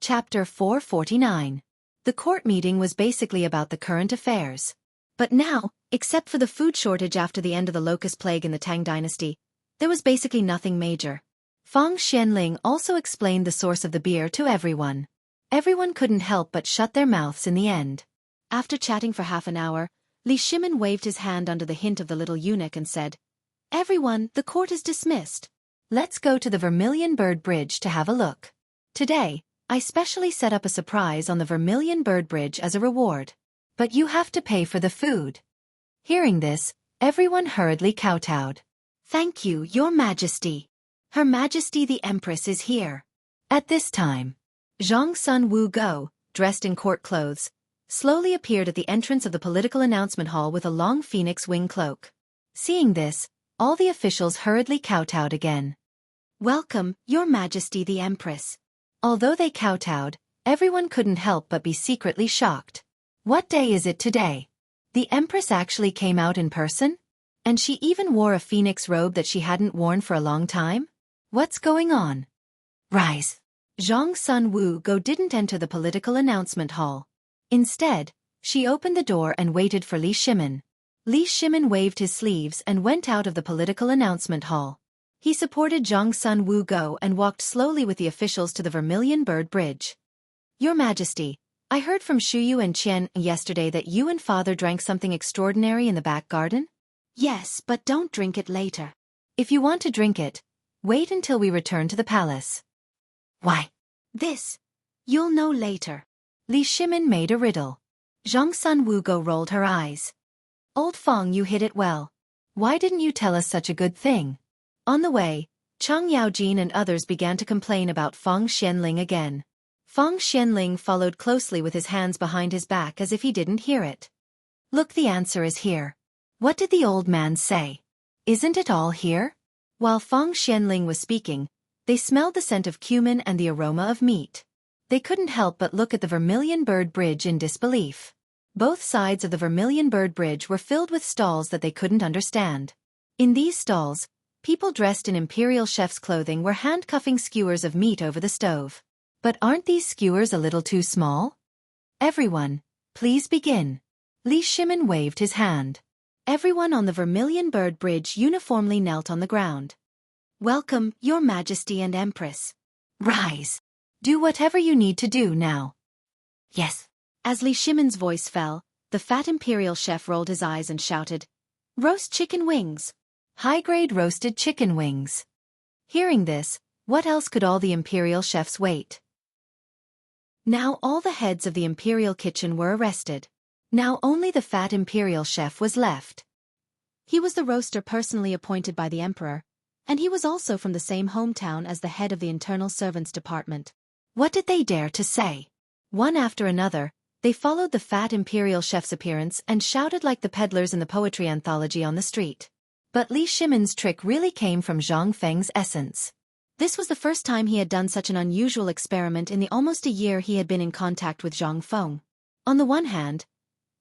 Chapter 449. The court meeting was basically about the current affairs. But now, except for the food shortage after the end of the locust plague in the Tang dynasty, there was basically nothing major. Feng Xianling also explained the source of the beer to everyone. Everyone couldn't help but shut their mouths in the end. After chatting for half an hour, Li Shimin waved his hand under the hint of the little eunuch and said, "Everyone, the court is dismissed. Let's go to the Vermilion Bird Bridge to have a look. Today, I specially set up a surprise on the Vermilion Bird Bridge as a reward. But you have to pay for the food." Hearing this, everyone hurriedly kowtowed. "Thank you, Your Majesty. Her Majesty the Empress is here." At this time, Zhang Sun Wu Go, dressed in court clothes, slowly appeared at the entrance of the political announcement hall with a long phoenix wing cloak. Seeing this, all the officials hurriedly kowtowed again. "Welcome, Your Majesty the Empress." Although they kowtowed, everyone couldn't help but be secretly shocked. What day is it today? The Empress actually came out in person? And she even wore a phoenix robe that she hadn't worn for a long time? What's going on? Rise. Zhang Sun Wu Go didn't enter the political announcement hall. Instead, she opened the door and waited for Li Shimin. Li Shimin waved his sleeves and went out of the political announcement hall. He supported Zhang Sun Wu Go and walked slowly with the officials to the Vermilion Bird Bridge. "Your Majesty, I heard from Shuyu and Qian yesterday that you and Father drank something extraordinary in the back garden?" "Yes, but don't drink it later. If you want to drink it, wait until we return to the palace." "Why? This. You'll know later." Li Shimin made a riddle. Zhang Sun Wu Go rolled her eyes. "Old Feng, you hit it well. Why didn't you tell us such a good thing?" On the way, Chang Yaojin and others began to complain about Feng Xianling again. Feng Xianling followed closely with his hands behind his back as if he didn't hear it. "Look, the answer is here. What did the old man say? Isn't it all here?" While Feng Xianling was speaking, they smelled the scent of cumin and the aroma of meat. They couldn't help but look at the Vermilion Bird Bridge in disbelief. Both sides of the Vermilion Bird Bridge were filled with stalls that they couldn't understand. In these stalls, people dressed in imperial chef's clothing were handcuffing skewers of meat over the stove. But aren't these skewers a little too small? "Everyone, please begin." Li Shimin waved his hand. Everyone on the Vermilion Bird Bridge uniformly knelt on the ground. "Welcome, Your Majesty and Empress. Rise. Do whatever you need to do now." "Yes." As Li Shimin's voice fell, the fat imperial chef rolled his eyes and shouted, "Roast chicken wings. High-grade roasted chicken wings." Hearing this, what else could all the imperial chefs wait? Now all the heads of the imperial kitchen were arrested. Now only the fat imperial chef was left. He was the roaster personally appointed by the emperor, and he was also from the same hometown as the head of the internal servants department. What did they dare to say? One after another, they followed the fat imperial chef's appearance and shouted like the peddlers in the poetry anthology on the street. But Li Shimin's trick really came from Zhang Feng's essence. This was the first time he had done such an unusual experiment in the almost a year he had been in contact with Zhang Feng. On the one hand,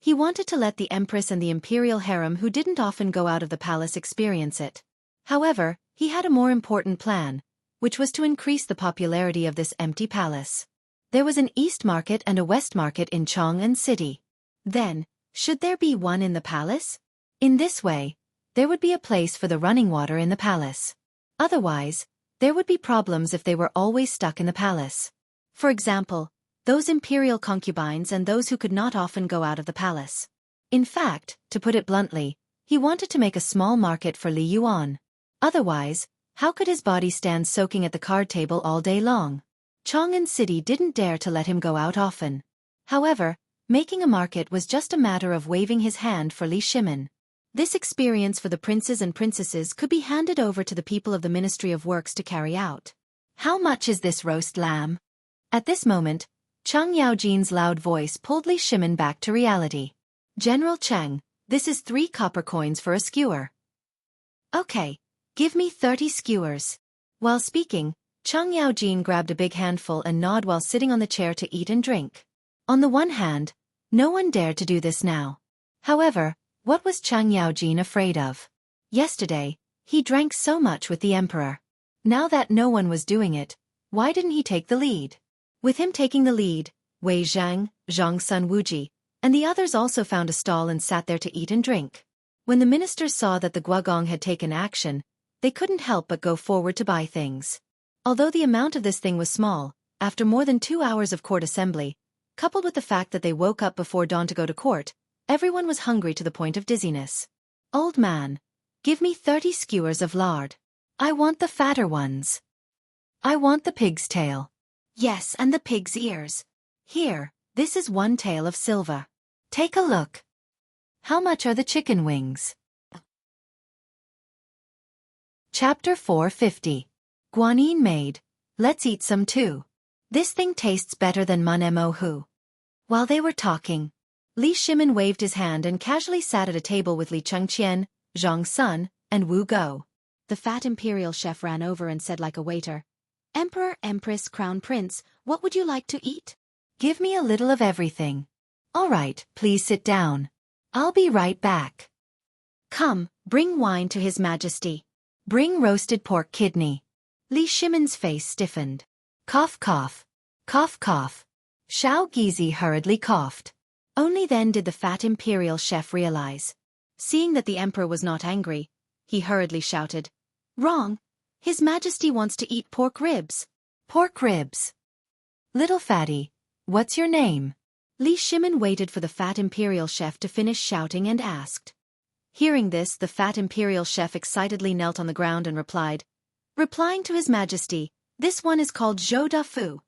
he wanted to let the empress and the imperial harem who didn't often go out of the palace experience it. However, he had a more important plan, which was to increase the popularity of this empty palace. There was an East Market and a West Market in Chang'an City. Then, should there be one in the palace? In this way, there would be a place for the running water in the palace. Otherwise, there would be problems if they were always stuck in the palace. For example, those imperial concubines and those who could not often go out of the palace. In fact, to put it bluntly, he wanted to make a small market for Li Yuan. Otherwise, how could his body stand soaking at the card table all day long? Chang'an City didn't dare to let him go out often. However, making a market was just a matter of waving his hand for Li Shimin. This experience for the princes and princesses could be handed over to the people of the Ministry of Works to carry out. "How much is this roast lamb?" At this moment, Chang Yaojin's loud voice pulled Li Shimin back to reality. "General Cheng, this is 3 copper coins for a skewer." "Okay, give me 30 skewers." While speaking, Chang Yaojin grabbed a big handful and gnawed while sitting on the chair to eat and drink. On the one hand, no one dared to do this now. However, what was Chang Yaojin afraid of? Yesterday, he drank so much with the emperor. Now that no one was doing it, why didn't he take the lead? With him taking the lead, Wei Zhang, Zhang Sun Wuji, and the others also found a stall and sat there to eat and drink. When the ministers saw that the Guogong had taken action, they couldn't help but go forward to buy things. Although the amount of this thing was small, after more than 2 hours of court assembly, coupled with the fact that they woke up before dawn to go to court, everyone was hungry to the point of dizziness. Old man, give me 30 skewers of lard. I want the fatter ones. I want the pig's tail. Yes, and the pig's ears. Here, this is 1 tael of silver. Take a look. How much are the chicken wings? Chapter 450. Guanyin made. Let's eat some too. This thing tastes better than mun mo hu. While they were talking, Li Shimin waved his hand and casually sat at a table with Li Chengqian, Zhang Sun, and Wu Go. The fat imperial chef ran over and said like a waiter, "Emperor, Empress, Crown Prince, what would you like to eat?" "Give me a little of everything." "All right, please sit down. I'll be right back." "Come, bring wine to His Majesty. Bring roasted pork kidney." Li Shimin's face stiffened. Cough cough. Cough cough. Xiao Gizi hurriedly coughed. Only then did the fat imperial chef realize. Seeing that the emperor was not angry, he hurriedly shouted, "Wrong! His Majesty wants to eat pork ribs." "Pork ribs. Little fatty, what's your name?" Li Shimin waited for the fat imperial chef to finish shouting and asked. Hearing this, the fat imperial chef excitedly knelt on the ground and replied, "Replying to His Majesty, this one is called Zhou Da Fu."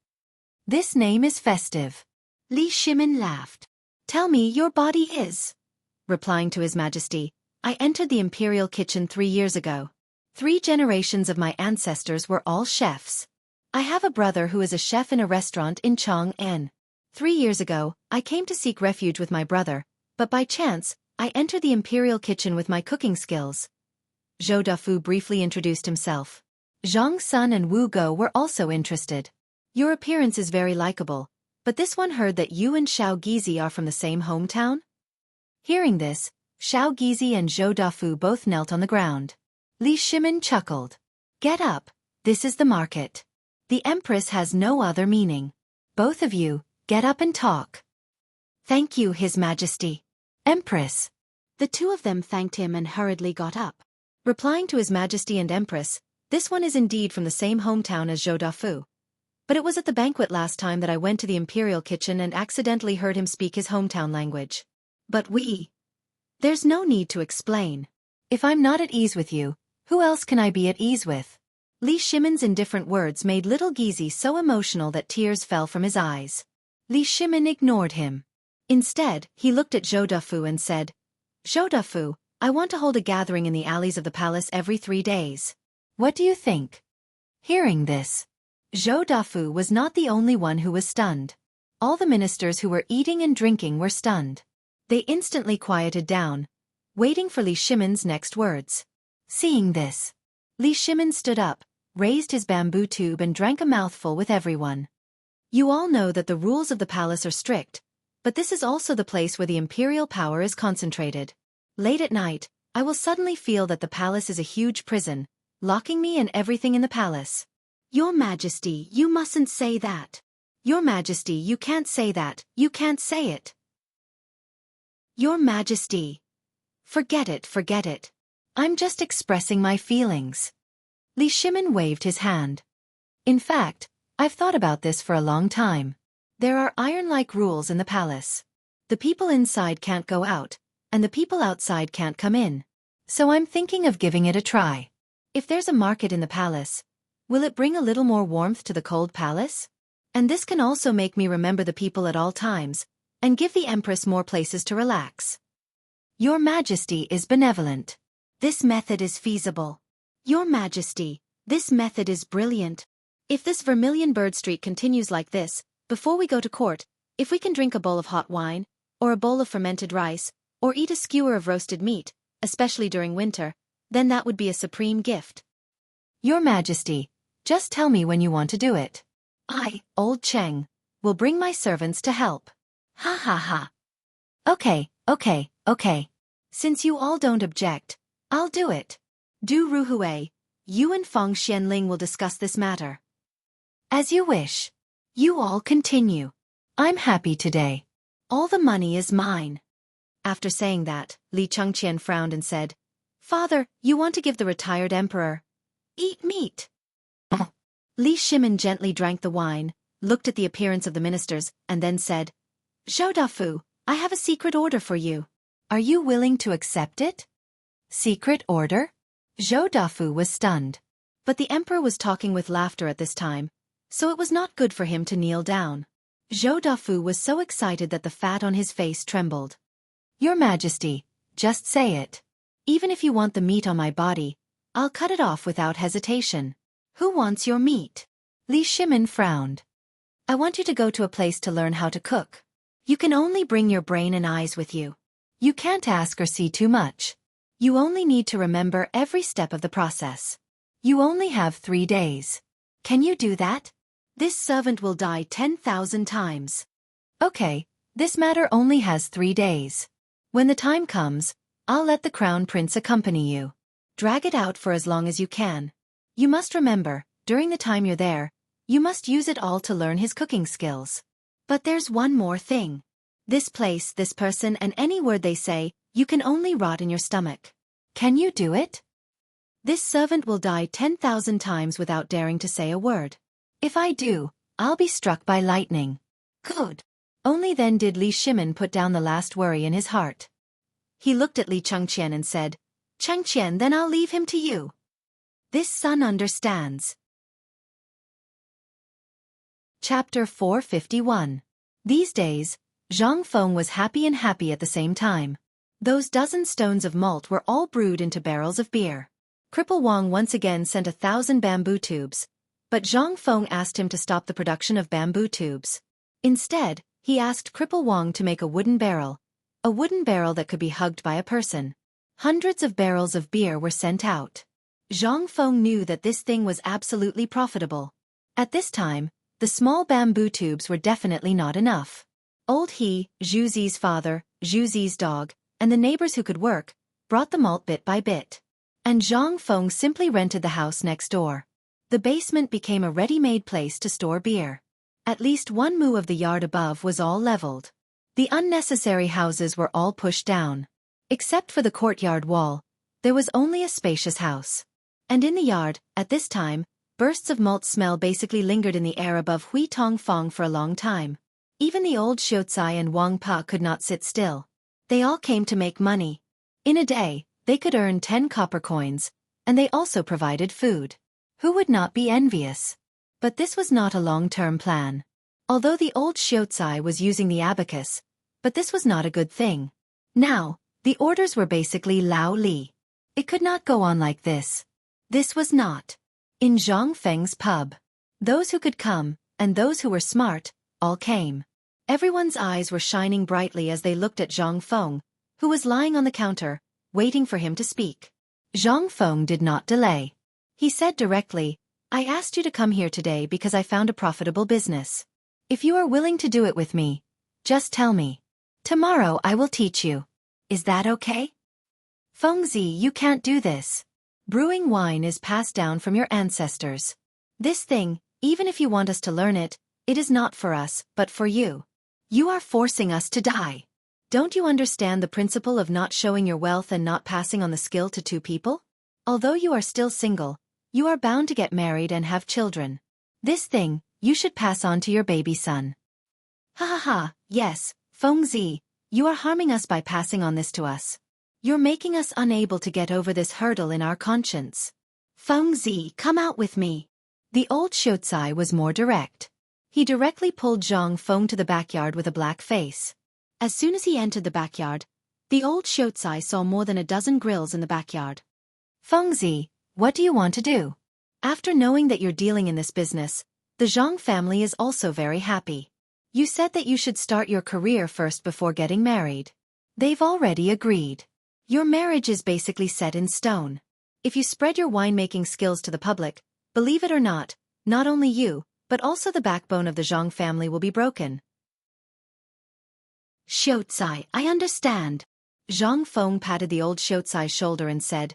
"This name is festive." Li Shimin laughed. "Tell me your body is." Replying to His Majesty, "I entered the imperial kitchen 3 years ago. 3 generations of my ancestors were all chefs. I have a brother who is a chef in a restaurant in Chang'an. 3 years ago, I came to seek refuge with my brother, but by chance, I entered the imperial kitchen with my cooking skills." Zhou Dafu briefly introduced himself. Zhang Sun and Wu Go were also interested. "Your appearance is very likable, but this one heard that you and Xiao Gizi are from the same hometown?" Hearing this, Xiao Gizi and Zhou Dafu both knelt on the ground. Li Shimin chuckled. "Get up, this is the market. The Empress has no other meaning. Both of you, get up and talk." "Thank you, His Majesty." "Empress." The 2 of them thanked him and hurriedly got up. Replying to His Majesty and Empress, "This one is indeed from the same hometown as Zhou Dafu. But it was at the banquet last time that I went to the imperial kitchen and accidentally heard him speak his hometown language. But There's no need to explain. If I'm not at ease with you, who else can I be at ease with?" Li Shimin's indifferent words made little Gizi so emotional that tears fell from his eyes. Li Shimin ignored him. Instead, he looked at Zhou Dafu and said, "Zhou Dafu, I want to hold a gathering in the alleys of the palace every 3 days. What do you think?" Hearing this, Zhou Dafu was not the only one who was stunned. All the ministers who were eating and drinking were stunned. They instantly quieted down, waiting for Li Shimin's next words. Seeing this, Li Shimin stood up, raised his bamboo tube and drank a mouthful with everyone. "You all know that the rules of the palace are strict, but this is also the place where the imperial power is concentrated. Late at night, I will suddenly feel that the palace is a huge prison, locking me and everything in the palace." "Your Majesty, you mustn't say that. Your Majesty, you can't say that, you can't say it. Your Majesty. Forget it, forget it. I'm just expressing my feelings." Li Shimin waved his hand. "In fact, I've thought about this for a long time. There are iron-like rules in the palace. The people inside can't go out, and the people outside can't come in. So I'm thinking of giving it a try. If there's a market in the palace, will it bring a little more warmth to the cold palace? And this can also make me remember the people at all times, and give the Empress more places to relax. Your Majesty is benevolent. This method is feasible. Your Majesty, this method is brilliant. If this Vermilion Bird Street continues like this, before we go to court, if we can drink a bowl of hot wine, or a bowl of fermented rice, or eat a skewer of roasted meat, especially during winter, then that would be a supreme gift. Your Majesty, just tell me when you want to do it. I, Old Cheng, will bring my servants to help." Ha ha ha. Okay. Since you all don't object, I'll do it. Du Ruhui, you and Feng Xianling will discuss this matter. As you wish. You all continue. I'm happy today. All the money is mine. After saying that, Li Chengqian frowned and said, Father, you want to give the retired emperor. Eat meat. Li Shimin gently drank the wine, looked at the appearance of the ministers, and then said, Zhou Dafu, I have a secret order for you. Are you willing to accept it? Secret order? Zhou Dafu was stunned. But the emperor was talking with laughter at this time, so it was not good for him to kneel down. Zhou Dafu was so excited that the fat on his face trembled. Your Majesty, just say it. Even if you want the meat on my body, I'll cut it off without hesitation. Who wants your meat? Li Shimin frowned. I want you to go to a place to learn how to cook. You can only bring your brain and eyes with you. You can't ask or see too much. You only need to remember every step of the process. You only have 3 days. Can you do that? This servant will die 10,000 times. Okay, this matter only has 3 days. When the time comes, I'll let the crown prince accompany you. Drag it out for as long as you can. You must remember, during the time you're there, you must use it all to learn his cooking skills. But there's one more thing. This place, this person, and any word they say, you can only rot in your stomach. Can you do it? This servant will die 10,000 times without daring to say a word. If I do, I'll be struck by lightning. Good. Only then did Li Shimin put down the last worry in his heart. He looked at Li Chengqian and said, Chengqian, then I'll leave him to you. This son understands. Chapter 451. These days, Zhang Feng was happy and happy at the same time. Those dozen stones of malt were all brewed into barrels of beer. Cripple Wang once again sent 1,000 bamboo tubes, but Zhang Feng asked him to stop the production of bamboo tubes. Instead, he asked Cripple Wang to make a wooden barrel that could be hugged by a person. Hundreds of barrels of beer were sent out. Zhang Feng knew that this thing was absolutely profitable. At this time, the small bamboo tubes were definitely not enough. Old He, Zhu Zi's father, Zhu Zi's dog, and the neighbors who could work, brought the malt bit by bit. And Zhang Feng simply rented the house next door. The basement became a ready-made place to store beer. At least 1 mu of the yard above was all leveled. The unnecessary houses were all pushed down. Except for the courtyard wall, there was only a spacious house. And in the yard, at this time, bursts of malt smell basically lingered in the air above Hui Tong Fong for a long time. Even the old Xiaocai and Wang Pa could not sit still. They all came to make money. In a day, they could earn 10 copper coins, and they also provided food. Who would not be envious? But this was not a long-term plan. Although the old Xiaocai was using the abacus, but this was not a good thing. Now, the orders were basically Lao Li. It could not go on like this. This was not. In Zhang Feng's pub. Those who could come, and those who were smart, all came. Everyone's eyes were shining brightly as they looked at Zhang Feng, who was lying on the counter, waiting for him to speak. Zhang Feng did not delay. He said directly, I asked you to come here today because I found a profitable business. If you are willing to do it with me, just tell me. Tomorrow I will teach you. Is that okay? Fengzi, you can't do this. Brewing wine is passed down from your ancestors. This thing, even if you want us to learn it, it is not for us, but for you. You are forcing us to die. Don't you understand the principle of not showing your wealth and not passing on the skill to 2 people? Although you are still single, you are bound to get married and have children. This thing, you should pass on to your baby son. Ha ha ha, yes, Fengzi, you are harming us by passing on this to us. You're making us unable to get over this hurdle in our conscience. Fengzi, come out with me. The old Xiaocai was more direct. He directly pulled Zhang Feng to the backyard with a black face. As soon as he entered the backyard, the old Xiaocai saw more than a dozen grills in the backyard. Fengzi, what do you want to do? After knowing that you're dealing in this business, the Zhang family is also very happy. You said that you should start your career first before getting married. They've already agreed. Your marriage is basically set in stone. If you spread your winemaking skills to the public, believe it or not only you, but also the backbone of the Zhang family will be broken. Xiaocai, I understand. Zhang Feng patted the old Xiaocai's shoulder and said,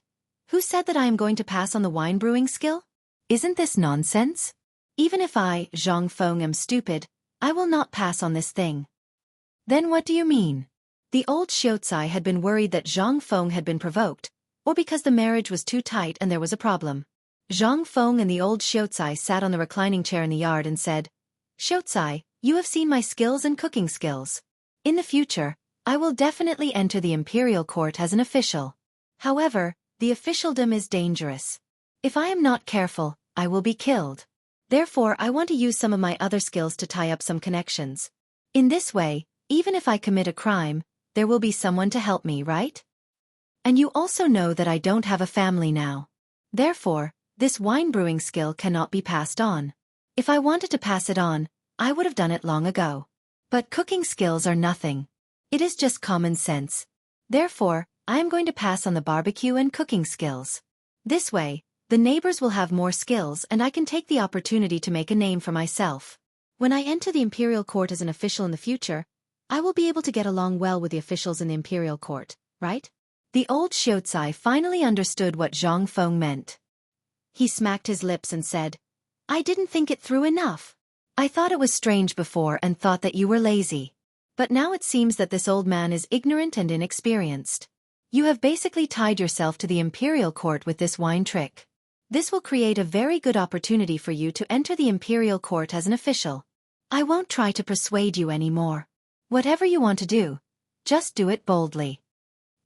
Who said that I am going to pass on the wine brewing skill? Isn't this nonsense? Even if I, Zhang Feng, am stupid, I will not pass on this thing. Then what do you mean? The old Xiaocai had been worried that Zhang Feng had been provoked, or because the marriage was too tight and there was a problem. Zhang Feng and the old Xiaocai sat on the reclining chair in the yard and said, Xiaocai, you have seen my skills and cooking skills. In the future, I will definitely enter the imperial court as an official. However, the officialdom is dangerous. If I am not careful, I will be killed. Therefore, I want to use some of my other skills to tie up some connections. In this way, even if I commit a crime, there will be someone to help me, right? And you also know that I don't have a family now. Therefore, this wine brewing skill cannot be passed on. If I wanted to pass it on, I would have done it long ago. But cooking skills are nothing. It is just common sense. Therefore, I am going to pass on the barbecue and cooking skills. This way, the neighbors will have more skills and I can take the opportunity to make a name for myself. When I enter the imperial court as an official in the future, I will be able to get along well with the officials in the imperial court, right? The old Xiaocai finally understood what Zhang Feng meant. He smacked his lips and said, I didn't think it through enough. I thought it was strange before and thought that you were lazy. But now it seems that this old man is ignorant and inexperienced. You have basically tied yourself to the imperial court with this wine trick. This will create a very good opportunity for you to enter the imperial court as an official. I won't try to persuade you anymore. Whatever you want to do, just do it boldly.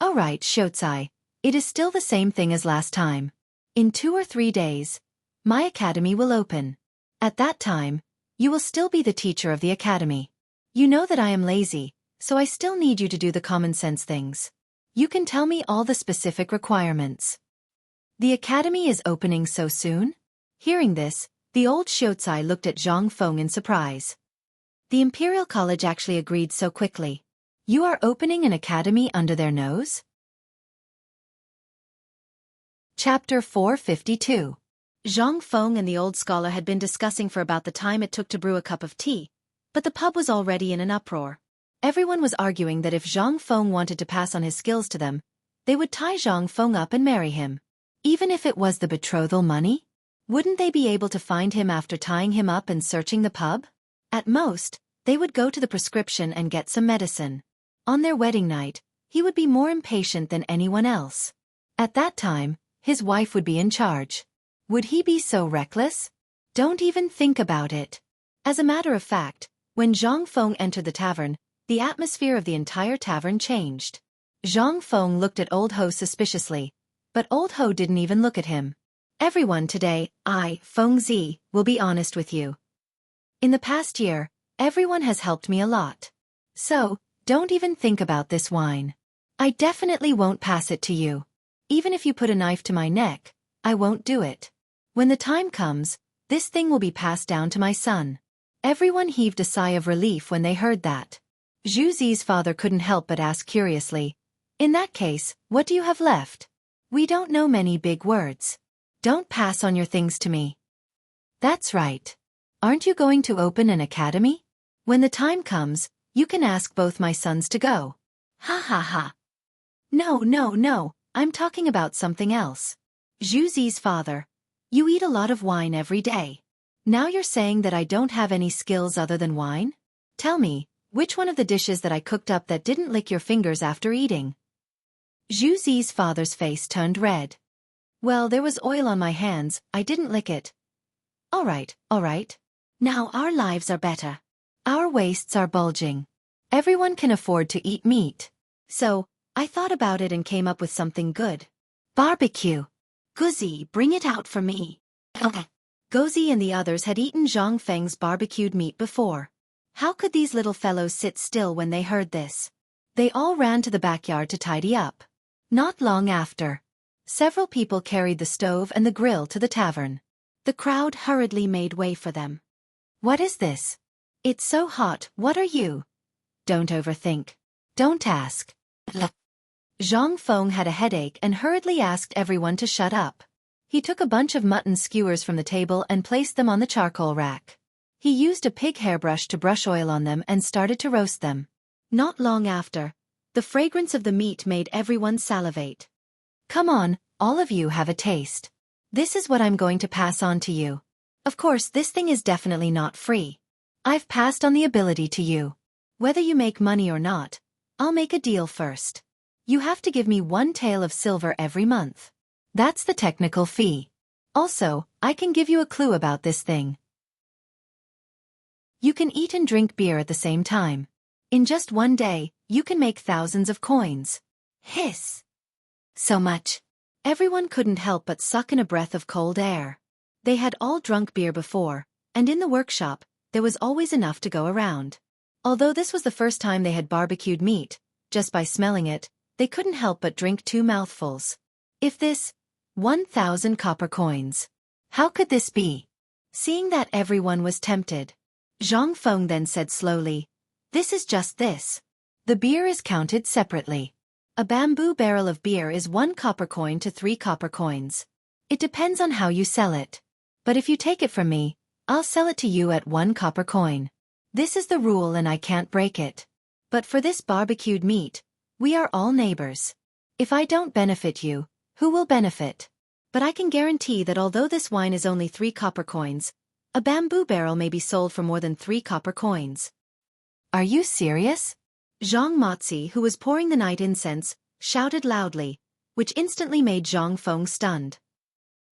Alright, Xiaocai, it is still the same thing as last time. In 2 or 3 days, my academy will open. At that time, you will still be the teacher of the academy. You know that I am lazy, so I still need you to do the common sense things. You can tell me all the specific requirements. The academy is opening so soon? Hearing this, the old Xiaocai looked at Zhang Feng in surprise. The Imperial College actually agreed so quickly. You are opening an academy under their nose? Chapter 452. Zhang Feng and the old scholar had been discussing for about the time it took to brew a cup of tea, but the pub was already in an uproar. Everyone was arguing that if Zhang Feng wanted to pass on his skills to them, they would tie Zhang Feng up and marry him. Even if it was the betrothal money? Wouldn't they be able to find him after tying him up and searching the pub? At most, they would go to the prescription and get some medicine. On their wedding night, he would be more impatient than anyone else. At that time, his wife would be in charge. Would he be so reckless? Don't even think about it. As a matter of fact, when Zhang Feng entered the tavern, the atmosphere of the entire tavern changed. Zhang Feng looked at Old Ho suspiciously, but Old Ho didn't even look at him. Everyone today, I, Feng Zi, will be honest with you. In the past year, everyone has helped me a lot. So, don't even think about this wine. I definitely won't pass it to you. Even if you put a knife to my neck, I won't do it. When the time comes, this thing will be passed down to my son. Everyone heaved a sigh of relief when they heard that. Zhu Zi's father couldn't help but ask curiously, in that case, what do you have left? We don't know many big words. Don't pass on your things to me. That's right. Aren't you going to open an academy? When the time comes, you can ask both my sons to go. Ha ha ha. No, I'm talking about something else. Zhu Zi's father. You eat a lot of wine every day. Now you're saying that I don't have any skills other than wine? Tell me, which one of the dishes that I cooked up that didn't lick your fingers after eating? Zhu Zi's father's face turned red. Well, there was oil on my hands, I didn't lick it. All right. Now our lives are better. Our waists are bulging. Everyone can afford to eat meat. So, I thought about it and came up with something good. Barbecue. Guzi, bring it out for me. Gozi and the others had eaten Zhang Feng's barbecued meat before. How could these little fellows sit still when they heard this? They all ran to the backyard to tidy up. Not long after, several people carried the stove and the grill to the tavern. The crowd hurriedly made way for them. What is this? It's so hot, what are you? Don't overthink. Don't ask. Zhang Feng had a headache and hurriedly asked everyone to shut up. He took a bunch of mutton skewers from the table and placed them on the charcoal rack. He used a pig hairbrush to brush oil on them and started to roast them. Not long after, the fragrance of the meat made everyone salivate. Come on, all of you have a taste. This is what I'm going to pass on to you. Of course, this thing is definitely not free. I've passed on the ability to you. Whether you make money or not, I'll make a deal first. You have to give me 1 tael of silver every month. That's the technical fee. Also, I can give you a clue about this thing. You can eat and drink beer at the same time. In just 1 day, you can make thousands of coins. Hiss! So much. Everyone couldn't help but suck in a breath of cold air. They had all drunk beer before, and in the workshop, there was always enough to go around. Although this was the first time they had barbecued meat, just by smelling it, they couldn't help but drink 2 mouthfuls. If this, 1,000 copper coins. How could this be? Seeing that everyone was tempted, Zhang Feng then said slowly, "This is just this. The beer is counted separately. A bamboo barrel of beer is 1 copper coin to 3 copper coins. It depends on how you sell it. But if you take it from me, I'll sell it to you at 1 copper coin. This is the rule and I can't break it. But for this barbecued meat, we are all neighbors. If I don't benefit you, who will benefit? But I can guarantee that although this wine is only 3 copper coins, a bamboo barrel may be sold for more than 3 copper coins." "Are you serious?" Zhang Mozi, who was pouring the night incense, shouted loudly, which instantly made Zhang Feng stunned.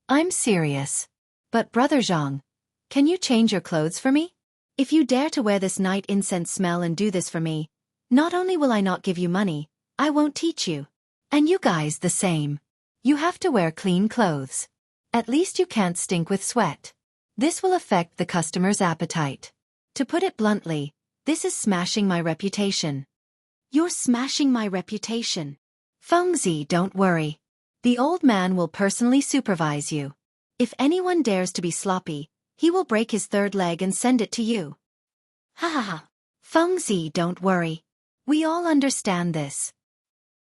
"I'm serious. But Brother Zhang, can you change your clothes for me? If you dare to wear this night incense smell and do this for me, not only will I not give you money, I won't teach you. And you guys the same. You have to wear clean clothes. At least you can't stink with sweat. This will affect the customer's appetite. To put it bluntly, this is smashing my reputation." "You're smashing my reputation." "Fengzi, don't worry. The old man will personally supervise you. If anyone dares to be sloppy, he will break his 3rd leg and send it to you." "Ha ha ha. Fengzi, don't worry. We all understand this."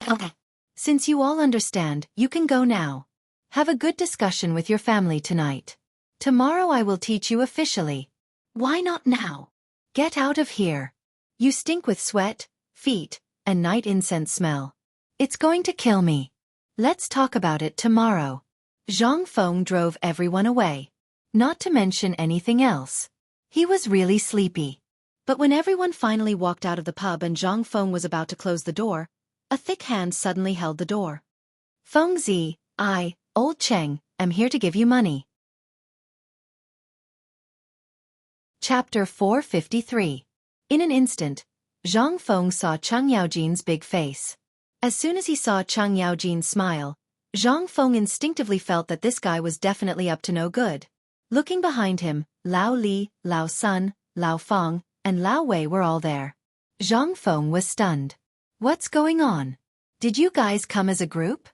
"Okay. Since you all understand, you can go now. Have a good discussion with your family tonight. Tomorrow I will teach you officially." "Why not now? Get out of here. You stink with sweat, feet, and night incense smell. It's going to kill me. Let's talk about it tomorrow." Zhang Feng drove everyone away. Not to mention anything else. He was really sleepy. But when everyone finally walked out of the pub and Zhang Feng was about to close the door, a thick hand suddenly held the door. "Fengzi, I, Old Cheng, am here to give you money." Chapter 453. In an instant, Zhang Feng saw Cheng Yaojin's big face. As soon as he saw Cheng Yaojin smile, Zhang Feng instinctively felt that this guy was definitely up to no good. Looking behind him, Lao Li, Lao Sun, Lao Feng, and Lao Wei were all there. Zhang Feng was stunned. "What's going on? Did you guys come as a group?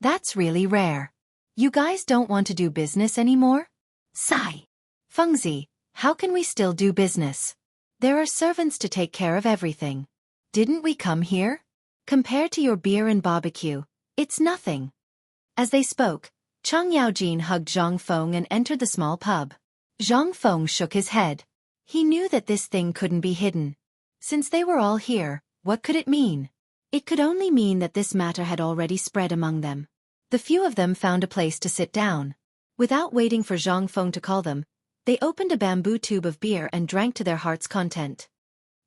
That's really rare. You guys don't want to do business anymore?" "Sigh. Fengzi, how can we still do business? There are servants to take care of everything. Didn't we come here? Compared to your beer and barbecue, it's nothing." As they spoke, Cheng Yaojin hugged Zhang Feng and entered the small pub. Zhang Feng shook his head. He knew that this thing couldn't be hidden. Since they were all here, what could it mean? It could only mean that this matter had already spread among them. The few of them found a place to sit down. Without waiting for Zhang Feng to call them, they opened a bamboo tube of beer and drank to their heart's content.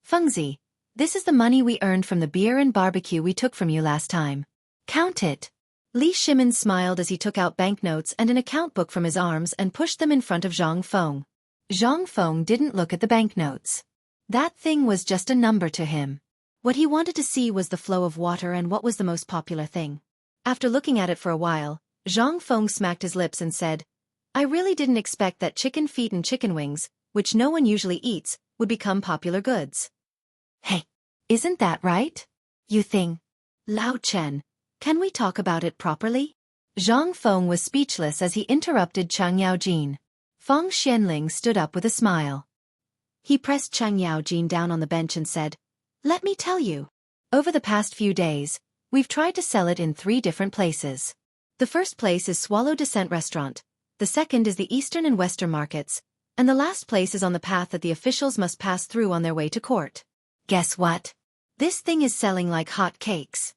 "Fengzi, this is the money we earned from the beer and barbecue we took from you last time. Count it." Li Shimin smiled as he took out banknotes and an account book from his arms and pushed them in front of Zhang Feng. Zhang Feng didn't look at the banknotes. That thing was just a number to him. What he wanted to see was the flow of water and what was the most popular thing. After looking at it for a while, Zhang Feng smacked his lips and said, "I really didn't expect that chicken feet and chicken wings, which no one usually eats, would become popular goods." "Hey, isn't that right? You think? Lao Chen, can we talk about it properly?" Zhang Feng was speechless as he interrupted Cheng Yaojin. Feng Xianling stood up with a smile. He pressed Cheng Yaojin down on the bench and said, "Let me tell you. Over the past few days, we've tried to sell it in 3 different places. The first place is Swallow Descent Restaurant, the second is the Eastern and Western markets, and the last place is on the path that the officials must pass through on their way to court. Guess what? This thing is selling like hot cakes."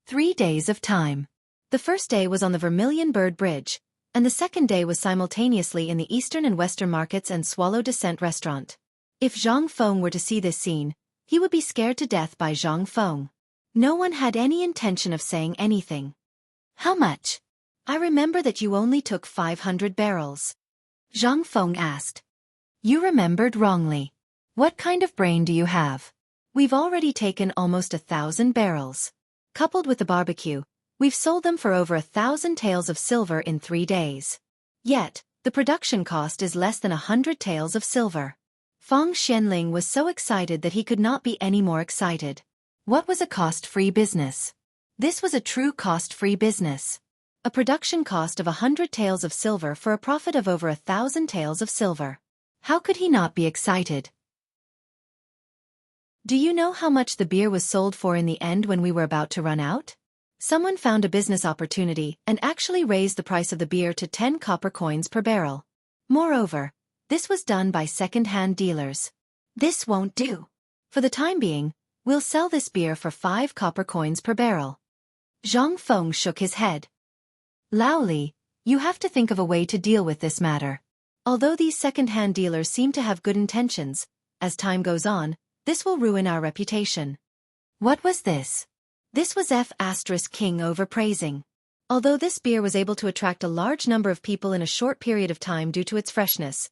3 days of time. The first day was on the Vermilion Bird Bridge, and the second day was simultaneously in the Eastern and Western markets and Swallow Descent restaurant. If Zhang Feng were to see this scene, he would be scared to death by Zhang Feng. No one had any intention of saying anything. How much? I remember that you only took 500 barrels. Zhang Feng asked. You remembered wrongly. What kind of brain do you have? We've already taken almost 1,000 barrels. Coupled with the barbecue, we've sold them for over 1,000 taels of silver in 3 days. Yet, the production cost is less than 100 taels of silver. Feng Xianling was so excited that he could not be any more excited. What was a cost-free business? This was a true cost-free business. A production cost of 100 taels of silver for a profit of over 1,000 taels of silver. How could he not be excited? Do you know how much the beer was sold for in the end when we were about to run out? Someone found a business opportunity and actually raised the price of the beer to 10 copper coins per barrel. Moreover, this was done by second-hand dealers. This won't do. For the time being, we'll sell this beer for 5 copper coins per barrel. Zhang Feng shook his head. Lao Li, you have to think of a way to deal with this matter. Although these second-hand dealers seem to have good intentions, as time goes on, this will ruin our reputation. What was this? This was King overpraising. Although this beer was able to attract a large number of people in a short period of time due to its freshness,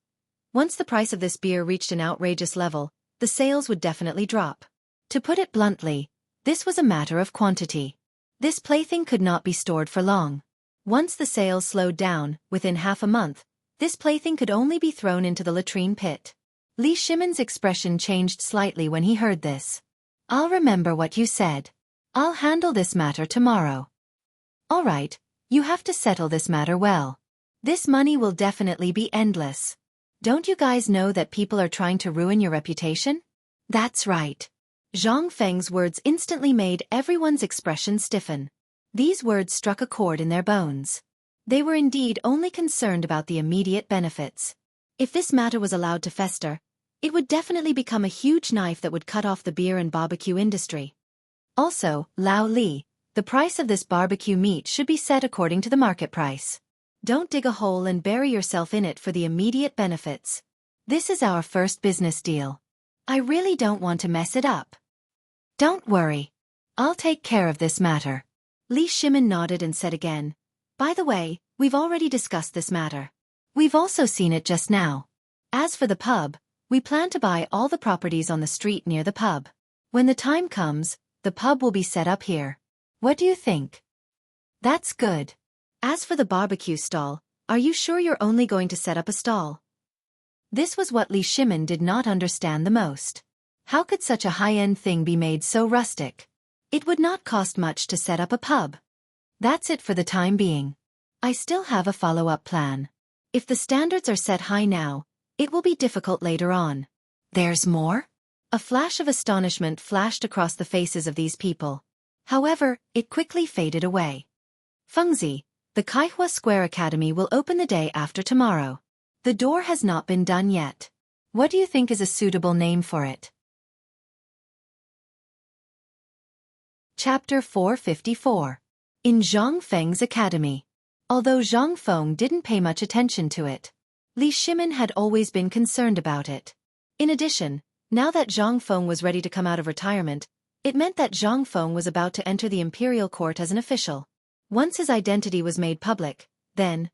once the price of this beer reached an outrageous level, the sales would definitely drop. To put it bluntly, this was a matter of quantity. This plaything could not be stored for long. Once the sales slowed down, within half a month, this plaything could only be thrown into the latrine pit. Li Shimon's expression changed slightly when he heard this. I'll remember what you said. I'll handle this matter tomorrow. All right, you have to settle this matter well. This money will definitely be endless. Don't you guys know that people are trying to ruin your reputation? That's right. Zhang Feng's words instantly made everyone's expression stiffen. These words struck a chord in their bones. They were indeed only concerned about the immediate benefits. If this matter was allowed to fester, it would definitely become a huge knife that would cut off the beer and barbecue industry. Also, Lao Li, the price of this barbecue meat should be set according to the market price. Don't dig a hole and bury yourself in it for the immediate benefits. This is our first business deal. I really don't want to mess it up. Don't worry. I'll take care of this matter. Li Shimon nodded and said again, by the way, we've already discussed this matter. We've also seen it just now. As for the pub, we plan to buy all the properties on the street near the pub. When the time comes, the pub will be set up here. What do you think? That's good. As for the barbecue stall, are you sure you're only going to set up a stall? This was what Li Shimon did not understand the most. How could such a high-end thing be made so rustic? It would not cost much to set up a pub. That's it for the time being. I still have a follow-up plan. If the standards are set high now, it will be difficult later on. There's more? A flash of astonishment flashed across the faces of these people. However, it quickly faded away. Fengzi, the Kaihua Square Academy will open the day after tomorrow. The door has not been done yet. What do you think is a suitable name for it? Chapter 454. In Zhang Feng's Academy. Although Zhang Feng didn't pay much attention to it, Li Shimon had always been concerned about it. In addition, now that Zhang Feng was ready to come out of retirement, it meant that Zhang Feng was about to enter the imperial court as an official. Once his identity was made public, then.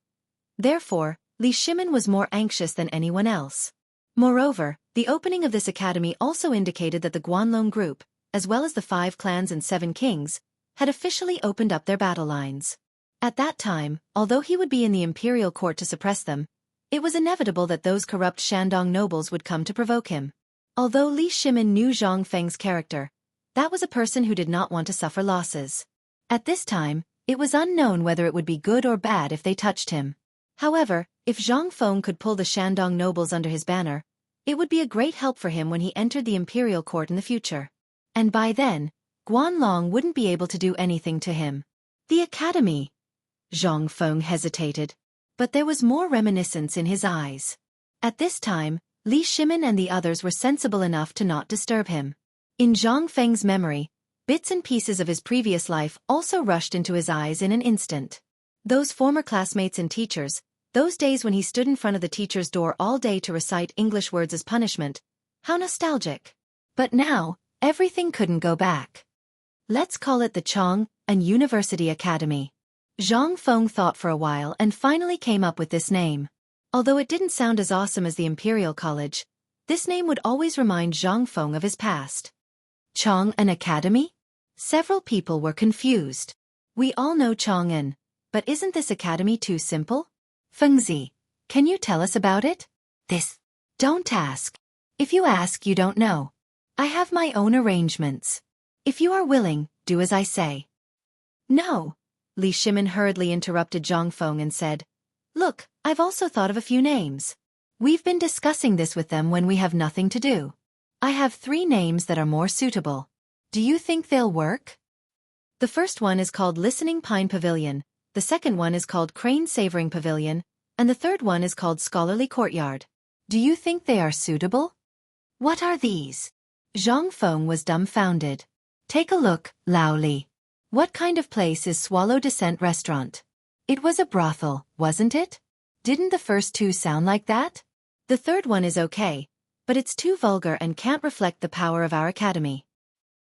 Therefore, Li Shimon was more anxious than anyone else. Moreover, the opening of this academy also indicated that the Guanlong group, as well as the 5 clans and 7 kings, had officially opened up their battle lines. At that time, although he would be in the imperial court to suppress them, it was inevitable that those corrupt Shandong nobles would come to provoke him. Although Li Shimon knew Zhang Feng's character, that was a person who did not want to suffer losses. At this time, it was unknown whether it would be good or bad if they touched him. However, if Zhang Feng could pull the Shandong nobles under his banner, it would be a great help for him when he entered the imperial court in the future. And by then, Guanlong wouldn't be able to do anything to him. The academy. Zhang Feng hesitated. But there was more reminiscence in his eyes. At this time, Li Shimon and the others were sensible enough to not disturb him. In Zhang Feng's memory, bits and pieces of his previous life also rushed into his eyes in an instant. Those former classmates and teachers, those days when he stood in front of the teacher's door all day to recite English words as punishment. How nostalgic. But now, everything couldn't go back. Let's call it the Chong and University Academy. Zhang Feng thought for a while and finally came up with this name. Although it didn't sound as awesome as the Imperial College, this name would always remind Zhang Feng of his past. Chong an Academy? Several people were confused. We all know Chong'an, but isn't this academy too simple? Fengzi, can you tell us about it? Don't ask. If you ask, you don't know. I have my own arrangements. If you are willing, do as I say. No. Li Shimin hurriedly interrupted Zhang Feng and said, Look, I've also thought of a few names. We've been discussing this with them when we have nothing to do. I have 3 names that are more suitable. Do you think they'll work? The first one is called Listening Pine Pavilion, the second one is called Crane Savoring Pavilion, and the third one is called Scholarly Courtyard. Do you think they are suitable? What are these? Zhang Feng was dumbfounded. Take a look, Lao Li. What kind of place is Swallow Descent Restaurant? It was a brothel, wasn't it? Didn't the first 2 sound like that? The third one is okay, but it's too vulgar and can't reflect the power of our academy.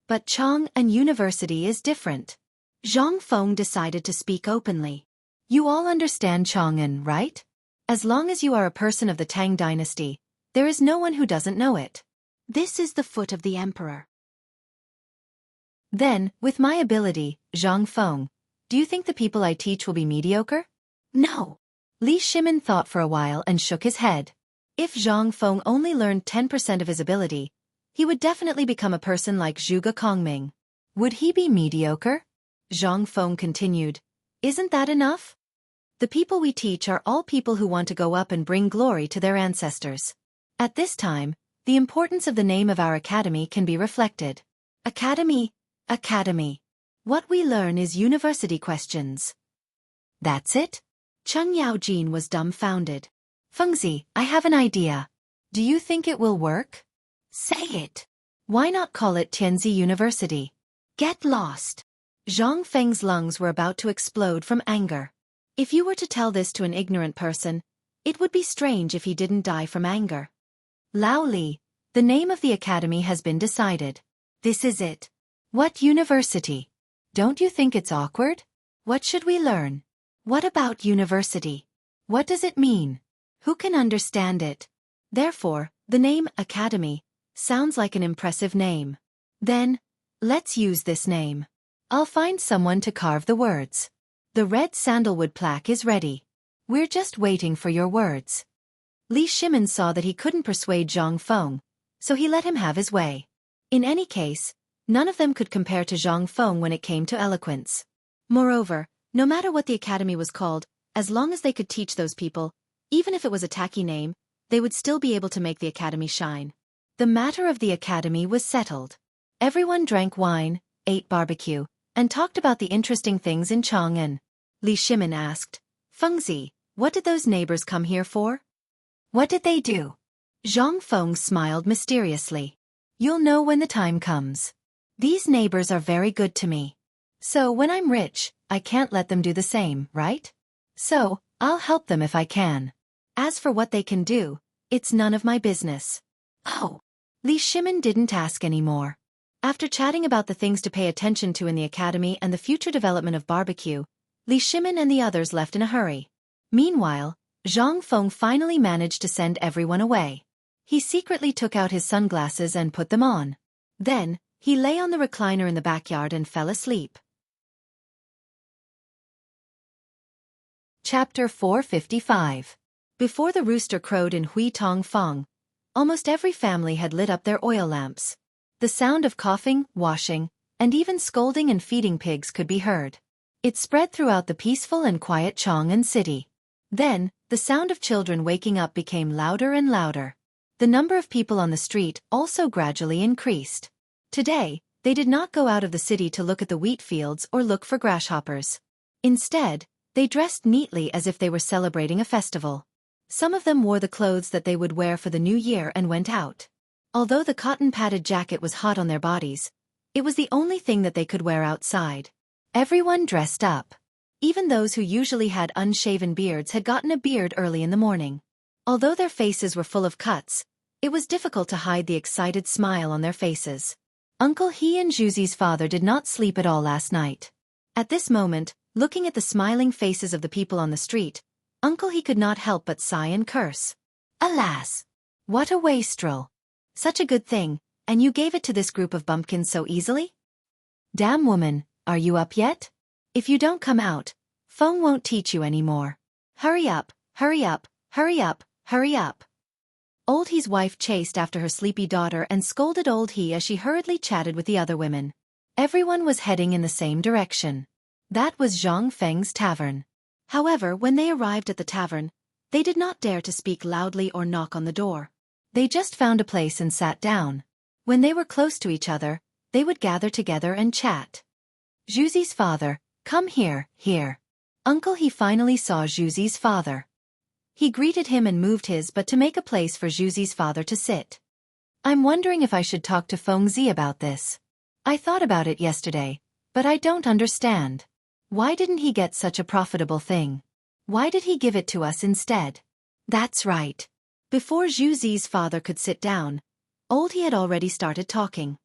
But Chong and University is different. Zhang Feng decided to speak openly. You all understand Chong'an, right? As long as you are a person of the Tang dynasty, there is no one who doesn't know it. This is the foot of the emperor. Then, with my ability, Zhang Feng, do you think the people I teach will be mediocre? No. Li Shimin thought for a while and shook his head. If Zhang Feng only learned 10% of his ability, he would definitely become a person like Zhuge Kongming. Would he be mediocre? Zhang Feng continued. Isn't that enough? The people we teach are all people who want to go up and bring glory to their ancestors. At this time, the importance of the name of our academy can be reflected. Academy. What we learn is university questions. That's it? Cheng Yaojin was dumbfounded. Fengzi, I have an idea. Do you think it will work? Say it. Why not call it Tianzi University? Get lost. Zhang Feng's lungs were about to explode from anger. If you were to tell this to an ignorant person, it would be strange if he didn't die from anger. Lao Li, the name of the academy has been decided. This is it. What university? Don't you think it's awkward? What should we learn? What about university? What does it mean? Who can understand it? Therefore, the name Academy sounds like an impressive name. Then, let's use this name. I'll find someone to carve the words. The red sandalwood plaque is ready. We're just waiting for your words. Li Shimin saw that he couldn't persuade Zhang Feng, so he let him have his way. In any case, none of them could compare to Zhang Feng when it came to eloquence. Moreover, no matter what the academy was called, as long as they could teach those people, even if it was a tacky name, they would still be able to make the academy shine. The matter of the academy was settled. Everyone drank wine, ate barbecue, and talked about the interesting things in Chong'an. Li Shimin asked, Fengzi, what did those neighbors come here for? What did they do? Zhang Feng smiled mysteriously. You'll know when the time comes. These neighbors are very good to me. So when I'm rich, I can't let them do the same, right? So, I'll help them if I can. As for what they can do, it's none of my business. Oh. Li Shimin didn't ask any more. After chatting about the things to pay attention to in the academy and the future development of barbecue, Li Shimin and the others left in a hurry. Meanwhile, Zhang Feng finally managed to send everyone away. He secretly took out his sunglasses and put them on. Then, he lay on the recliner in the backyard and fell asleep. Chapter 455. Before the rooster crowed in Hui Tong Fong, almost every family had lit up their oil lamps. The sound of coughing, washing, and even scolding and feeding pigs could be heard. It spread throughout the peaceful and quiet Chong'an city. Then, the sound of children waking up became louder and louder. The number of people on the street also gradually increased. Today, they did not go out of the city to look at the wheat fields or look for grasshoppers. Instead, they dressed neatly as if they were celebrating a festival. Some of them wore the clothes that they would wear for the new year and went out. Although the cotton-padded jacket was hot on their bodies, it was the only thing that they could wear outside. Everyone dressed up. Even those who usually had unshaven beards had gotten a beard early in the morning. Although their faces were full of cuts, it was difficult to hide the excited smile on their faces. Uncle He and Juzy's father did not sleep at all last night. At this moment, looking at the smiling faces of the people on the street, Uncle He could not help but sigh and curse. Alas! What a wastrel! Such a good thing, and you gave it to this group of bumpkins so easily? Damn woman, are you up yet? If you don't come out, Feng won't teach you anymore. Hurry up, hurry up, hurry up, hurry up. Old He's wife chased after her sleepy daughter and scolded Old He as she hurriedly chatted with the other women. Everyone was heading in the same direction. That was Zhang Feng's tavern. However, when they arrived at the tavern, they did not dare to speak loudly or knock on the door. They just found a place and sat down. When they were close to each other, they would gather together and chat. Juzy's father, come here, here. Uncle He finally saw Juzy's father. He greeted him and moved his butt to make a place for Juzy's father to sit. I'm wondering if I should talk to Feng Zi about this. I thought about it yesterday, but I don't understand. Why didn't he get such a profitable thing? Why did he give it to us instead? That's right. Before Juzy's father could sit down, Old He had already started talking.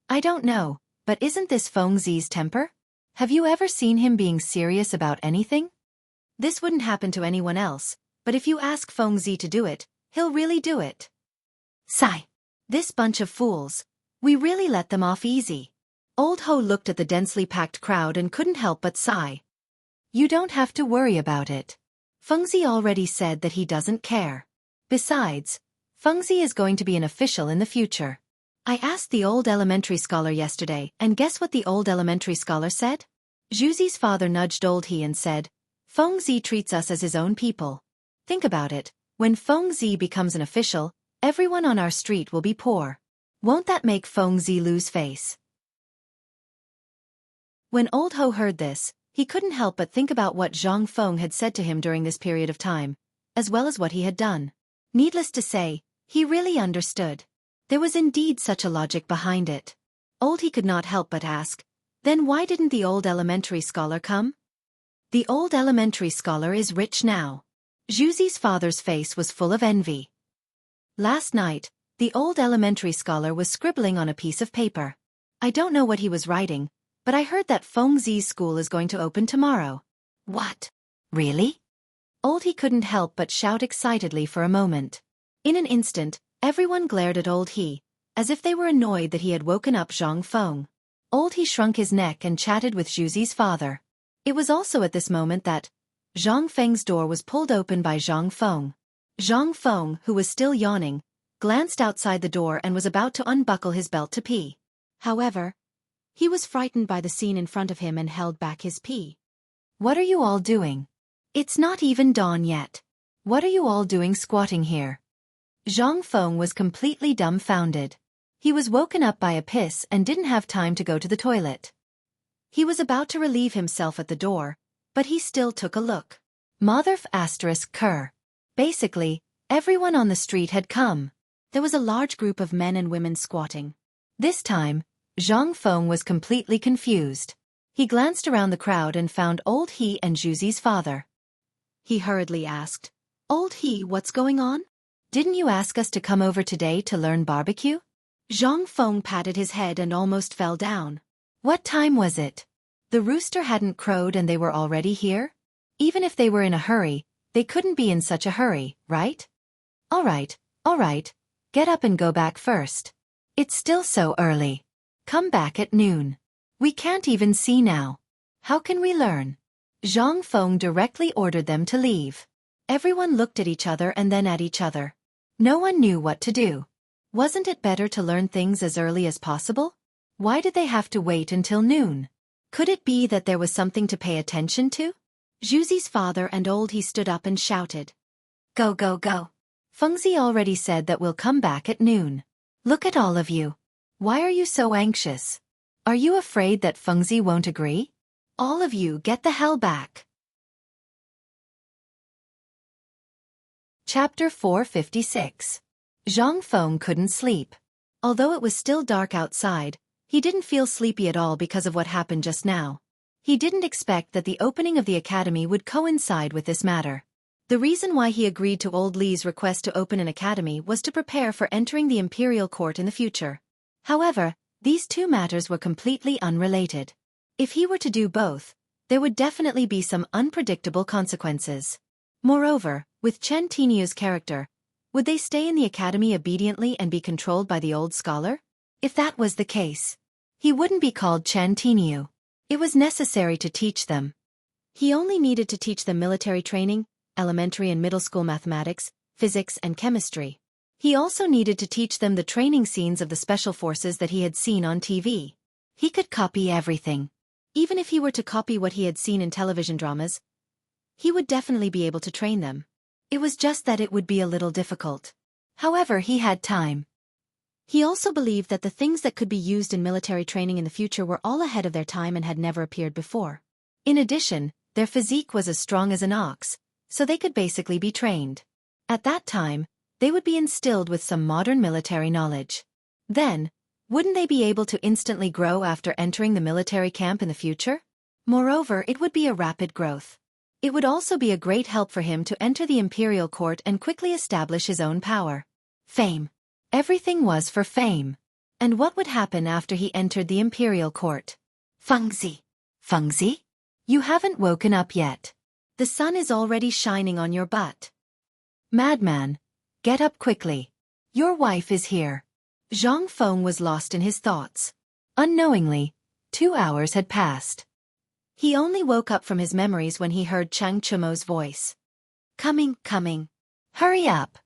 I don't know, but isn't this Feng Zi's temper? Have you ever seen him being serious about anything? This wouldn't happen to anyone else, but if you ask Feng Zi to do it, he'll really do it. Sigh. This bunch of fools. We really let them off easy. Old Ho looked at the densely packed crowd and couldn't help but sigh. You don't have to worry about it. Feng Zi already said that he doesn't care. Besides, Feng Zi is going to be an official in the future. I asked the old elementary scholar yesterday, and guess what the old elementary scholar said? Juzy's father nudged Old He and said, Feng Zi treats us as his own people. Think about it, when Feng Zi becomes an official, everyone on our street will be poor. Won't that make Feng Zi lose face? When Old Ho heard this, he couldn't help but think about what Zhang Feng had said to him during this period of time, as well as what he had done. Needless to say, he really understood. There was indeed such a logic behind it. Old He could not help but ask, then why didn't the old elementary scholar come? The old elementary scholar is rich now. Juzy's father's face was full of envy. Last night, the old elementary scholar was scribbling on a piece of paper. I don't know what he was writing, but I heard that Feng Zi's school is going to open tomorrow. What? Really? Old He couldn't help but shout excitedly for a moment. In an instant, everyone glared at Old He, as if they were annoyed that he had woken up Zhang Feng. Old He shrunk his neck and chatted with Juzy's father. It was also at this moment that Zhang Feng's door was pulled open by Zhang Feng. Zhang Feng, who was still yawning, glanced outside the door and was about to unbuckle his belt to pee. However, he was frightened by the scene in front of him and held back his pee. What are you all doing? It's not even dawn yet. What are you all doing squatting here? Zhang Feng was completely dumbfounded. He was woken up by a piss and didn't have time to go to the toilet. He was about to relieve himself at the door, but he still took a look. Motherf ****. Basically, everyone on the street had come. There was a large group of men and women squatting. This time, Zhang Feng was completely confused. He glanced around the crowd and found Old He and Juzy's father. He hurriedly asked, Old He, what's going on? Didn't you ask us to come over today to learn barbecue? Zhang Feng patted his head and almost fell down. What time was it? The rooster hadn't crowed and they were already here? Even if they were in a hurry, they couldn't be in such a hurry, right? All right, get up and go back first. It's still so early. Come back at noon. We can't even see now. How can we learn? Zhang Feng directly ordered them to leave. Everyone looked at each other and then at each other. No one knew what to do. Wasn't it better to learn things as early as possible? Why did they have to wait until noon? Could it be that there was something to pay attention to? Juzy's father and Old He stood up and shouted. Go, go, go. Feng Zi already said that we'll come back at noon. Look at all of you. Why are you so anxious? Are you afraid that Feng Zi won't agree? All of you get the hell back. Chapter 456. Zhang Feng couldn't sleep. Although it was still dark outside, he didn't feel sleepy at all because of what happened just now. He didn't expect that the opening of the academy would coincide with this matter. The reason why he agreed to old Li's request to open an academy was to prepare for entering the imperial court in the future. However, these two matters were completely unrelated. If he were to do both, there would definitely be some unpredictable consequences. Moreover, with Chen Tinyu's character, would they stay in the academy obediently and be controlled by the old scholar? If that was the case, he wouldn't be called Chen Tinyu. It was necessary to teach them. He only needed to teach them military training, elementary and middle school mathematics, physics and chemistry. He also needed to teach them the training scenes of the special forces that he had seen on TV. He could copy everything. Even if he were to copy what he had seen in television dramas, he would definitely be able to train them. It was just that it would be a little difficult. However, he had time. He also believed that the things that could be used in military training in the future were all ahead of their time and had never appeared before. In addition, their physique was as strong as an ox, so they could basically be trained. At that time, they would be instilled with some modern military knowledge. Then, wouldn't they be able to instantly grow after entering the military camp in the future? Moreover, it would be a rapid growth. It would also be a great help for him to enter the imperial court and quickly establish his own power. Fame. Everything was for fame. And what would happen after he entered the imperial court? Fengzi. Fengzi? You haven't woken up yet. The sun is already shining on your butt. Madman. Get up quickly. Your wife is here. Zhang Feng was lost in his thoughts. Unknowingly, 2 hours had passed. He only woke up from his memories when he heard Chang Chumo's voice. Coming. Hurry up.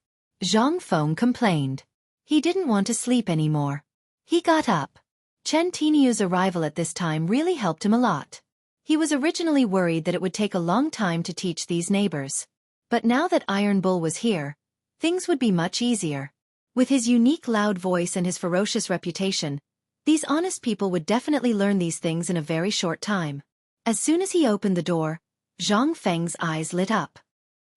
Zhang Feng complained. He didn't want to sleep anymore. He got up. Chen Tinyu's arrival at this time really helped him a lot. He was originally worried that it would take a long time to teach these neighbors. But now that Iron Bull was here, things would be much easier. With his unique loud voice and his ferocious reputation, these honest people would definitely learn these things in a very short time. As soon as he opened the door, Zhang Feng's eyes lit up.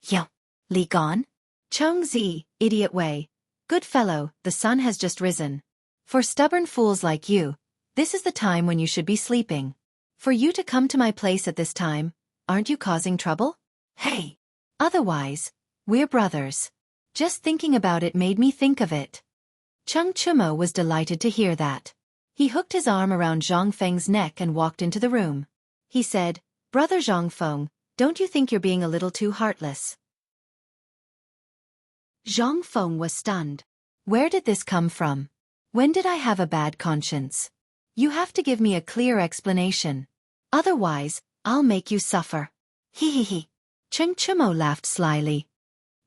Yo, Li gone? Chong Zi, idiot Wei. Good fellow, the sun has just risen. For stubborn fools like you, this is the time when you should be sleeping. For you to come to my place at this time, aren't you causing trouble? Hey! Otherwise, we're brothers. Just thinking about it made me think of it. Cheng Chumo was delighted to hear that. He hooked his arm around Zhang Feng's neck and walked into the room. He said, Brother Zhang Feng, don't you think you're being a little too heartless? Zhang Feng was stunned. Where did this come from? When did I have a bad conscience? You have to give me a clear explanation. Otherwise, I'll make you suffer. He. Cheng Chumo laughed slyly.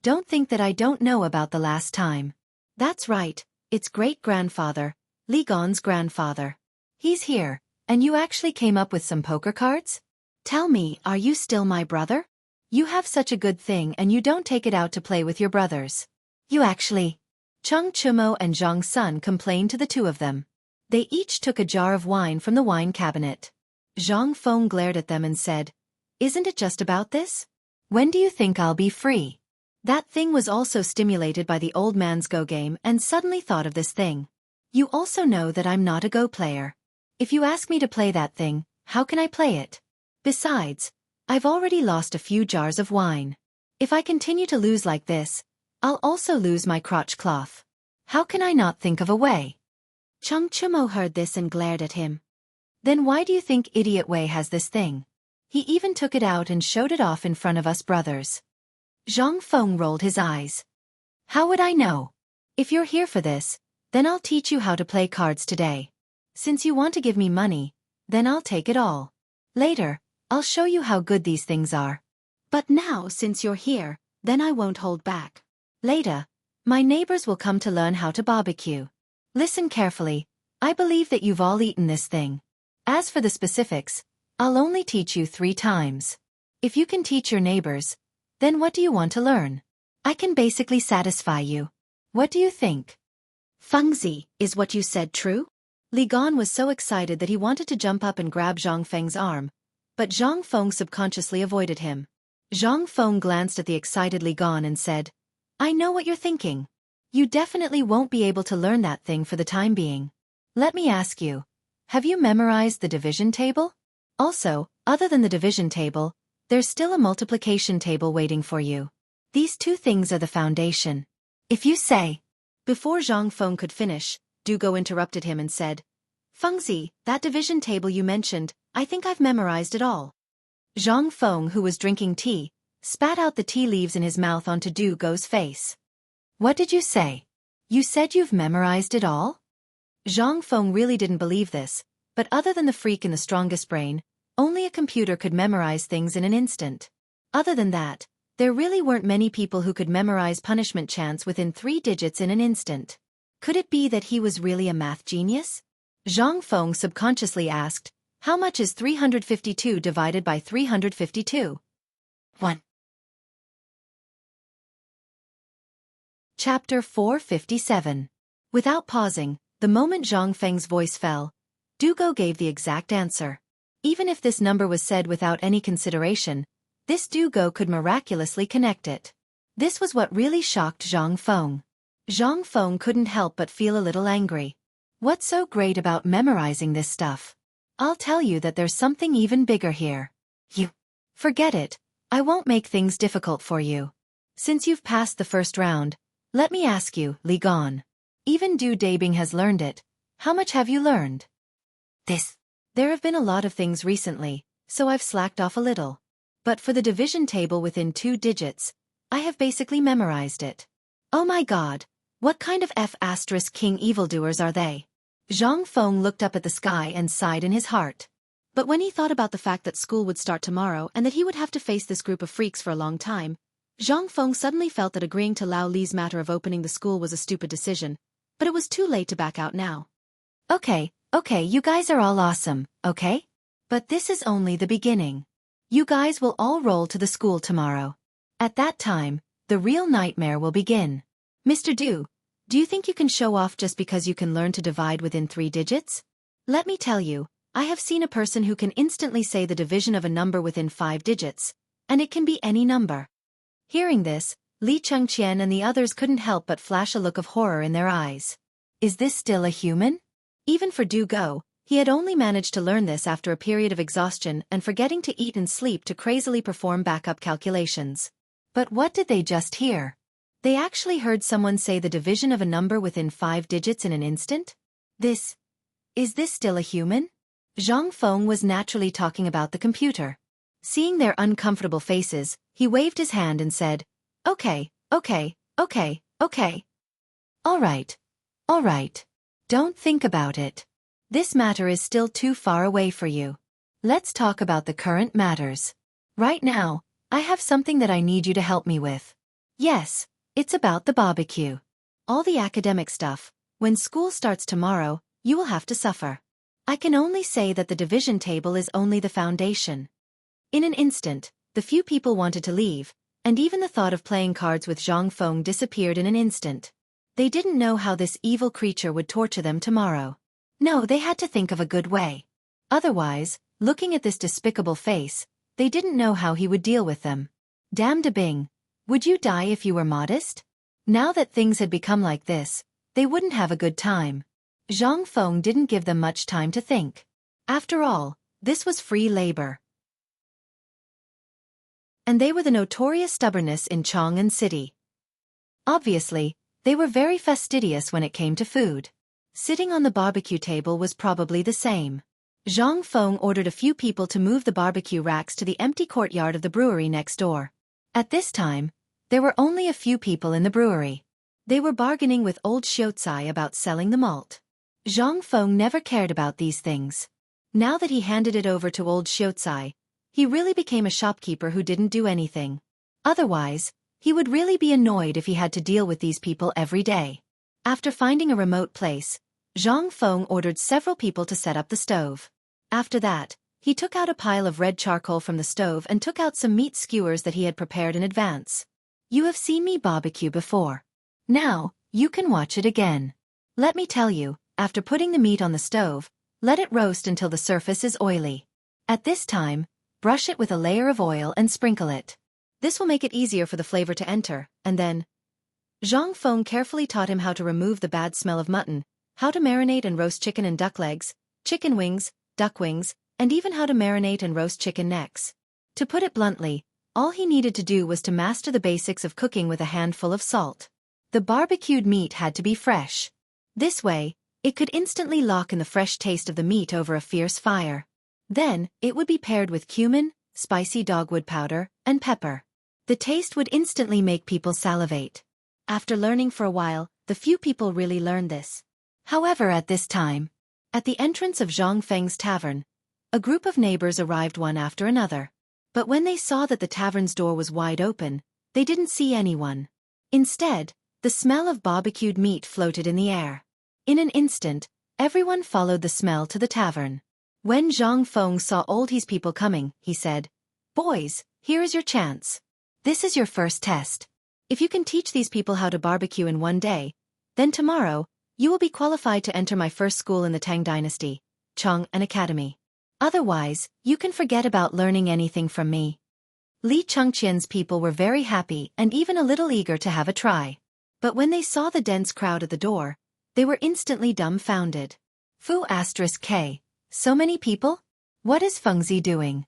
Don't think that I don't know about the last time. That's right, it's great-grandfather, Li Gon's grandfather. He's here, and you actually came up with some poker cards? Tell me, are you still my brother? You have such a good thing and you don't take it out to play with your brothers. You actually... Cheng Chumo and Zhang Sun complained to the two of them. They each took a jar of wine from the wine cabinet. Zhang Feng glared at them and said, Isn't it just about this? When do you think I'll be free? That thing was also stimulated by the old man's Go game and suddenly thought of this thing. You also know that I'm not a Go player. If you ask me to play that thing, how can I play it? Besides, I've already lost a few jars of wine. If I continue to lose like this, I'll also lose my crotch cloth. How can I not think of a way? Cheng Chumo heard this and glared at him. Then why do you think Idiot Wei has this thing? He even took it out and showed it off in front of us brothers. Zhang Feng rolled his eyes. How would I know? If you're here for this, then I'll teach you how to play cards today. Since you want to give me money, then I'll take it all. Later, I'll show you how good these things are. But now, since you're here, then I won't hold back. Later, my neighbors will come to learn how to barbecue. Listen carefully, I believe that you've all eaten this thing. As for the specifics, I'll only teach you 3 times. If you can teach your neighbors, then what do you want to learn? I can basically satisfy you. What do you think? Fengzi, is what you said true? Li Gan was so excited that he wanted to jump up and grab Zhang Feng's arm, but Zhang Feng subconsciously avoided him. Zhang Feng glanced at the excited Li Gan and said, I know what you're thinking. You definitely won't be able to learn that thing for the time being. Let me ask you, have you memorized the division table? Also, Other than the division table, there's still a multiplication table waiting for you. These two things are the foundation. If you say. Before Zhang Feng could finish, Dugo interrupted him and said, Fengzi, that division table you mentioned, I think I've memorized it all. Zhang Feng, who was drinking tea, spat out the tea leaves in his mouth onto Dugo's face. What did you say? You said you've memorized it all? Zhang Feng really didn't believe this, but other than the freak in the strongest brain, only a computer could memorize things in an instant. Other than that, there really weren't many people who could memorize punishment chants within 3 digits in an instant. Could it be that he was really a math genius? Zhang Feng subconsciously asked, how much is 352 divided by 352? 1. Chapter 457. Without pausing, the moment Zhang Feng's voice fell, Dugo gave the exact answer. Even if this number was said without any consideration, this Dugo could miraculously connect it. This was what really shocked Zhang Feng. Zhang Feng couldn't help but feel a little angry. What's so great about memorizing this stuff? I'll tell you that there's something even bigger here. You. Forget it, I won't make things difficult for you. Since you've passed the first round, let me ask you, Li Gon. Even Du Dabing has learned it. How much have you learned? This. There have been a lot of things recently, so I've slacked off a little. But for the division table within 2 digits, I have basically memorized it. Oh my god, what kind of F***king evildoers are they? Zhang Feng looked up at the sky and sighed in his heart. But when he thought about the fact that school would start tomorrow and that he would have to face this group of freaks for a long time, Zhang Feng suddenly felt that agreeing to Lao Li's matter of opening the school was a stupid decision, but it was too late to back out now. Okay, you guys are all awesome, okay? But this is only the beginning. You guys will all roll to the school tomorrow. At that time, the real nightmare will begin. Mr. Du, do you think you can show off just because you can learn to divide within 3 digits? Let me tell you, I have seen a person who can instantly say the division of a number within 5 digits, and it can be any number. Hearing this, Li Chengqian and the others couldn't help but flash a look of horror in their eyes. Is this still a human? Even for Du Go, he had only managed to learn this after a period of exhaustion and forgetting to eat and sleep to crazily perform backup calculations. But what did they just hear? They actually heard someone say the division of a number within 5 digits in an instant? Is this still a human? Zhang Feng was naturally talking about the computer. Seeing their uncomfortable faces, he waved his hand and said, Okay. All right. Don't think about it. This matter is still too far away for you. Let's talk about the current matters. Right now, I have something that I need you to help me with. Yes, it's about the barbecue. All the academic stuff, when school starts tomorrow, you will have to suffer. I can only say that the division table is only the foundation. In an instant, the few people wanted to leave, and even the thought of playing cards with Zhang Feng disappeared in an instant. They didn't know how this evil creature would torture them tomorrow. No, they had to think of a good way. Otherwise, looking at this despicable face, they didn't know how he would deal with them. Damn Dabing, would you die if you were modest? Now that things had become like this, they wouldn't have a good time. Zhang Feng didn't give them much time to think. After all, this was free labor. And they were the notorious stubbornness in Chang'an City. Obviously, they were very fastidious when it came to food. Sitting on the barbecue table was probably the same. Zhang Feng ordered a few people to move the barbecue racks to the empty courtyard of the brewery next door. At this time, there were only a few people in the brewery. They were bargaining with old Xiaocai about selling the malt. Zhang Feng never cared about these things. Now that he handed it over to old Xiaocai, he really became a shopkeeper who didn't do anything. Otherwise, he would really be annoyed if he had to deal with these people every day. After finding a remote place, Zhang Feng ordered several people to set up the stove. After that, he took out a pile of red charcoal from the stove and took out some meat skewers that he had prepared in advance. You have seen me barbecue before. Now, you can watch it again. Let me tell you, after putting the meat on the stove, let it roast until the surface is oily. At this time, brush it with a layer of oil and sprinkle it. This will make it easier for the flavor to enter, and then... Zhang Feng carefully taught him how to remove the bad smell of mutton, how to marinate and roast chicken and duck legs, chicken wings, duck wings, and even how to marinate and roast chicken necks. To put it bluntly, all he needed to do was to master the basics of cooking with a handful of salt. The barbecued meat had to be fresh. This way, it could instantly lock in the fresh taste of the meat over a fierce fire. Then, it would be paired with cumin, spicy dogwood powder, and pepper. The taste would instantly make people salivate. After learning for a while, the few people really learned this. However, at this time, at the entrance of Zhang Feng's tavern, a group of neighbors arrived one after another. But when they saw that the tavern's door was wide open, they didn't see anyone. Instead, the smell of barbecued meat floated in the air. In an instant, everyone followed the smell to the tavern. When Zhang Feng saw all his people coming, he said, "Boys, here is your chance. This is your first test. If you can teach these people how to barbecue in one day, then tomorrow, you will be qualified to enter my first school in the Tang Dynasty, Chang'an Academy. Otherwise, you can forget about learning anything from me." Li Chengqian's people were very happy and even a little eager to have a try. But when they saw the dense crowd at the door, they were instantly dumbfounded. Fu*K. So many people? What is Fengzi doing?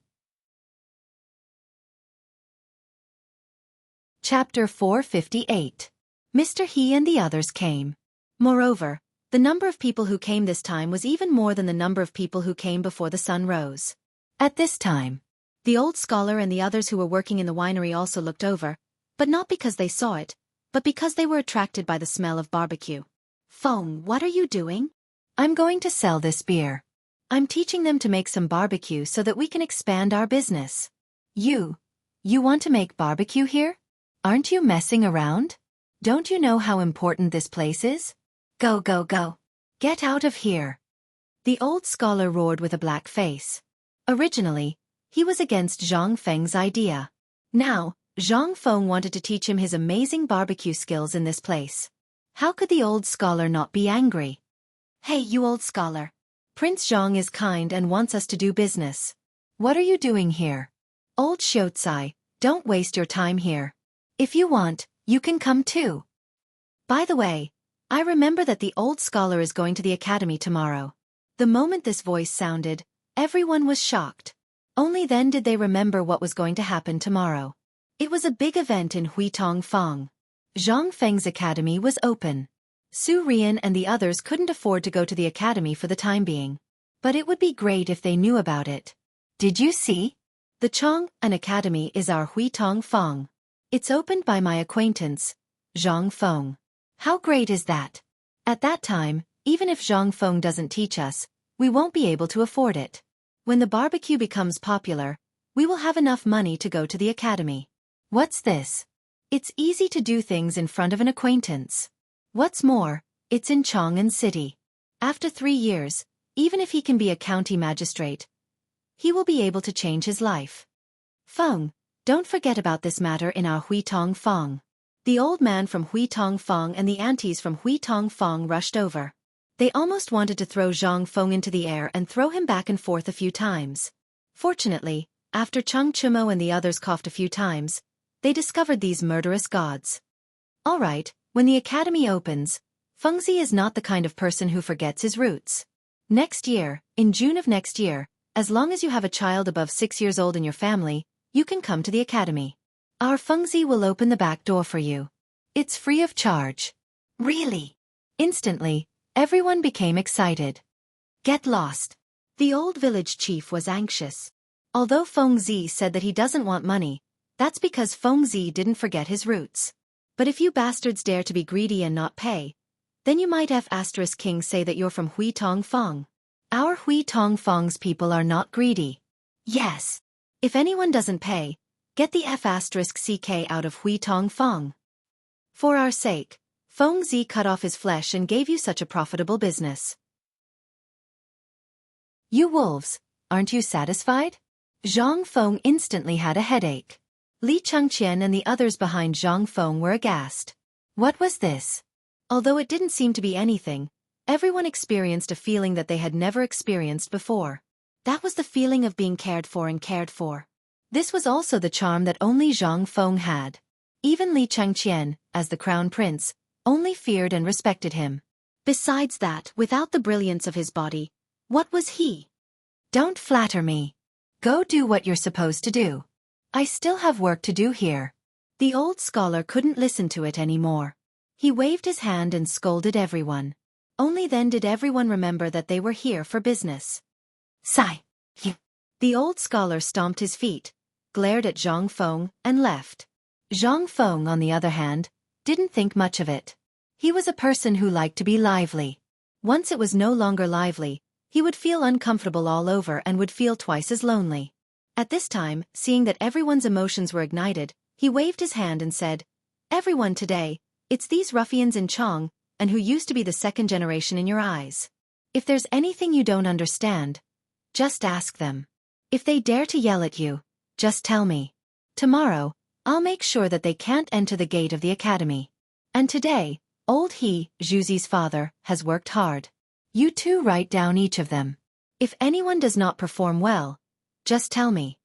Chapter 458. Mr. He and the others came. Moreover, the number of people who came this time was even more than the number of people who came before the sun rose. At this time, the old scholar and the others who were working in the winery also looked over, but not because they saw it, but because they were attracted by the smell of barbecue. "Feng, what are you doing?" "I'm going to sell this beer. I'm teaching them to make some barbecue so that we can expand our business." You want to make barbecue here? Aren't you messing around? Don't you know how important this place is? Go, go, go. Get out of here. The old scholar roared with a black face. Originally, he was against Zhang Feng's idea. Now, Zhang Feng wanted to teach him his amazing barbecue skills in this place. How could the old scholar not be angry? "Hey, you old scholar. Prince Zhang is kind and wants us to do business. What are you doing here? Old Xiaocai, don't waste your time here. If you want, you can come too. By the way, I remember that the old scholar is going to the academy tomorrow." The moment this voice sounded, everyone was shocked. Only then did they remember what was going to happen tomorrow. It was a big event in Huitongfang. Zhang Feng's academy was open. Su Rian and the others couldn't afford to go to the academy for the time being. But it would be great if they knew about it. "Did you see? The Chang'an Academy is our Huitongfang. It's opened by my acquaintance, Zhang Feng. How great is that? At that time, even if Zhang Feng doesn't teach us, we won't be able to afford it. When the barbecue becomes popular, we will have enough money to go to the academy." What's this? It's easy to do things in front of an acquaintance. What's more, it's in Chang'an City. After 3 years, even if he can be a county magistrate, he will be able to change his life. "Feng, don't forget about this matter in our Huitongfang." The old man from Huitongfang and the aunties from Huitongfang rushed over. They almost wanted to throw Zhang Feng into the air and throw him back and forth a few times. Fortunately, after Cheng Chimo and the others coughed a few times, they discovered these murderous gods. All right, when the academy opens, Fengzi is not the kind of person who forgets his roots. Next year, in June of next year, as long as you have a child above 6 years old in your family, you can come to the academy. Our Fengzi will open the back door for you. It's free of charge. Really? Instantly, everyone became excited. Get lost. The old village chief was anxious. Although Fengzi said that he doesn't want money, that's because Fengzi didn't forget his roots. But if you bastards dare to be greedy and not pay, then you might have *King say that you're from Huitongfang. Our Huitongfang's people are not greedy. Yes. If anyone doesn't pay, get the *CK out of Huitongfang. For our sake, Fengzi cut off his flesh and gave you such a profitable business. You wolves, aren't you satisfied? Zhang Feng instantly had a headache. Li Chengqian and the others behind Zhang Feng were aghast. What was this? Although it didn't seem to be anything, everyone experienced a feeling that they had never experienced before. That was the feeling of being cared for and cared for. This was also the charm that only Zhang Feng had. Even Li Chengqian, as the crown prince, only feared and respected him. Besides that, without the brilliance of his body, what was he? Don't flatter me. Go do what you're supposed to do. I still have work to do here. The old scholar couldn't listen to it anymore. He waved his hand and scolded everyone. Only then did everyone remember that they were here for business. Sigh. The old scholar stomped his feet, glared at Zhang Feng, and left. Zhang Feng, on the other hand, didn't think much of it. He was a person who liked to be lively. Once it was no longer lively, he would feel uncomfortable all over and would feel twice as lonely. At this time, seeing that everyone's emotions were ignited, he waved his hand and said, "Everyone today, it's these ruffians in Chong, and who used to be the second generation in your eyes. If there's anything you don't understand, just ask them. If they dare to yell at you, just tell me. Tomorrow, I'll make sure that they can't enter the gate of the academy. And today, old He, Zhuzi's father, has worked hard. You two write down each of them. If anyone does not perform well, just tell me.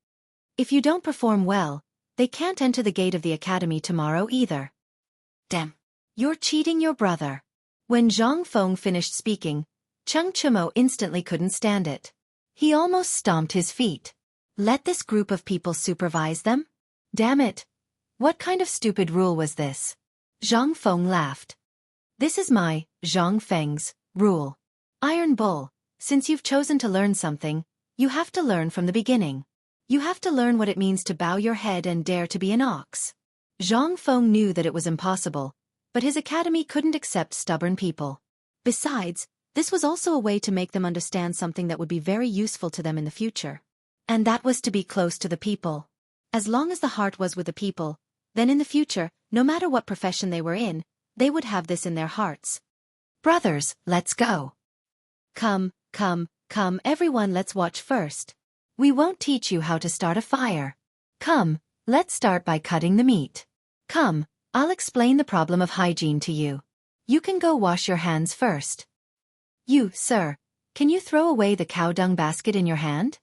If you don't perform well, they can't enter the gate of the academy tomorrow either." Damn. You're cheating your brother. When Zhang Feng finished speaking, Cheng Chumo instantly couldn't stand it. He almost stomped his feet. Let this group of people supervise them? Damn it. What kind of stupid rule was this? Zhang Feng laughed. This is my, Zhang Feng's, rule. Iron Bull, since you've chosen to learn something, you have to learn from the beginning. You have to learn what it means to bow your head and dare to be an ox. Zhang Feng knew that it was impossible, but his academy couldn't accept stubborn people. Besides, this was also a way to make them understand something that would be very useful to them in the future. And that was to be close to the people. As long as the heart was with the people, then in the future, no matter what profession they were in, they would have this in their hearts. Brothers, let's go. Come, everyone, let's watch first. We won't teach you how to start a fire. Come, let's start by cutting the meat. Come, I'll explain the problem of hygiene to you. You can go wash your hands first. You, sir, can you throw away the cow dung basket in your hand?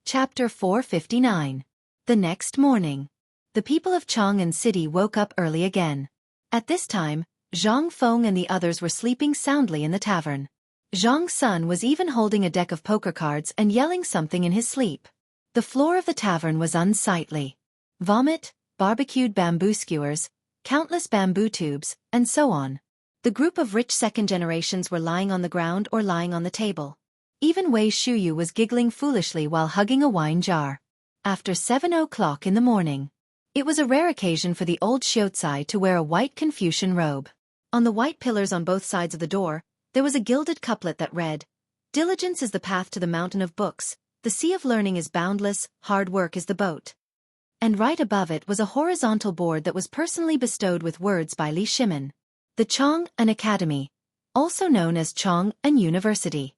Chapter 459. The next morning. The people of Chang'an City woke up early again. At this time, Zhang Feng and the others were sleeping soundly in the tavern. Zhang Sun was even holding a deck of poker cards and yelling something in his sleep. The floor of the tavern was unsightly. Vomit, barbecued bamboo skewers, countless bamboo tubes, and so on. The group of rich second generations were lying on the ground or lying on the table. Even Wei Shuyu was giggling foolishly while hugging a wine jar. After 7 o'clock in the morning. It was a rare occasion for the old Xiaocai to wear a white Confucian robe. On the white pillars on both sides of the door, there was a gilded couplet that read, "Diligence is the path to the mountain of books, the sea of learning is boundless, hard work is the boat." And right above it was a horizontal board that was personally bestowed with words by Li Shimin. The Chang'an Academy, also known as Chang'an University.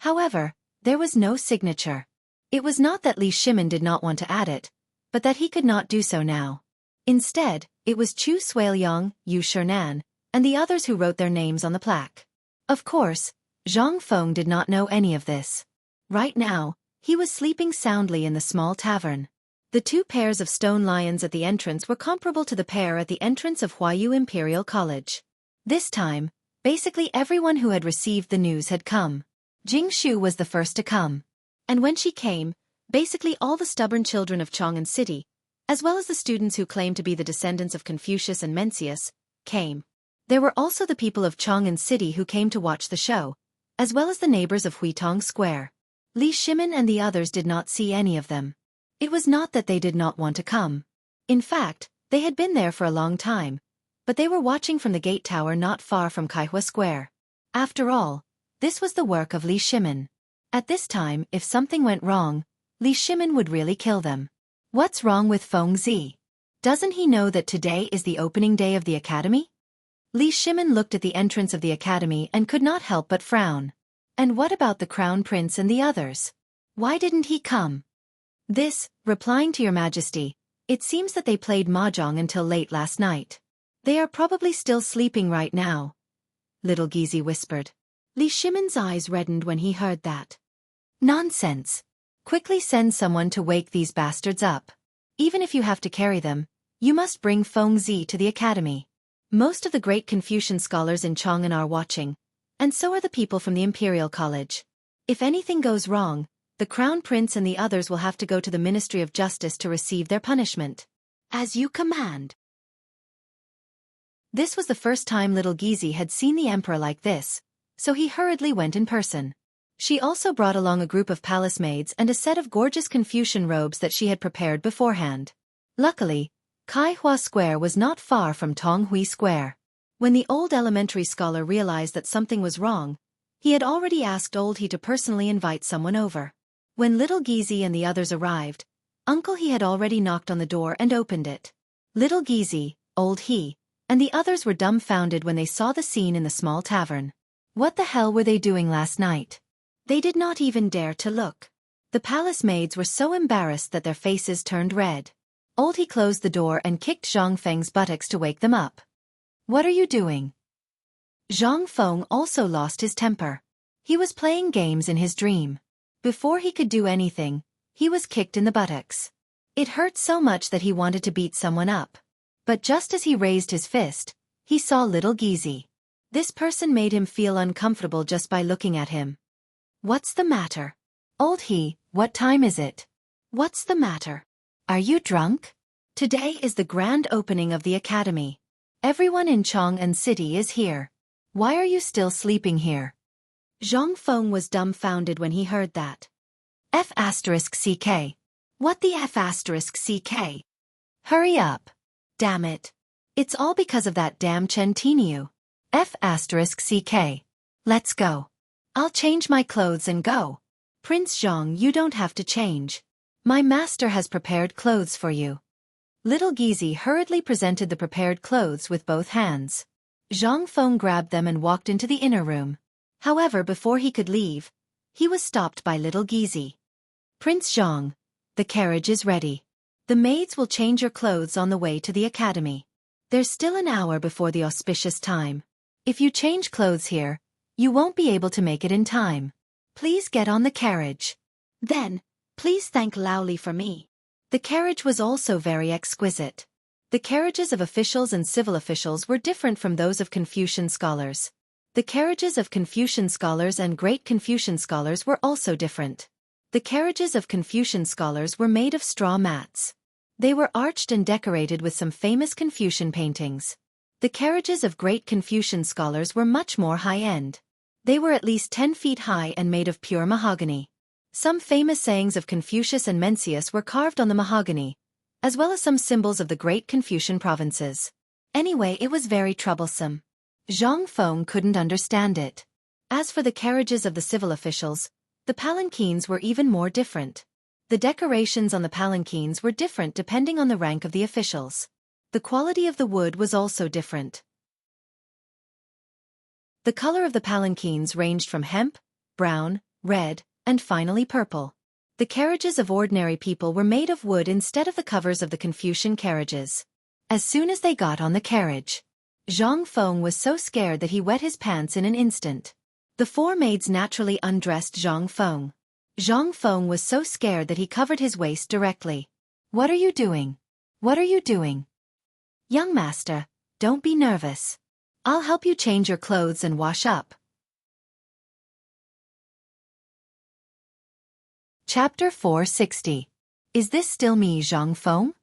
However, there was no signature. It was not that Li Shimin did not want to add it, but that he could not do so now. Instead, it was Chu Suiliang, Yu Shernan, and the others who wrote their names on the plaque. Of course, Zhang Feng did not know any of this. Right now, he was sleeping soundly in the small tavern. The two pairs of stone lions at the entrance were comparable to the pair at the entrance of Huayu Imperial College. This time, basically everyone who had received the news had come. Jing Shu was the first to come. And when she came, basically all the stubborn children of Chang'an City, as well as the students who claimed to be the descendants of Confucius and Mencius, came. There were also the people of Chang'an City who came to watch the show, as well as the neighbors of Huitong Square. Li Shimin and the others did not see any of them. It was not that they did not want to come. In fact, they had been there for a long time, but they were watching from the gate tower not far from Kaihua Square. After all, this was the work of Li Shimin. At this time, if something went wrong, Li Shimin would really kill them. What's wrong with Feng Zi? Doesn't he know that today is the opening day of the academy? Li Shimin looked at the entrance of the academy and could not help but frown. And what about the Crown Prince and the others? Why didn't he come? This, replying to your majesty, it seems that they played mahjong until late last night. They are probably still sleeping right now. Little Gizi whispered. Li Shimin's eyes reddened when he heard that. Nonsense. Quickly send someone to wake these bastards up. Even if you have to carry them, you must bring Feng Zi to the academy. Most of the great Confucian scholars in Chang'an are watching, And so are the people from the Imperial College. If anything goes wrong, the Crown Prince and the others will have to go to the Ministry of Justice to receive their punishment. As you command. This was the first time little Gizi had seen the Emperor like this, so he hurriedly went in person. She also brought along a group of palace maids and a set of gorgeous Confucian robes that she had prepared beforehand. Luckily, Kai Hua Square was not far from Tong Hui Square. When the old elementary scholar realized that something was wrong, he had already asked Old He to personally invite someone over. When little Gizi and the others arrived, Uncle He had already knocked on the door and opened it. Little Gizi, Old He, and the others were dumbfounded when they saw the scene in the small tavern. What the hell were they doing last night? They did not even dare to look. The palace maids were so embarrassed that their faces turned red. Old He closed the door and kicked Zhang Feng's buttocks to wake them up. What are you doing? Zhang Feng also lost his temper. He was playing games in his dream. Before he could do anything, he was kicked in the buttocks. It hurt so much that he wanted to beat someone up. But just as he raised his fist, he saw little Gizi. This person made him feel uncomfortable just by looking at him. What's the matter? Old He, what time is it? What's the matter? Are you drunk? Today is the grand opening of the academy. Everyone in Chang'an City is here. Why are you still sleeping here? Zhang Feng was dumbfounded when he heard that. F***CK. What the F***CK? Hurry up. Damn it. It's all because of that damn Chen Tinyu. F***CK. Let's go. I'll change my clothes and go. Prince Zhang, you don't have to change. My master has prepared clothes for you. Little Gizi hurriedly presented the prepared clothes with both hands. Zhang Feng grabbed them and walked into the inner room. However, before he could leave, he was stopped by little Gizi. Prince Zhang, the carriage is ready. The maids will change your clothes on the way to the academy. There's still an hour before the auspicious time. If you change clothes here, you won't be able to make it in time. Please get on the carriage. Then, please thank Laoli for me. The carriage was also very exquisite. The carriages of officials and civil officials were different from those of Confucian scholars. The carriages of Confucian scholars and great Confucian scholars were also different. The carriages of Confucian scholars were made of straw mats. They were arched and decorated with some famous Confucian paintings. The carriages of great Confucian scholars were much more high-end. They were at least 10 feet high and made of pure mahogany. Some famous sayings of Confucius and Mencius were carved on the mahogany, as well as some symbols of the great Confucian provinces. Anyway, it was very troublesome. Zhang Feng couldn't understand it. As for the carriages of the civil officials, the palanquins were even more different. The decorations on the palanquins were different depending on the rank of the officials. The quality of the wood was also different. The color of the palanquins ranged from hemp, brown, red, and finally purple. The carriages of ordinary people were made of wood instead of the covers of the Confucian carriages. As soon as they got on the carriage, Zhang Feng was so scared that he wet his pants in an instant. The four maids naturally undressed Zhang Feng. Zhang Feng was so scared that he covered his waist directly. What are you doing? What are you doing? Young master, don't be nervous. I'll help you change your clothes and wash up. Chapter 460. Is this still me, Zhang Feng?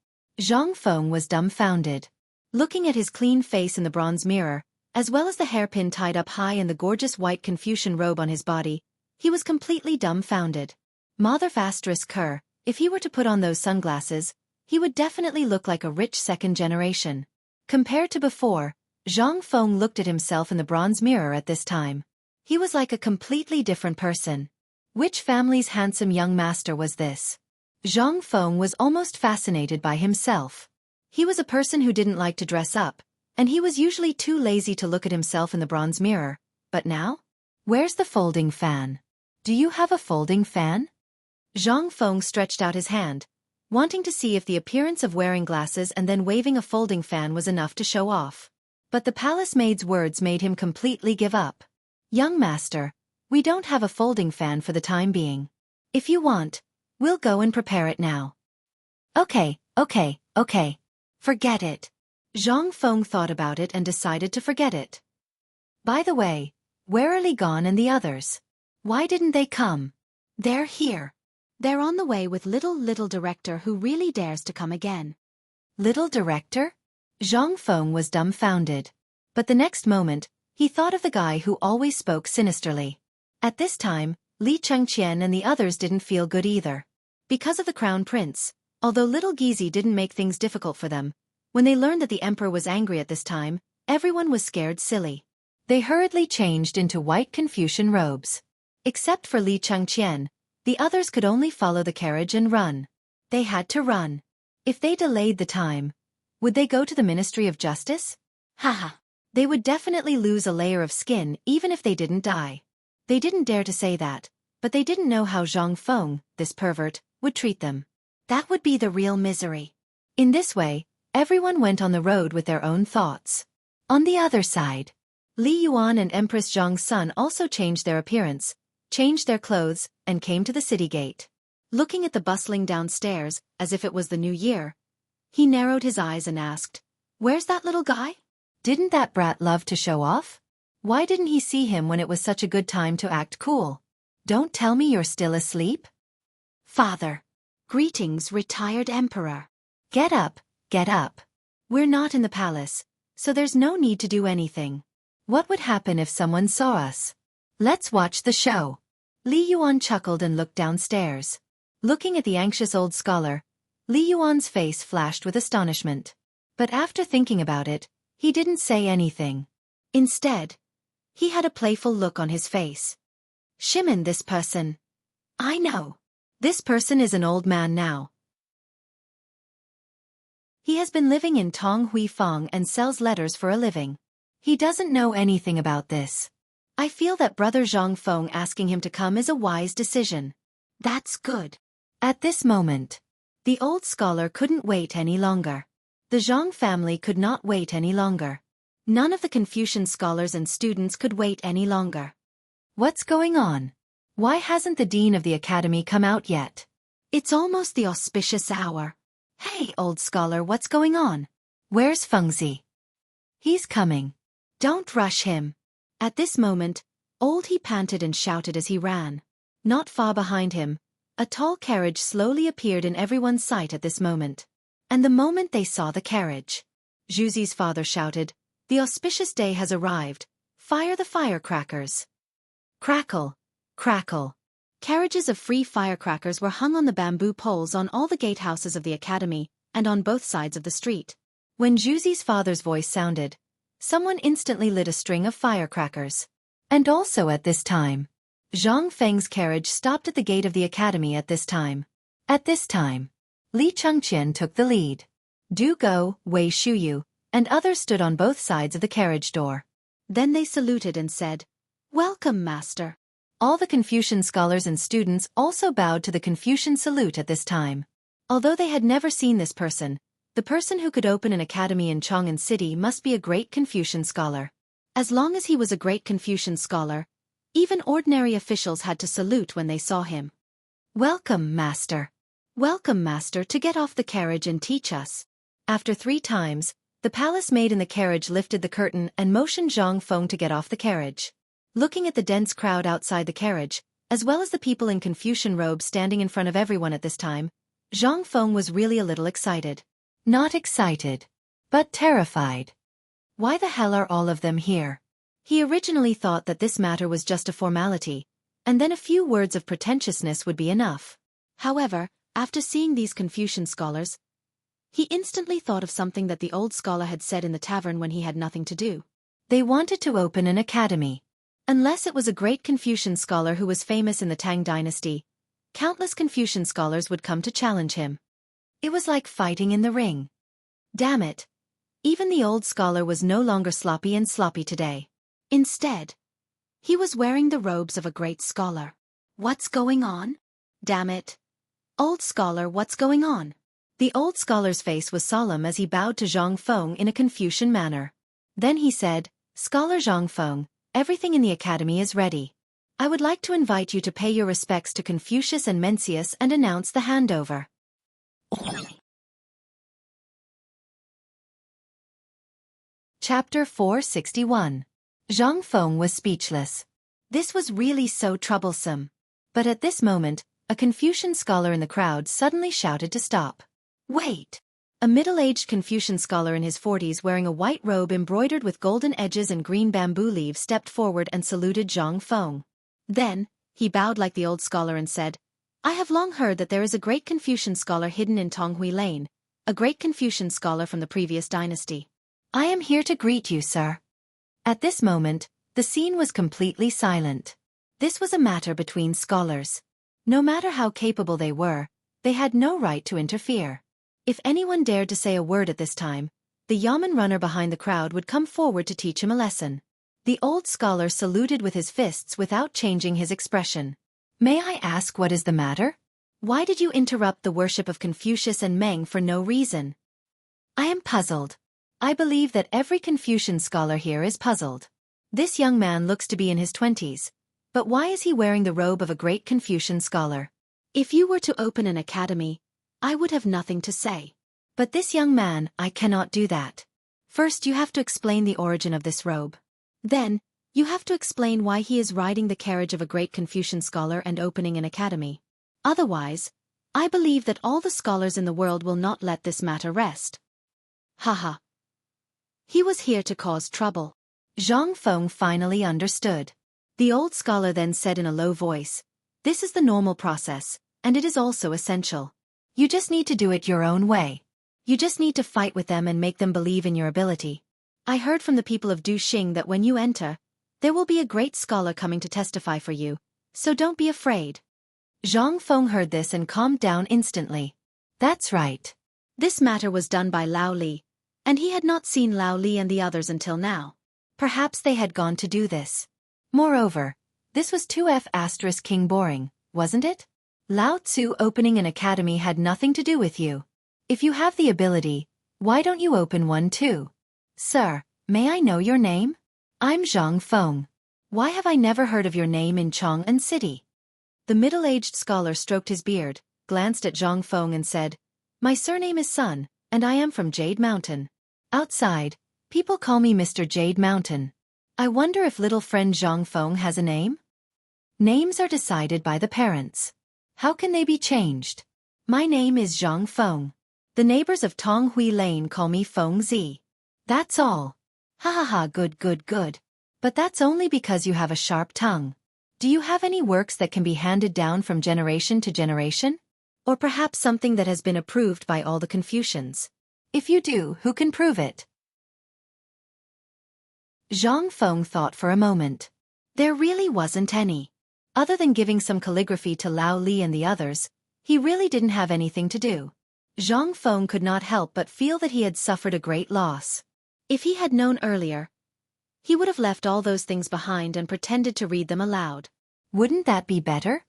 Zhang Feng was dumbfounded. Looking at his clean face in the bronze mirror, as well as the hairpin tied up high and the gorgeous white Confucian robe on his body, he was completely dumbfounded. Mother ***, if he were to put on those sunglasses, he would definitely look like a rich second generation. Compared to before, Zhang Feng looked at himself in the bronze mirror at this time. He was like a completely different person. Which family's handsome young master was this? Zhang Feng was almost fascinated by himself. He was a person who didn't like to dress up, and he was usually too lazy to look at himself in the bronze mirror. But now? Where's the folding fan? Do you have a folding fan? Zhang Feng stretched out his hand, wanting to see if the appearance of wearing glasses and then waving a folding fan was enough to show off. But the palace maid's words made him completely give up. Young master, we don't have a folding fan for the time being. If you want, we'll go and prepare it now. Okay. Forget it. Zhang Feng thought about it and decided to forget it. By the way, Where are Li Gone and the others? Why didn't they come? They're here. They're on the way with little director who really dares to come again. Little director? Zhang Feng was dumbfounded. But the next moment, he thought of the guy who always spoke sinisterly. At this time, Li Chengqian and the others didn't feel good either. Because of the crown prince, although little Gizi didn't make things difficult for them, when they learned that the emperor was angry at this time, everyone was scared silly. They hurriedly changed into white Confucian robes. Except for Li Chengqian, the others could only follow the carriage and run. They had to run. If they delayed the time, would they go to the Ministry of Justice? Haha. They would definitely lose a layer of skin even if they didn't die. They didn't dare to say that, but they didn't know how Zhang Feng, this pervert, would treat them. That would be the real misery. In this way, everyone went on the road with their own thoughts. On the other side, Li Yuan and Empress Zhang's son also changed their appearance, changed their clothes, and came to the city gate. Looking at the bustling downstairs, as if it was the new year, he narrowed his eyes and asked, "Where's that little guy? Didn't that brat love to show off? Why didn't he see him when it was such a good time to act cool? Don't tell me you're still asleep?" "Father. Greetings, retired emperor." Get up, get up. We're not in the palace, so there's no need to do anything. What would happen if someone saw us? Let's watch the show." Li Yuan chuckled and looked downstairs. Looking at the anxious old scholar, Li Yuan's face flashed with astonishment. But after thinking about it, he didn't say anything. Instead, he had a playful look on his face. "Shimon, this person. I know. This person is an old man now. He has been living in Tong Hui Fong and sells letters for a living. He doesn't know anything about this. I feel that Brother Zhang Feng asking him to come is a wise decision." "That's good." At this moment, the old scholar couldn't wait any longer. The Zhang family could not wait any longer. None of the Confucian scholars and students could wait any longer. What's going on? Why hasn't the dean of the academy come out yet? It's almost the auspicious hour. Hey, old scholar, what's going on? Where's Fengzi? He's coming. Don't rush him. At this moment, old he panted and shouted as he ran. Not far behind him, a tall carriage slowly appeared in everyone's sight at this moment. And the moment they saw the carriage, Zhuzi's father shouted, "The auspicious day has arrived. Fire the firecrackers." Crackle, crackle. Carriages of free firecrackers were hung on the bamboo poles on all the gatehouses of the academy and on both sides of the street. When Zhuzi's father's voice sounded, someone instantly lit a string of firecrackers. And also at this time, Zhang Feng's carriage stopped at the gate of the academy at this time. At this time, Li Chengqian took the lead. Du Go, Wei Shuyu, and others stood on both sides of the carriage door. Then they saluted and said, "Welcome, master." All the Confucian scholars and students also bowed to the Confucian salute at this time. Although they had never seen this person, the person who could open an academy in Chang'an City must be a great Confucian scholar. As long as he was a great Confucian scholar, even ordinary officials had to salute when they saw him. "Welcome, master. Welcome, master, to get off the carriage and teach us." After 3 times, the palace maid in the carriage lifted the curtain and motioned Zhang Feng to get off the carriage. Looking at the dense crowd outside the carriage, as well as the people in Confucian robes standing in front of everyone at this time, Zhang Feng was really a little excited. Not excited, but terrified. Why the hell are all of them here? He originally thought that this matter was just a formality, and then a few words of pretentiousness would be enough. However, after seeing these Confucian scholars, he instantly thought of something that the old scholar had said in the tavern when he had nothing to do. They wanted to open an academy. Unless it was a great Confucian scholar who was famous in the Tang dynasty, countless Confucian scholars would come to challenge him. It was like fighting in the ring. Damn it. Even the old scholar was no longer sloppy and sloppy today. Instead, he was wearing the robes of a great scholar. What's going on? Damn it. Old scholar, what's going on? The old scholar's face was solemn as he bowed to Zhang Feng in a Confucian manner. Then he said, "Scholar Zhang Feng, everything in the academy is ready. I would like to invite you to pay your respects to Confucius and Mencius and announce the handover." Chapter 461. Zhang Feng was speechless. This was really so troublesome. But at this moment, a Confucian scholar in the crowd suddenly shouted to stop. Wait! A middle-aged Confucian scholar in his 40s wearing a white robe embroidered with golden edges and green bamboo leaves stepped forward and saluted Zhang Feng. Then, he bowed like the old scholar and said, I have long heard that there is a great Confucian scholar hidden in Tonghui Lane, a great Confucian scholar from the previous dynasty. I am here to greet you, sir. At this moment, the scene was completely silent. This was a matter between scholars. No matter how capable they were, they had no right to interfere. If anyone dared to say a word at this time, the yamen runner behind the crowd would come forward to teach him a lesson. The old scholar saluted with his fists without changing his expression. May I ask what is the matter? Why did you interrupt the worship of Confucius and Meng for no reason? I am puzzled. I believe that every Confucian scholar here is puzzled. This young man looks to be in his 20s, but why is he wearing the robe of a great Confucian scholar? If you were to open an academy, I would have nothing to say. But this young man, I cannot do that. First you have to explain the origin of this robe. Then, you have to explain why he is riding the carriage of a great Confucian scholar and opening an academy. Otherwise, I believe that all the scholars in the world will not let this matter rest. Haha. He was here to cause trouble. Zhang Feng finally understood. The old scholar then said in a low voice, This is the normal process, and it is also essential. You just need to do it your own way. You just need to fight with them and make them believe in your ability. I heard from the people of Du Xing that when you enter, there will be a great scholar coming to testify for you, so don't be afraid. Zhang Feng heard this and calmed down instantly. That's right. This matter was done by Lao Li, and he had not seen Lao Li and the others until now. Perhaps they had gone to do this. Moreover, this was 2F** King boring, wasn't it? Lao Tzu opening an academy had nothing to do with you. If you have the ability, why don't you open one too? Sir, may I know your name? I'm Zhang Feng. Why have I never heard of your name in Chang'an City? The middle-aged scholar stroked his beard, glanced at Zhang Feng and said, My surname is Sun, and I am from Jade Mountain. Outside, people call me Mr. Jade Mountain. I wonder if little friend Zhang Feng has a name? Names are decided by the parents. How can they be changed? My name is Zhang Feng. The neighbors of Tonghui Lane call me Feng Zi. That's all. Ha ha ha, good. But that's only because you have a sharp tongue. Do you have any works that can be handed down from generation to generation? Or perhaps something that has been approved by all the Confucians? If you do, who can prove it? Zhang Feng thought for a moment. There really wasn't any. Other than giving some calligraphy to Lao Li and the others, he really didn't have anything to do. Zhang Feng could not help but feel that he had suffered a great loss. If he had known earlier, he would have left all those things behind and pretended to read them aloud. Wouldn't that be better?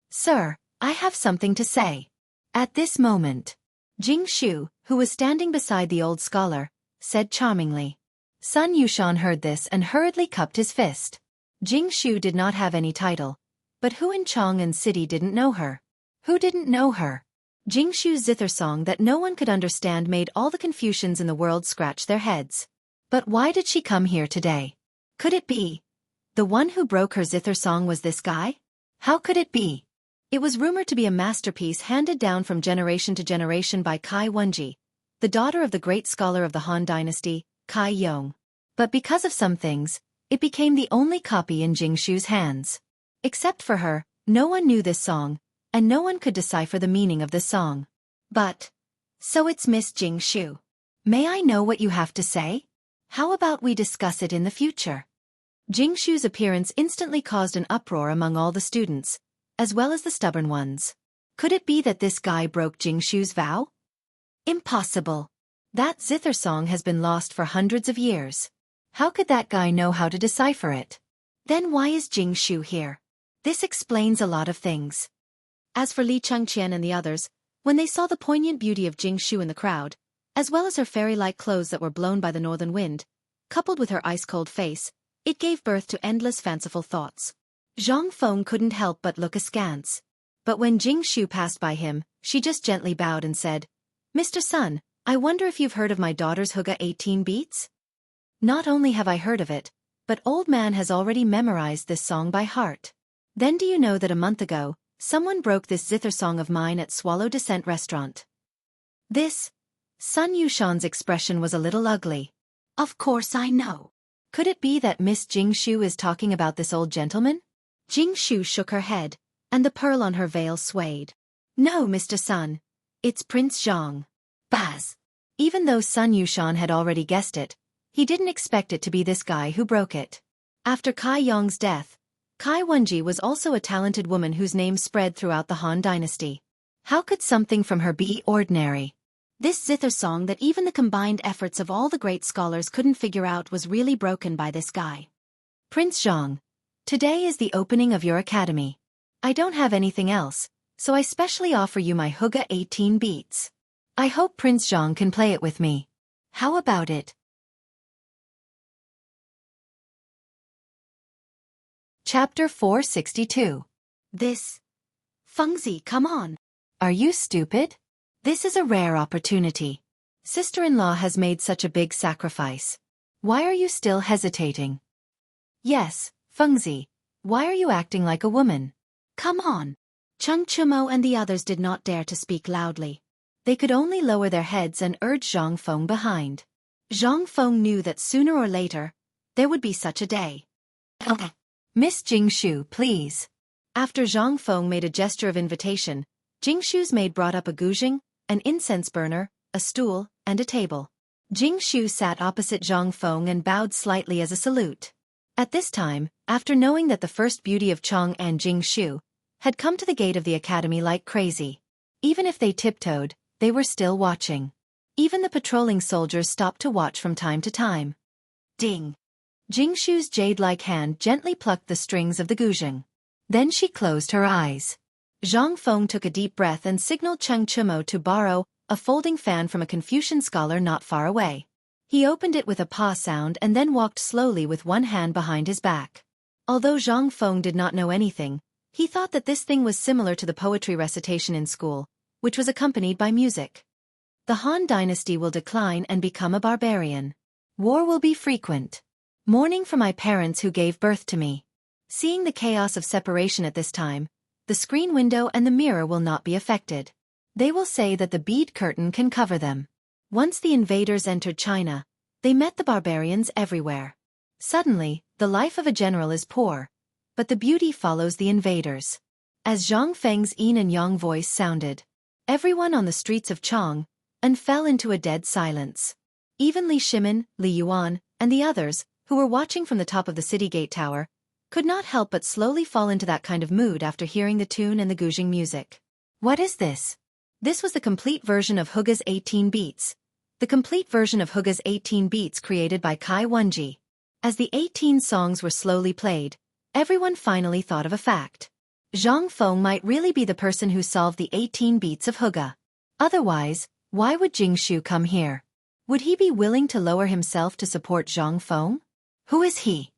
Sir, I have something to say. At this moment, Jing Shu, who was standing beside the old scholar, said charmingly. Sun Yushan heard this and hurriedly cupped his fist. Jing Shu did not have any title, but who in Chang'an City didn't know her? Who didn't know her? Jing Shu's zither song that no one could understand made all the Confucians in the world scratch their heads. But why did she come here today? Could it be? The one who broke her zither song was this guy? How could it be? It was rumored to be a masterpiece handed down from generation to generation by Kai Wenji, the daughter of the great scholar of the Han Dynasty, Kai Yong. But because of some things, it became the only copy in Jing Shu's hands. Except for her, no one knew this song, and no one could decipher the meaning of this song. But, so it's Miss Jing Shu. May I know what you have to say? How about we discuss it in the future? Jing Shu's appearance instantly caused an uproar among all the students, as well as the stubborn ones. Could it be that this guy broke Jing Shu's vow? Impossible. That zither song has been lost for hundreds of years. How could that guy know how to decipher it? Then why is Jing Shu here? This explains a lot of things. As for Li Chengqian and the others, when they saw the poignant beauty of Jing Shu in the crowd, as well as her fairy-like clothes that were blown by the northern wind, coupled with her ice-cold face, it gave birth to endless fanciful thoughts. Zhang Feng couldn't help but look askance. But when Jing Shu passed by him, she just gently bowed and said, Mr. Sun, I wonder if you've heard of my daughter's Hygge 18 beats? Not only have I heard of it, But old man has already memorized this song by heart. Then do you know that a month ago, someone broke this zither song of mine at Swallow Descent restaurant? This? Sun Yushan's expression was a little ugly. Of course I know. Could it be that Miss Jingshu is talking about this old gentleman? Jingshu shook her head, and the pearl on her veil swayed. No, Mr. Sun. It's Prince Zhang. Baz. Even though Sun Yushan had already guessed it, he didn't expect it to be this guy who broke it. After Kai Yong's death, Kai Wenji was also a talented woman whose name spread throughout the Han dynasty. How could something from her be ordinary? This zither song that even the combined efforts of all the great scholars couldn't figure out was really broken by this guy. Prince Zhang, today is the opening of your academy. I don't have anything else, so I specially offer you my Hygge 18 beats. I hope Prince Zhang can play it with me. How about it? Chapter 462. This. Fengzi, come on. Are you stupid? This is a rare opportunity. Sister-in-law has made such a big sacrifice. Why are you still hesitating? Yes, Fengzi. Why are you acting like a woman? Come on. Cheng Chumo and the others did not dare to speak loudly. They could only lower their heads and urge Zhang Feng behind. Zhang Feng knew that sooner or later, there would be such a day. Miss Jingshu, please. After Zhang Feng made a gesture of invitation, Jingshu's maid brought up a guzheng, an incense burner, a stool, and a table. Jingshu sat opposite Zhang Feng and bowed slightly as a salute. At this time, after knowing that the first beauty of Chong and Jingshu had come to the gate of the academy like crazy, even if they tiptoed, they were still watching. Even the patrolling soldiers stopped to watch from time to time. Ding! Jingshu's jade-like hand gently plucked the strings of the guzheng. Then she closed her eyes. Zhang Feng took a deep breath and signaled Cheng Chumo to borrow a folding fan from a Confucian scholar not far away. He opened it with a paw sound and then walked slowly with one hand behind his back. Although Zhang Feng did not know anything, he thought that this thing was similar to the poetry recitation in school, which was accompanied by music. The Han dynasty will decline and become a barbarian. War will be frequent. Mourning for my parents who gave birth to me. Seeing the chaos of separation at this time, the screen window and the mirror will not be affected. They will say that the bead curtain can cover them. Once the invaders entered China, they met the barbarians everywhere. Suddenly, the life of a general is poor, but the beauty follows the invaders. As Zhang Feng's yin and yang voice sounded, everyone on the streets of Chong and fell into a dead silence. Even Li Shimin, Li Yuan, and the others, who were watching from the top of the city gate tower, could not help but slowly fall into that kind of mood after hearing the tune and the guzheng music. What is this? This was the complete version of Hygge's 18 beats. The complete version of Hygge's 18 beats created by Kai Wenji. As the 18 songs were slowly played, everyone finally thought of a fact. Zhang Feng might really be the person who solved the 18 beats of Hygge. Otherwise, why would Jingshu come here? Would he be willing to lower himself to support Zhang Feng? Who is he?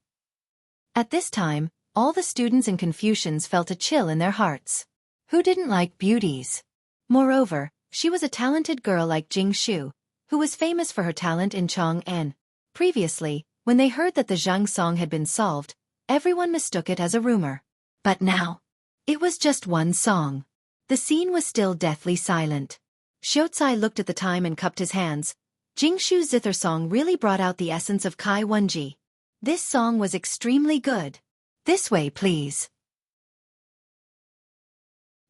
At this time, all the students and Confucians felt a chill in their hearts. Who didn't like beauties? Moreover, she was a talented girl like Jingshu, who was famous for her talent in Chong'an. Previously, when they heard that the Zhang song had been solved, everyone mistook it as a rumor. But now, it was just one song. The scene was still deathly silent. Xiaocai looked at the time and cupped his hands. Jingshu's zither song really brought out the essence of Kai Wenji. This song was extremely good. This way, please.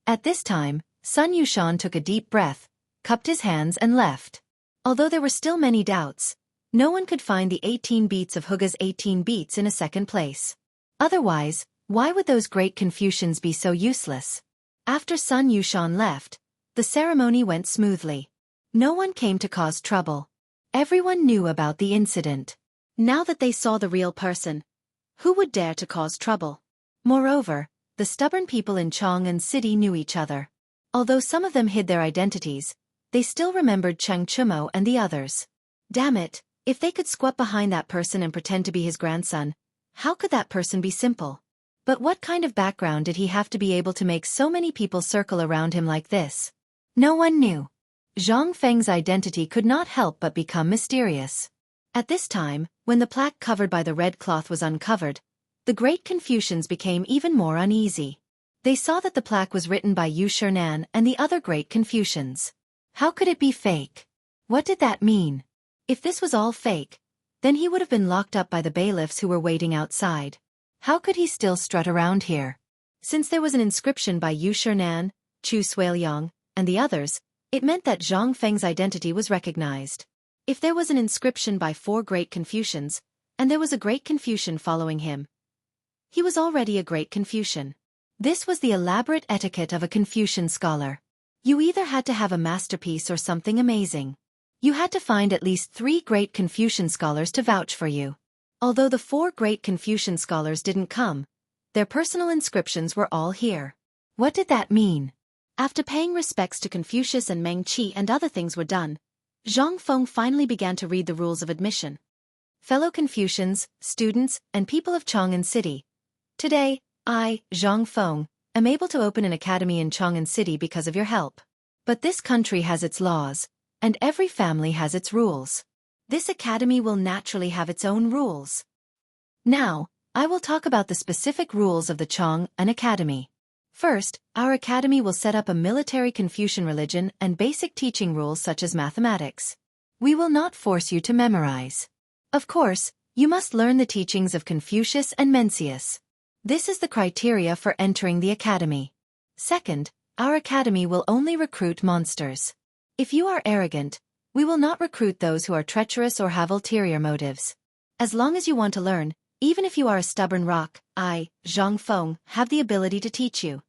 At this time, Sun Yushan took a deep breath, cupped his hands and left. Although there were still many doubts, no one could find the 18 beats of Hygge's 18 beats in a second place. Otherwise, why would those great Confucians be so useless? After Sun Yushan left, the ceremony went smoothly. No one came to cause trouble. Everyone knew about the incident. Now that they saw the real person, who would dare to cause trouble? Moreover, the stubborn people in Chong'an City knew each other. Although some of them hid their identities, they still remembered Cheng Chumo and the others. Damn it, if they could squat behind that person and pretend to be his grandson, how could that person be simple? But what kind of background did he have to be able to make so many people circle around him like this? No one knew. Zhang Feng's identity could not help but become mysterious. At this time, when the plaque covered by the red cloth was uncovered, the Great Confucians became even more uneasy. They saw that the plaque was written by Yu Shernan and the other Great Confucians. How could it be fake? What did that mean? If this was all fake, then he would have been locked up by the bailiffs who were waiting outside. How could he still strut around here? Since there was an inscription by Yu Shernan, Chu Suiliang, and the others, it meant that Zhang Feng's identity was recognized. If there was an inscription by 4 Great Confucians, and there was a Great Confucian following him, he was already a Great Confucian. This was the elaborate etiquette of a Confucian scholar. You either had to have a masterpiece or something amazing. You had to find at least 3 Great Confucian scholars to vouch for you. Although the 4 Great Confucian scholars didn't come, their personal inscriptions were all here. What did that mean? After paying respects to Confucius and Meng Qi and other things were done, Zhang Feng finally began to read the rules of admission. Fellow Confucians, students, and people of Chang'an City. Today, I, Zhang Feng, am able to open an academy in Chang'an City because of your help. But this country has its laws, and every family has its rules. This academy will naturally have its own rules. Now, I will talk about the specific rules of the Chang'an Academy. First, our academy will set up a military Confucian religion and basic teaching rules such as mathematics. We will not force you to memorize. Of course, you must learn the teachings of Confucius and Mencius. This is the criteria for entering the academy. Second, our academy will only recruit monsters. If you are arrogant, we will not recruit those who are treacherous or have ulterior motives. As long as you want to learn, even if you are a stubborn rock, I, Zhang Feng, have the ability to teach you.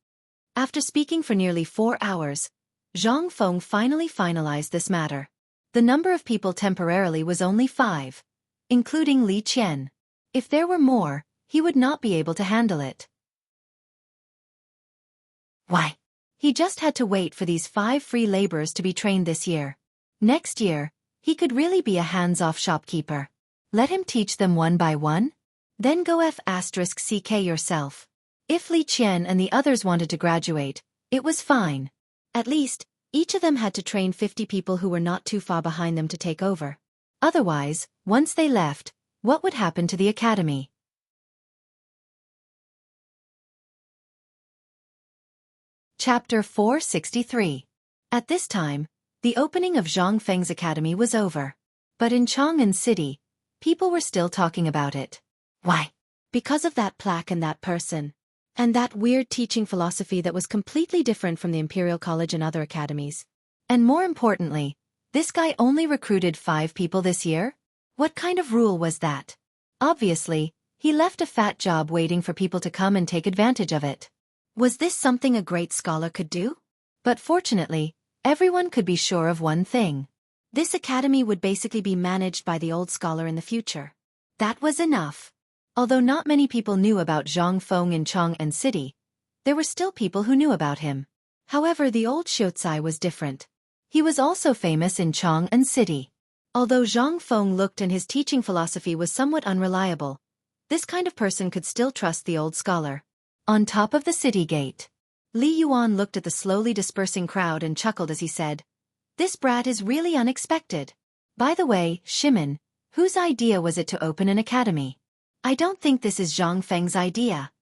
After speaking for nearly 4 hours, Zhang Feng finally finalized this matter. The number of people temporarily was only 5, including Li Qian. If there were more, he would not be able to handle it. Why? He just had to wait for these 5 free laborers to be trained this year. Next year, he could really be a hands-off shopkeeper. Let him teach them one by one? Then go F***ck yourself. If Li Qian and the others wanted to graduate, it was fine. At least, each of them had to train 50 people who were not too far behind them to take over. Otherwise, once they left, what would happen to the academy? Chapter 463. At this time, the opening of Zhang Feng's academy was over. But in Chang'an City, people were still talking about it. Why? Because of that plaque and that person. And that weird teaching philosophy that was completely different from the Imperial College and other academies. And more importantly, this guy only recruited 5 people this year? What kind of rule was that? Obviously, he left a fat job waiting for people to come and take advantage of it. Was this something a great scholar could do? But fortunately, everyone could be sure of one thing. This academy would basically be managed by the old scholar in the future. That was enough. Although not many people knew about Zhang Feng in Chang'an City, there were still people who knew about him. However, the old Xiuzai was different. He was also famous in Chang'an City. Although Zhang Feng looked and his teaching philosophy was somewhat unreliable, this kind of person could still trust the old scholar. On top of the city gate, Li Yuan looked at the slowly dispersing crowd and chuckled as he said, "This brat is really unexpected. By the way, Shimon, whose idea was it to open an academy? I don't think this is Zhang Feng's idea."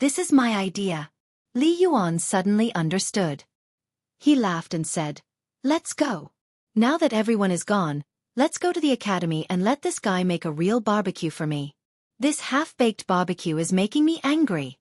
"This is my idea." Li Yuan suddenly understood. He laughed and said, "Let's go. Now that everyone is gone, let's go to the academy and let this guy make a real barbecue for me. This half-baked barbecue is making me angry."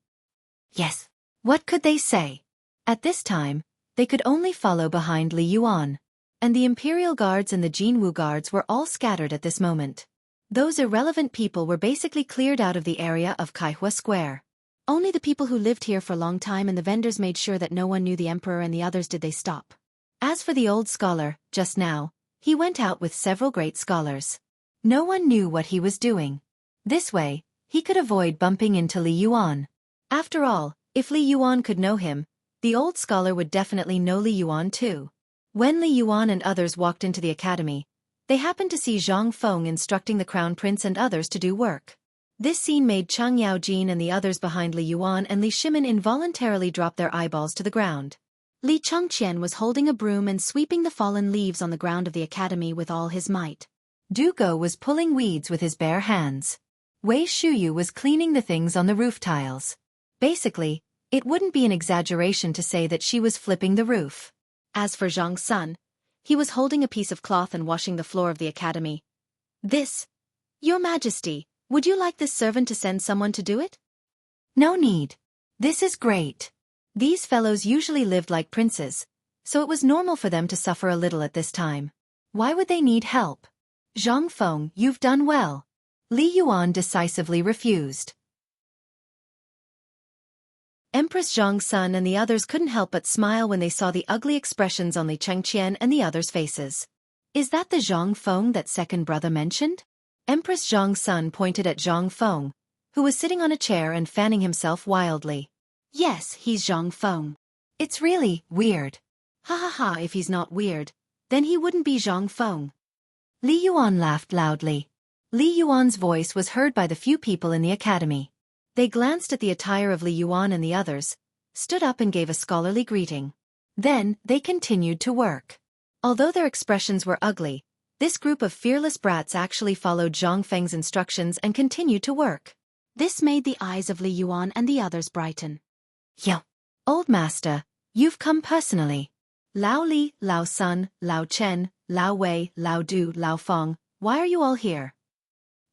Yes. What could they say? At this time, they could only follow behind Li Yuan. And the Imperial Guards and the Jinwu Guards were all scattered at this moment. Those irrelevant people were basically cleared out of the area of Kaihua Square. Only the people who lived here for a long time and the vendors made sure that no one knew the emperor and the others did they stop. As for the old scholar, just now, he went out with several great scholars. No one knew what he was doing. This way, he could avoid bumping into Li Yuan. After all, if Li Yuan could know him, the old scholar would definitely know Li Yuan too. When Li Yuan and others walked into the academy, they happened to see Zhang Feng instructing the crown prince and others to do work. This scene made Chang Yaojin and the others behind Li Yuan and Li Shimin involuntarily drop their eyeballs to the ground. Li Chongqian was holding a broom and sweeping the fallen leaves on the ground of the academy with all his might. Dugo was pulling weeds with his bare hands. Wei Shuyu was cleaning the things on the roof tiles. Basically, it wouldn't be an exaggeration to say that she was flipping the roof. As for Zhang Sun, he was holding a piece of cloth and washing the floor of the academy. Your Majesty, would you like this servant to send someone to do it? No need. This is great. These fellows usually lived like princes, so it was normal for them to suffer a little at this time. Why would they need help? Zhang Feng, you've done well. Li Yuan decisively refused. Empress Zhang Sun and the others couldn't help but smile when they saw the ugly expressions on Li Chengqian and the others' faces. Is that the Zhang Feng that second brother mentioned? Empress Zhang Sun pointed at Zhang Feng, who was sitting on a chair and fanning himself wildly. Yes, he's Zhang Feng. It's really weird. Ha ha ha, if he's not weird, then he wouldn't be Zhang Feng. Li Yuan laughed loudly. Li Yuan's voice was heard by the few people in the academy. They glanced at the attire of Li Yuan and the others, stood up and gave a scholarly greeting. Then, they continued to work. Although their expressions were ugly, this group of fearless brats actually followed Zhang Feng's instructions and continued to work. This made the eyes of Li Yuan and the others brighten. Yo, old master, you've come personally. Lao Li, Lao Sun, Lao Chen, Lao Wei, Lao Du, Lao Feng, why are you all here?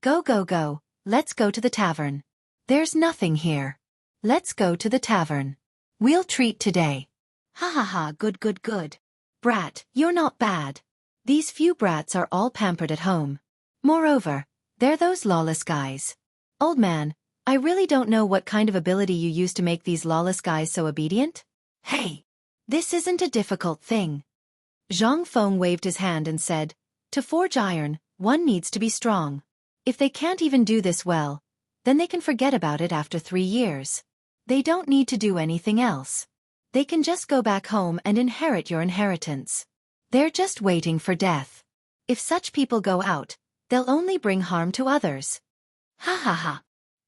Go go go, let's go to the tavern. There's nothing here. Let's go to the tavern. We'll treat today. Ha ha ha, good good good. Brat, you're not bad. These few brats are all pampered at home. Moreover, they're those lawless guys. Old man, I really don't know what kind of ability you use to make these lawless guys so obedient. Hey, this isn't a difficult thing. Zhang Feng waved his hand and said, to forge iron, one needs to be strong. If they can't even do this well, then they can forget about it after 3 years. They don't need to do anything else. They can just go back home and inherit your inheritance. They're just waiting for death. If such people go out, they'll only bring harm to others. Ha ha ha.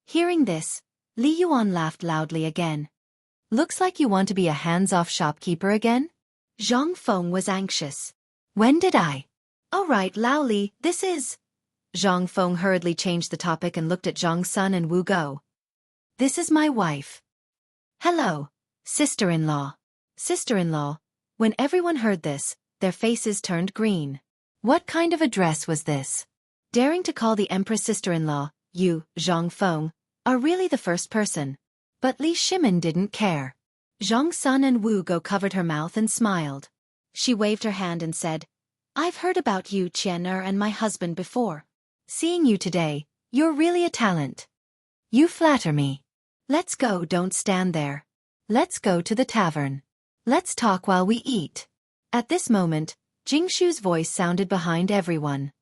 Hearing this, Li Yuan laughed loudly again. Looks like you want to be a hands-off shopkeeper again? Zhang Feng was anxious. When did I? All right, Lao Li, this is... Zhang Feng hurriedly changed the topic and looked at Zhang Sun and Wu Go. This is my wife. Hello, sister-in-law. Sister-in-law. When everyone heard this, their faces turned green. What kind of a dress was this? Daring to call the Empress sister-in-law, you, Zhang Feng, are really the first person. But Li Shimin didn't care. Zhang Sun and Wu Go covered her mouth and smiled. She waved her hand and said, I've heard about you, Qian and my husband before. Seeing you today, you're really a talent. You flatter me. Let's go, don't stand there. Let's go to the tavern. Let's talk while we eat. At this moment, Jingshu's voice sounded behind everyone.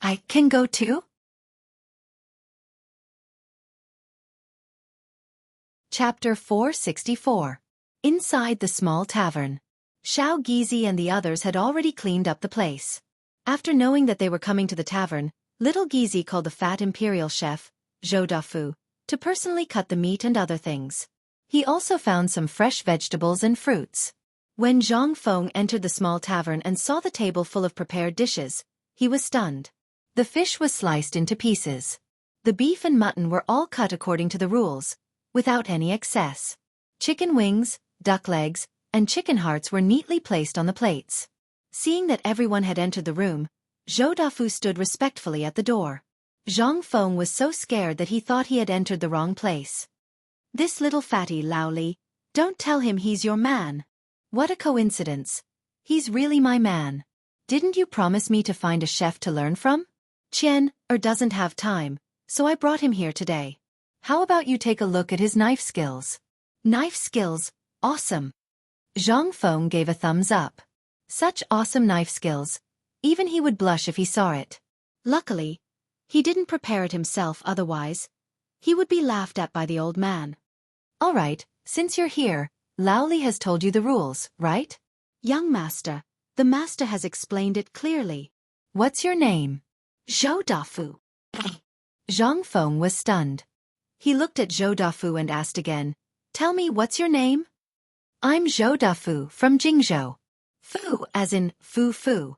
I can go too? Chapter 464. Inside the small tavern. Xiao Gizi and the others had already cleaned up the place. After knowing that they were coming to the tavern, little Gizi called the fat imperial chef, Zhou Dafu, to personally cut the meat and other things. He also found some fresh vegetables and fruits. When Zhang Feng entered the small tavern and saw the table full of prepared dishes, he was stunned. The fish was sliced into pieces. The beef and mutton were all cut according to the rules, without any excess. Chicken wings, duck legs, and chicken hearts were neatly placed on the plates. Seeing that everyone had entered the room, Zhou Dafu stood respectfully at the door. Zhang Feng was so scared that he thought he had entered the wrong place. This little fatty Lao Li, don't tell him he's your man. What a coincidence. He's really my man. Didn't you promise me to find a chef to learn from? Qian doesn't have time, so I brought him here today. How about you take a look at his knife skills? Knife skills, awesome. Zhang Feng gave a thumbs up. Such awesome knife skills. Even he would blush if he saw it. Luckily, he didn't prepare it himself, otherwise he would be laughed at by the old man. All right, since you're here, Lao Li has told you the rules, right? Young master, the master has explained it clearly. What's your name? Zhou Dafu. Zhang Feng was stunned. He looked at Zhou Dafu and asked again, tell me what's your name? I'm Zhou Dafu from Jingzhou. Fu as in Fu Fu.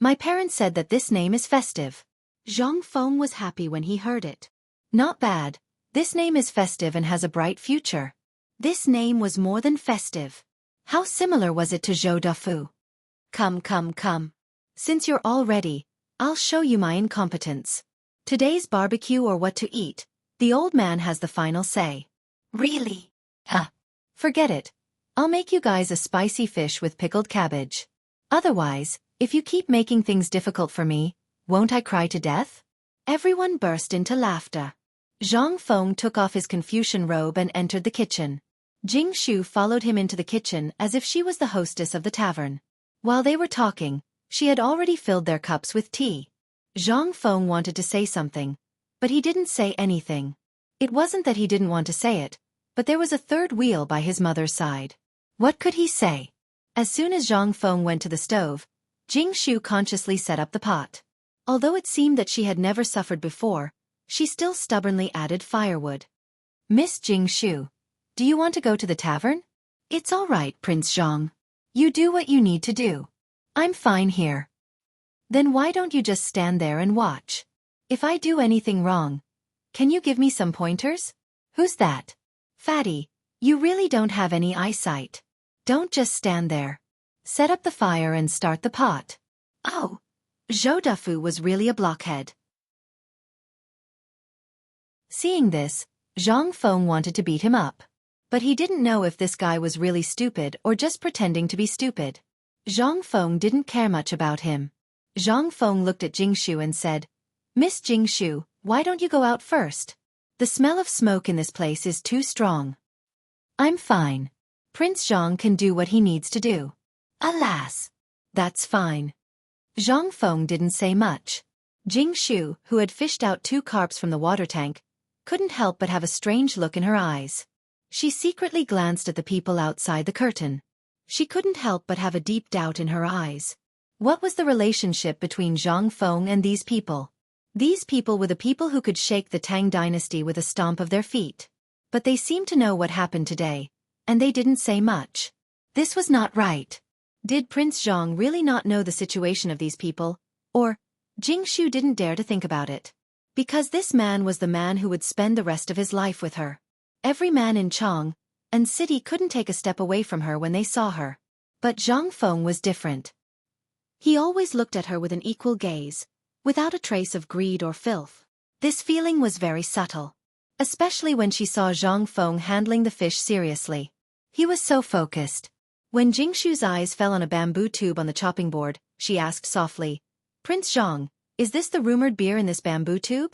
My parents said that this name is festive. Zhang Feng was happy when he heard it. Not bad. This name is festive and has a bright future. This name was more than festive. How similar was it to Zhou Dafu? Come. Since you're all ready, I'll show you my incompetence. Today's barbecue or what to eat, the old man has the final say. Really? Forget it. I'll make you guys a spicy fish with pickled cabbage. Otherwise, if you keep making things difficult for me, won't I cry to death? Everyone burst into laughter. Zhang Feng took off his Confucian robe and entered the kitchen. Jing Shu followed him into the kitchen as if she was the hostess of the tavern. While they were talking, she had already filled their cups with tea. Zhang Feng wanted to say something, but he didn't say anything. It wasn't that he didn't want to say it, but there was a third wheel by his mother's side. What could he say? As soon as Zhang Feng went to the stove, Jing Shu consciously set up the pot. Although it seemed that she had never suffered before, she still stubbornly added firewood. Miss Jing Shu, do you want to go to the tavern? It's all right, Prince Zhang. You do what you need to do. I'm fine here. Then why don't you just stand there and watch? If I do anything wrong, can you give me some pointers? Who's that? Fatty, you really don't have any eyesight. Don't just stand there. Set up the fire and start the pot. Oh, Zhou Dafu was really a blockhead. Seeing this, Zhang Feng wanted to beat him up. But he didn't know if this guy was really stupid or just pretending to be stupid. Zhang Feng didn't care much about him. Zhang Feng looked at Jing Shu and said, Miss Jing Shu, why don't you go out first? The smell of smoke in this place is too strong. I'm fine. Prince Zhang can do what he needs to do. Alas. That's fine. Zhang Feng didn't say much. Jing Shu, who had fished out 2 carps from the water tank, couldn't help but have a strange look in her eyes. She secretly glanced at the people outside the curtain. She couldn't help but have a deep doubt in her eyes. What was the relationship between Zhang Feng and these people? These people were the people who could shake the Tang dynasty with a stomp of their feet. But they seemed to know what happened today, and they didn't say much. This was not right. Did Prince Zhang really not know the situation of these people? Or, Jing Shu didn't dare to think about it. Because this man was the man who would spend the rest of his life with her. Every man in Chang and city couldn't take a step away from her when they saw her. But Zhang Feng was different. He always looked at her with an equal gaze, without a trace of greed or filth. This feeling was very subtle. Especially when she saw Zhang Feng handling the fish seriously. He was so focused. When Jing Shu's eyes fell on a bamboo tube on the chopping board, she asked softly, Prince Zhang, is this the rumored beer in this bamboo tube?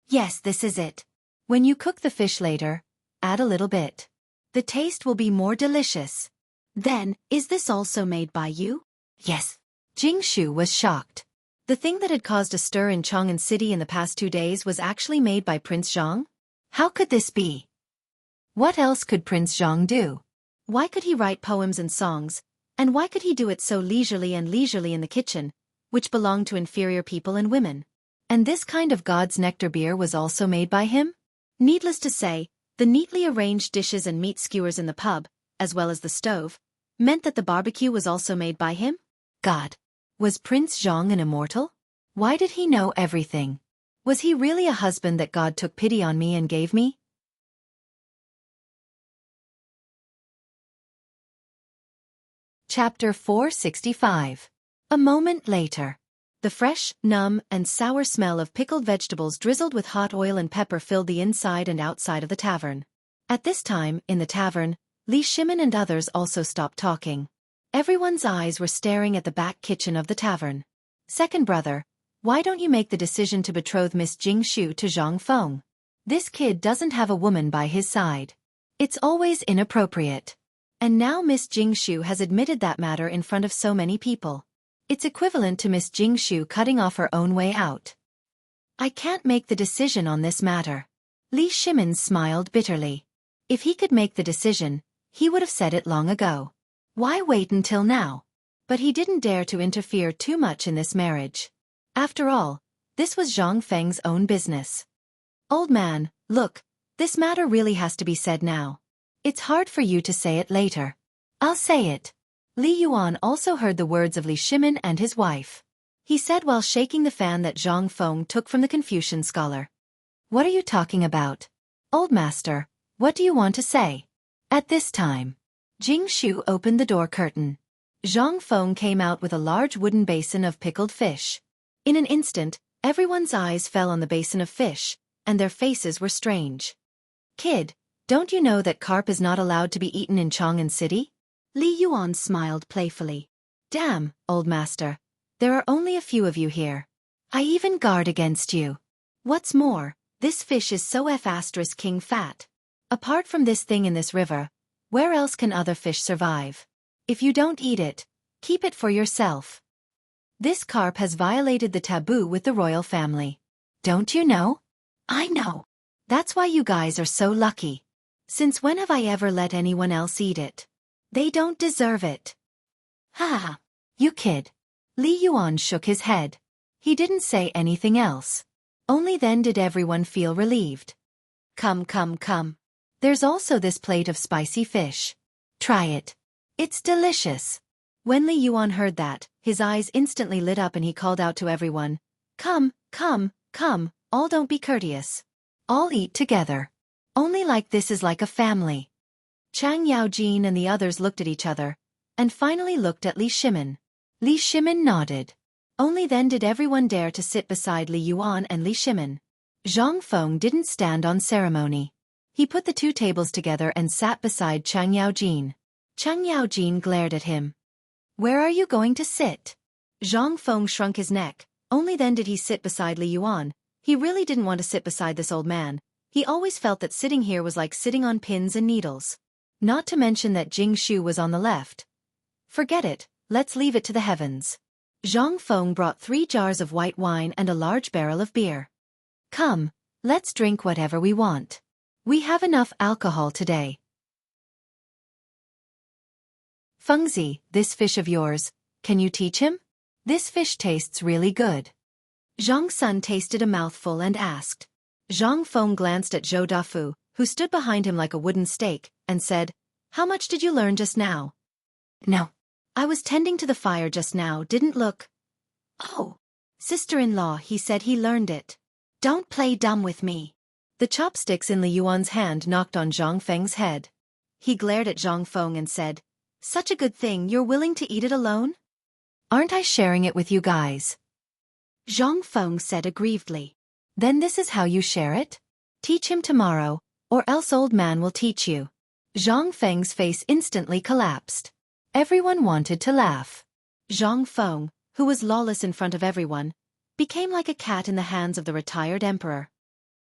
Yes, this is it. When you cook the fish later, add a little bit. The taste will be more delicious. Then, is this also made by you? Yes. Jing Shu was shocked. The thing that had caused a stir in Chang'an City in the past 2 days was actually made by Prince Zhang? How could this be? What else could Prince Zhang do? Why could he write poems and songs, and why could he do it so leisurely in the kitchen, which belonged to inferior people and women? And this kind of God's nectar beer was also made by him? Needless to say, the neatly arranged dishes and meat skewers in the pub, as well as the stove, meant that the barbecue was also made by him? God. Was Prince Zhang an immortal? Why did he know everything? Was he really a husband that God took pity on me and gave me? Chapter 465. A moment later. The fresh, numb, and sour smell of pickled vegetables drizzled with hot oil and pepper filled the inside and outside of the tavern. At this time, in the tavern, Li Shimin and others also stopped talking. Everyone's eyes were staring at the back kitchen of the tavern. Second brother, why don't you make the decision to betroth Miss Jing Shu to Zhang Feng? This kid doesn't have a woman by his side. It's always inappropriate. And now Miss Jing Shu has admitted that matter in front of so many people. It's equivalent to Miss Jing Shu cutting off her own way out. I can't make the decision on this matter. Li Shimin smiled bitterly. If he could make the decision, he would have said it long ago. Why wait until now? But he didn't dare to interfere too much in this marriage. After all, this was Zhang Feng's own business. Old man, look, this matter really has to be said now. It's hard for you to say it later. I'll say it. Li Yuan also heard the words of Li Shimin and his wife. he said while shaking the fan that Zhang Feng took from the Confucian scholar. What are you talking about? Old master, what do you want to say? At this time, Jing Shu opened the door curtain. Zhang Feng came out with a large wooden basin of pickled fish. In an instant, everyone's eyes fell on the basin of fish, and their faces were strange. Kid, don't you know that carp is not allowed to be eaten in Chang'an City? Li Yuan smiled playfully. Damn, old master. There are only a few of you here. I even guard against you. What's more, this fish is so king fat. Apart from this thing in this river, where else can other fish survive? If you don't eat it, keep it for yourself. This carp has violated the taboo with the royal family. Don't you know? I know. That's why you guys are so lucky. Since when have I ever let anyone else eat it? They don't deserve it. Ha! You kid. Li Yuan shook his head. He didn't say anything else. Only then did everyone feel relieved. Come. There's also this plate of spicy fish. Try it. It's delicious. When Li Yuan heard that, his eyes instantly lit up and he called out to everyone. Come, all don't be courteous. All eat together. Only like this is like a family. Chang Yaojin and the others looked at each other, and finally looked at Li Shimin. Li Shimin nodded. Only then did everyone dare to sit beside Li Yuan and Li Shimin. Zhang Feng didn't stand on ceremony. He put the two tables together and sat beside Chang Yaojin. Chang Yaojin glared at him. Where are you going to sit? Zhang Feng shrunk his neck. Only then did he sit beside Li Yuan. He really didn't want to sit beside this old man. He always felt that sitting here was like sitting on pins and needles. Not to mention that Jing Shu was on the left. Forget it, let's leave it to the heavens. Zhang Feng brought 3 jars of white wine and a large barrel of beer. Come, let's drink whatever we want. We have enough alcohol today. Fengzi, this fish of yours, can you teach him? This fish tastes really good. Zhang Sun tasted a mouthful and asked. Zhang Feng glanced at Zhou Dafu, who stood behind him like a wooden stake, and said, How much did you learn just now? No. I was tending to the fire just now, didn't look. Oh. Sister-in-law, he said he learned it. Don't play dumb with me. The chopsticks in Li Yuan's hand knocked on Zhang Feng's head. He glared at Zhang Feng and said, Such a good thing you're willing to eat it alone? Aren't I sharing it with you guys? Zhang Feng said aggrievedly. Then this is how you share it? Teach him tomorrow, or else old man will teach you. Zhang Feng's face instantly collapsed. Everyone wanted to laugh. Zhang Feng, who was lawless in front of everyone, became like a cat in the hands of the retired emperor.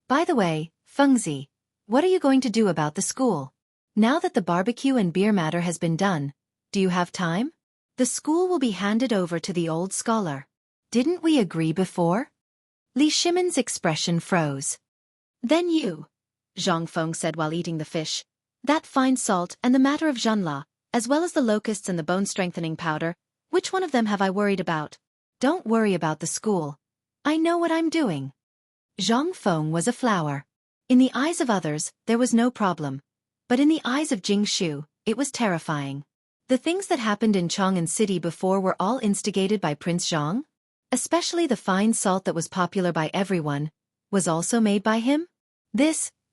By the way, Fengzi, what are you going to do about the school? Now that the barbecue and beer matter has been done, do you have time? The school will be handed over to the old scholar. Didn't we agree before? Li Shimin's expression froze. Then you, Zhang Feng said while eating the fish, that fine salt and the matter of Zhanla, as well as the locusts and the bone-strengthening powder, which one of them have I worried about? Don't worry about the school. I know what I'm doing. Zhang Feng was a flower. In the eyes of others, there was no problem. But in the eyes of Jing Shu, it was terrifying. The things that happened in Chang'an City before were all instigated by Prince Zhang? Especially the fine salt that was popular by everyone, was also made by him?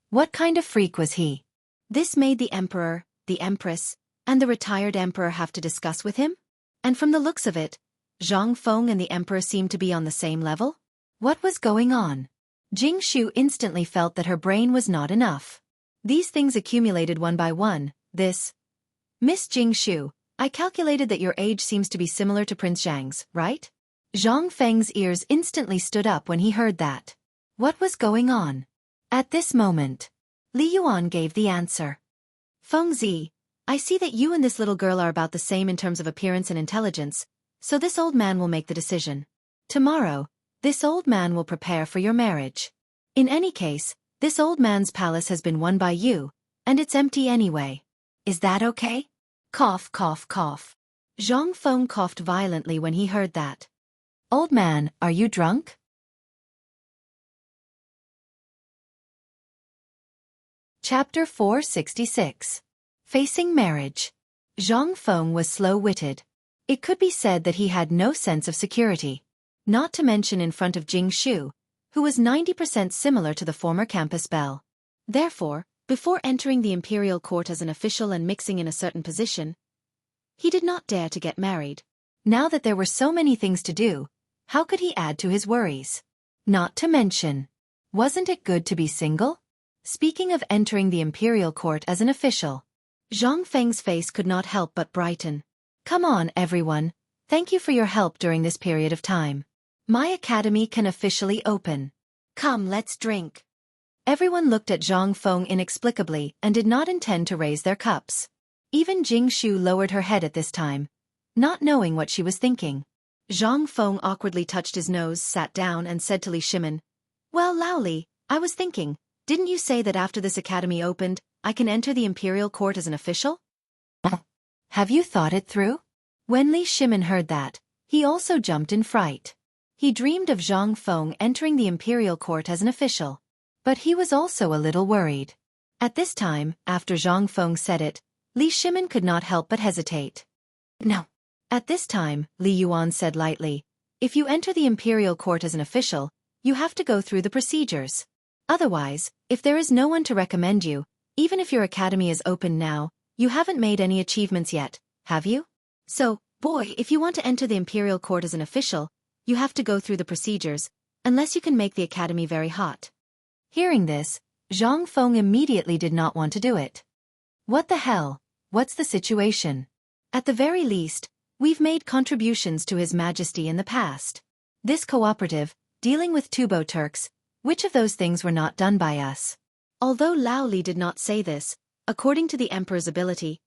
What kind of freak was he? This made the emperor, the empress, and the retired emperor have to discuss with him? And from the looks of it, Zhang Feng and the emperor seemed to be on the same level? What was going on? Jing Shu instantly felt that her brain was not enough. These things accumulated one by one. Miss Jing Shu, I calculated that your age seems to be similar to Prince Zhang's, right? Zhang Feng's ears instantly stood up when he heard that. What was going on? At this moment, Li Yuan gave the answer. Fengzi, I see that you and this little girl are about the same in terms of appearance and intelligence, so this old man will make the decision. Tomorrow, this old man will prepare for your marriage. In any case, this old man's palace has been won by you, and it's empty anyway. Is that okay? Cough, cough, cough. Zhang Feng coughed violently when he heard that. Old man, are you drunk? Chapter 466. Facing Marriage. Zhang Feng was slow-witted. It could be said that he had no sense of security. not to mention in front of Jing Shu, who was 90% similar to the former campus belle. Therefore, before entering the imperial court as an official and mixing in a certain position, he did not dare to get married. Now that there were so many things to do, how could he add to his worries? Not to mention, wasn't it good to be single? Speaking of entering the imperial court as an official, Zhang Feng's face could not help but brighten. Come on, everyone. Thank you for your help during this period of time. My academy can officially open. Come, let's drink. Everyone looked at Zhang Feng inexplicably and did not intend to raise their cups. Even Jing Shu lowered her head at this time, not knowing what she was thinking. Zhang Feng awkwardly touched his nose, sat down and said to Li Shimin, "Well, Lao Li, I was thinking, didn't you say that after this academy opened, I can enter the imperial court as an official?" Have you thought it through? When Li Shimin heard that, he also jumped in fright. He dreamed of Zhang Feng entering the imperial court as an official. But he was also a little worried. At this time, after Zhang Feng said it, Li Shimin could not help but hesitate. No. At this time, Li Yuan said lightly, if you enter the imperial court as an official, you have to go through the procedures. Otherwise, if there is no one to recommend you, even if your academy is open now, you haven't made any achievements yet, have you? So, boy, if you want to enter the imperial court as an official, you have to go through the procedures, unless you can make the academy very hot. Hearing this, Zhang Feng immediately did not want to do it. What the hell? What's the situation? At the very least, we've made contributions to His Majesty in the past. This cooperative, dealing with Tubo Turks, which of those things were not done by us? Although Lao Li did not say this, according to the Emperor's ability,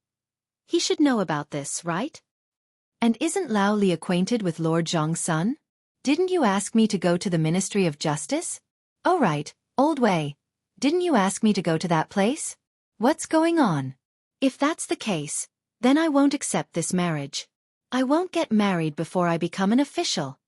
he should know about this, right? And isn't Lao Li acquainted with Lord Zhang's son? Didn't you ask me to go to the Ministry of Justice? Oh right, old way. Didn't you ask me to go to that place? What's going on? If that's the case, then I won't accept this marriage. I won't get married before I become an official.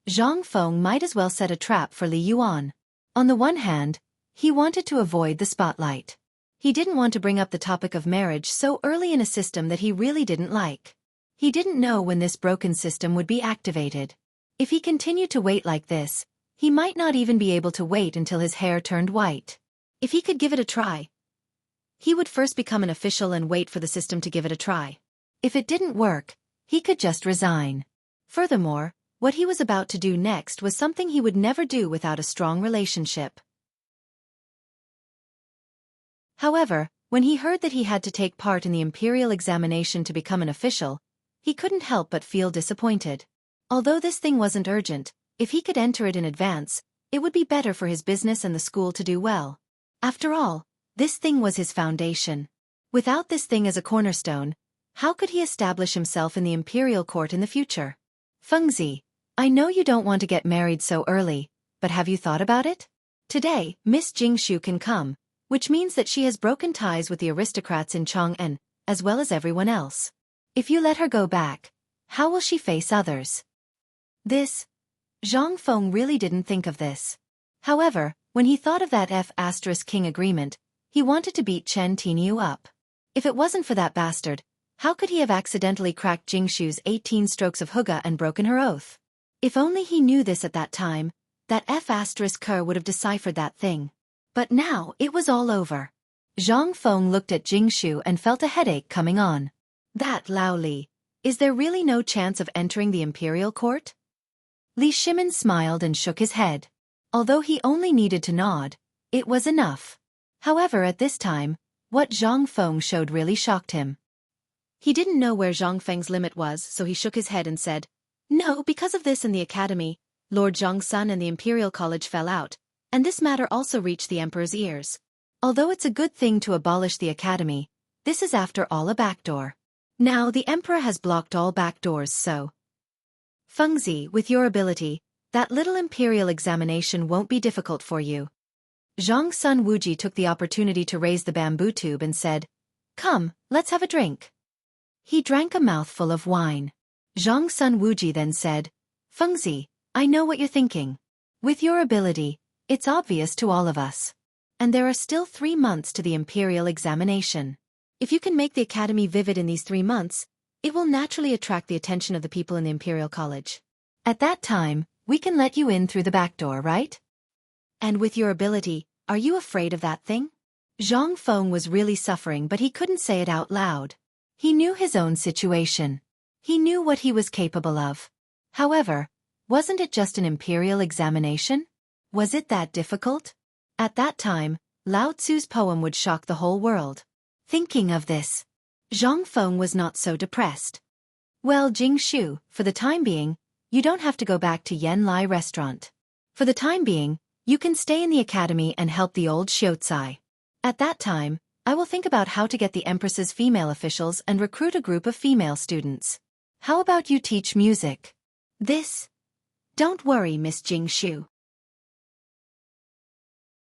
Zhang Feng might as well set a trap for Li Yuan. On the one hand, he wanted to avoid the spotlight. He didn't want to bring up the topic of marriage so early in a system that he really didn't like. He didn't know when this broken system would be activated. If he continued to wait like this, he might not even be able to wait until his hair turned white. If he could give it a try, he would first become an official and wait for the system to give it a try. If it didn't work, he could just resign. Furthermore, what he was about to do next was something he would never do without a strong relationship. However, when he heard that he had to take part in the imperial examination to become an official, he couldn't help but feel disappointed. Although this thing wasn't urgent, if he could enter it in advance, it would be better for his business and the school to do well. After all, this thing was his foundation. Without this thing as a cornerstone, how could he establish himself in the imperial court in the future? Fengzi, I know you don't want to get married so early, but have you thought about it? Today, Miss Jingshu can come, which means that she has broken ties with the aristocrats in Chang'an, as well as everyone else. If you let her go back, how will she face others? Zhang Feng really didn't think of this. However, when he thought of that F*King agreement, he wanted to beat Chen Tiniu up. If it wasn't for that bastard, how could he have accidentally cracked Jingshu's 18 strokes of Huga and broken her oath? If only he knew this at that time, that F*Ker would have deciphered that thing. But now it was all over. Zhang Feng looked at Jingshu and felt a headache coming on. That Lao Li, is there really no chance of entering the imperial court? Li Shimin smiled and shook his head. Although he only needed to nod, it was enough. However, at this time, what Zhang Feng showed really shocked him. He didn't know where Zhang Feng's limit was, so he shook his head and said, "No, because of this in the academy, Lord Zhang's son and the Imperial College fell out, and this matter also reached the Emperor's ears. Although it's a good thing to abolish the academy, this is after all a backdoor. Now the Emperor has blocked all backdoors, so Fengzi, with your ability, that little imperial examination won't be difficult for you." Zhang's son Wuji took the opportunity to raise the bamboo tube and said, "Come, let's have a drink." He drank a mouthful of wine. Zhang's son Wuji then said, "Fengzi, I know what you're thinking. With your ability, it's obvious to all of us. And there are still 3 months to the imperial examination. If you can make the academy vivid in these 3 months, it will naturally attract the attention of the people in the Imperial College. At that time, We can let you in through the back door, right? And with your ability, are you afraid of that thing? Zhang Feng was really suffering, but he couldn't say it out loud. He knew his own situation. He knew what he was capable of. However, wasn't it just an imperial examination? Was it that difficult? At that time, Lao Tzu's poem would shock the whole world. Thinking of this, Zhang Feng was not so depressed. Well, Jing Shu, for the time being, you don't have to go back to Yen Lai restaurant. For the time being, you can stay in the academy and help the old Xiaocai. At that time, I will think about how to get the Empress's female officials and recruit a group of female students. How about you teach music? This? Don't worry, Miss Jing Shu.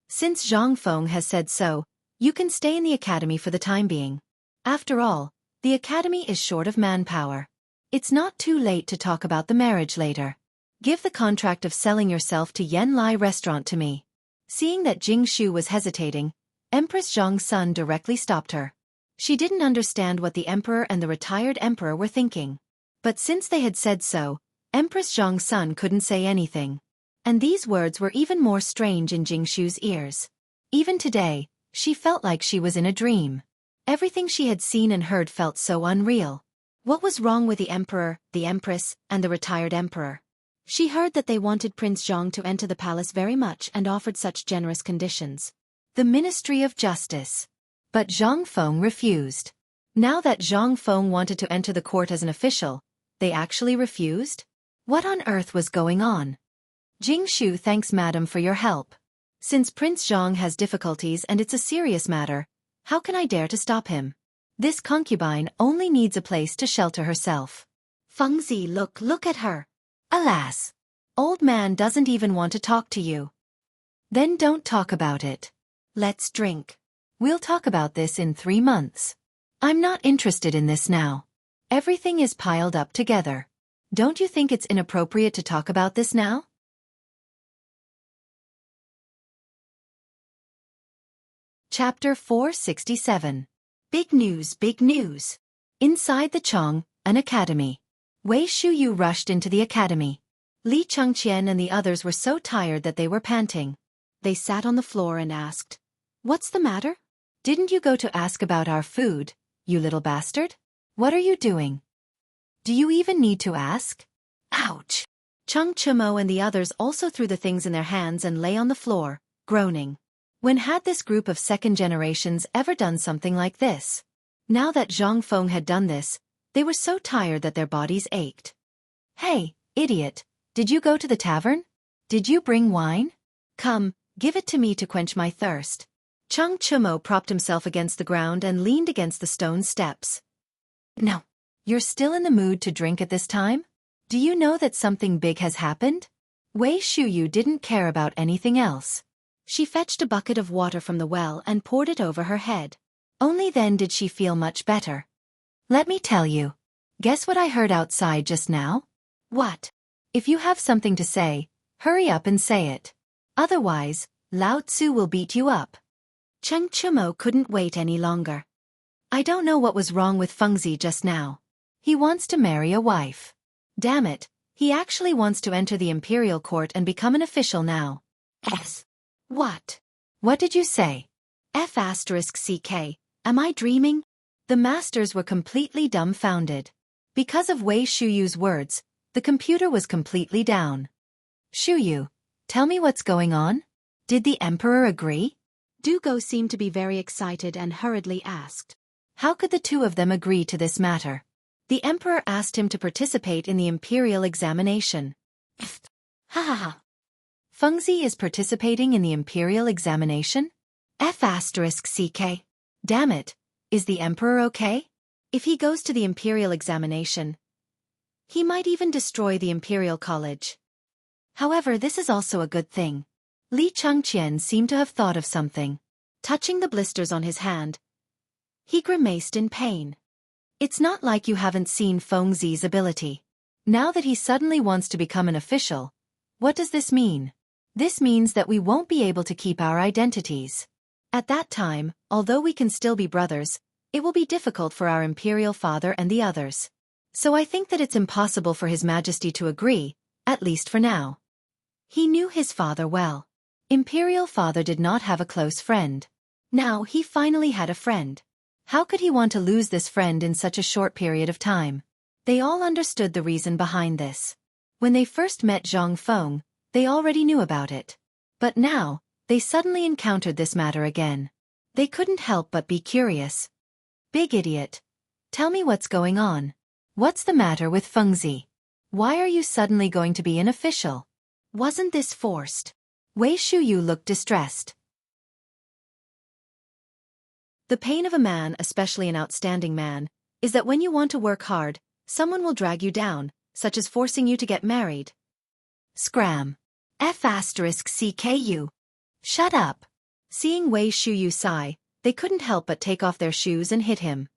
Since Zhang Feng has said so, you can stay in the academy for the time being. After all, the academy is short of manpower. It's not too late to talk about the marriage later. Give the contract of selling yourself to Yen Lai restaurant to me. Seeing that Jing Shu was hesitating, Empress Zhang Sun directly stopped her. She didn't understand what the emperor and the retired emperor were thinking. But since they had said so, Empress Zhang Sun couldn't say anything. And these words were even more strange in Jing Shu's ears. Even today, she felt like she was in a dream. Everything she had seen and heard felt so unreal. What was wrong with the emperor, the empress, and the retired emperor? She heard that they wanted Prince Zhang to enter the palace very much and offered such generous conditions. The Ministry of Justice. But Zhang Feng refused. Now that Zhang Feng wanted to enter the court as an official, they actually refused? What on earth was going on? Jing Shu thanks madam for your help. Since Prince Zhang has difficulties and it's a serious matter, how can I dare to stop him? This concubine only needs a place to shelter herself. Fengzi, look at her. Alas! Old man doesn't even want to talk to you. Then don't talk about it. Let's drink. We'll talk about this in 3 months. I'm not interested in this now. Everything is piled up together. Don't you think it's inappropriate to talk about this now? Chapter 467. Big news, big news. Inside the Chong, an academy. Wei Shuyu rushed into the academy. Li Chengqian and the others were so tired that they were panting. They sat on the floor and asked, "What's the matter?" Didn't you go to ask about our food, you little bastard? What are you doing? Do you even need to ask? Ouch! Cheng Chimo and the others also threw the things in their hands and lay on the floor, groaning. When had this group of second generations ever done something like this? Now that Zhang Feng had done this, they were so tired that their bodies ached. Hey, idiot, did you go to the tavern? Did you bring wine? Come, give it to me to quench my thirst. Cheng Chimo propped himself against the ground and leaned against the stone steps. No. You're still in the mood to drink at this time? Do you know that something big has happened? Wei Shuyu didn't care about anything else. She fetched a bucket of water from the well and poured it over her head. Only then did she feel much better. Let me tell you. Guess what I heard outside just now? What? If you have something to say, hurry up and say it. Otherwise, Lao Tzu will beat you up. Cheng Chimo couldn't wait any longer. I don't know what was wrong with Fengzi just now. He wants to marry a wife. Damn it, he actually wants to enter the imperial court and become an official now. What? What did you say? F***CK, am I dreaming? The masters were completely dumbfounded. Because of Wei Shuyu's words, the computer was completely down. Shuyu, tell me what's going on? Did the emperor agree? Dugo seemed to be very excited and hurriedly asked. How could the two of them agree to this matter? The emperor asked him to participate in the imperial examination. Ha ha ha. Fengzi is participating in the imperial examination? F***CK. Damn it, is the emperor okay? If he goes to the imperial examination, he might even destroy the imperial college. However, this is also a good thing. Li Chengqian seemed to have thought of something. Touching the blisters on his hand, he grimaced in pain. It's not like you haven't seen Fengzi's ability. Now that he suddenly wants to become an official, what does this mean? This means that we won't be able to keep our identities. At that time, although we can still be brothers, it will be difficult for our imperial father and the others. So I think that it's impossible for His Majesty to agree, at least for now. He knew his father well. Imperial father did not have a close friend. Now he finally had a friend. How could he want to lose this friend in such a short period of time? They all understood the reason behind this. When they first met Zhang Feng, they already knew about it. But now, they suddenly encountered this matter again. They couldn't help but be curious. Big idiot. Tell me what's going on. What's the matter with Fengzi? Why are you suddenly going to be an official? Wasn't this forced? Wei Shuyu looked distressed. The pain of a man, especially an outstanding man, is that when you want to work hard, someone will drag you down, such as forcing you to get married. Scram. F***CKU. Shut up. Seeing Wei Shuyu sigh, they couldn't help but take off their shoes and hit him.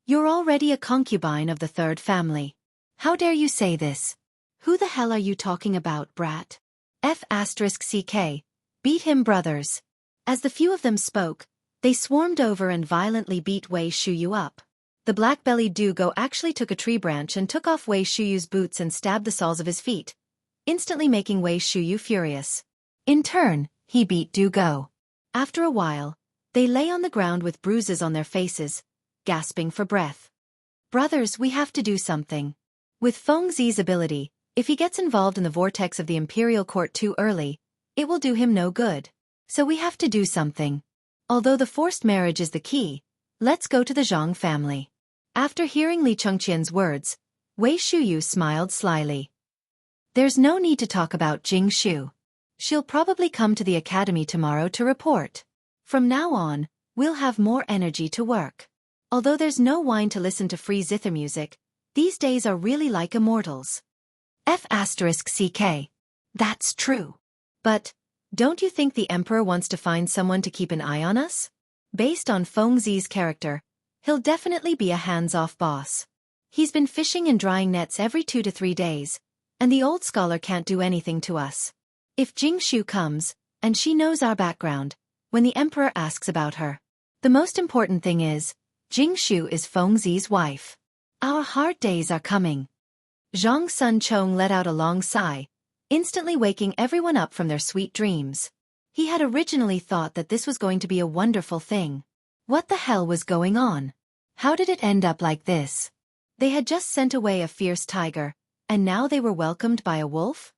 You're already a concubine of the third family. How dare you say this? Who the hell are you talking about, brat? F***CK. Beat him, brothers. As the few of them spoke, they swarmed over and violently beat Wei Shuyu up. The black-bellied Dugo actually took a tree branch and took off Wei Shuyu's boots and stabbed the soles of his feet, instantly making Wei Shuyu furious. In turn, he beat Dugo. After a while, they lay on the ground with bruises on their faces, gasping for breath. Brothers, we have to do something. With Fengzi's ability, if he gets involved in the vortex of the Imperial Court too early, it will do him no good. So we have to do something. Although the forced marriage is the key, let's go to the Zhang family. After hearing Li Chengqian's words, Wei Shuyu smiled slyly. There's no need to talk about Jing Shu. She'll probably come to the academy tomorrow to report. From now on, we'll have more energy to work. Although there's no wine to listen to free zither music, these days are really like immortals. F***CK. That's true. But, don't you think the Emperor wants to find someone to keep an eye on us? Based on Fengzi's character, he'll definitely be a hands-off boss. He's been fishing and drying nets every 2 to 3 days, and the old scholar can't do anything to us. If Jing Shu comes, and she knows our background, when the Emperor asks about her, the most important thing is, Jing Shu is Fengzi's wife. Our hard days are coming. Zhang Sun Chong let out a long sigh, instantly waking everyone up from their sweet dreams. He had originally thought that this was going to be a wonderful thing. What the hell was going on? How did it end up like this? They had just sent away a fierce tiger, and now they were welcomed by a wolf?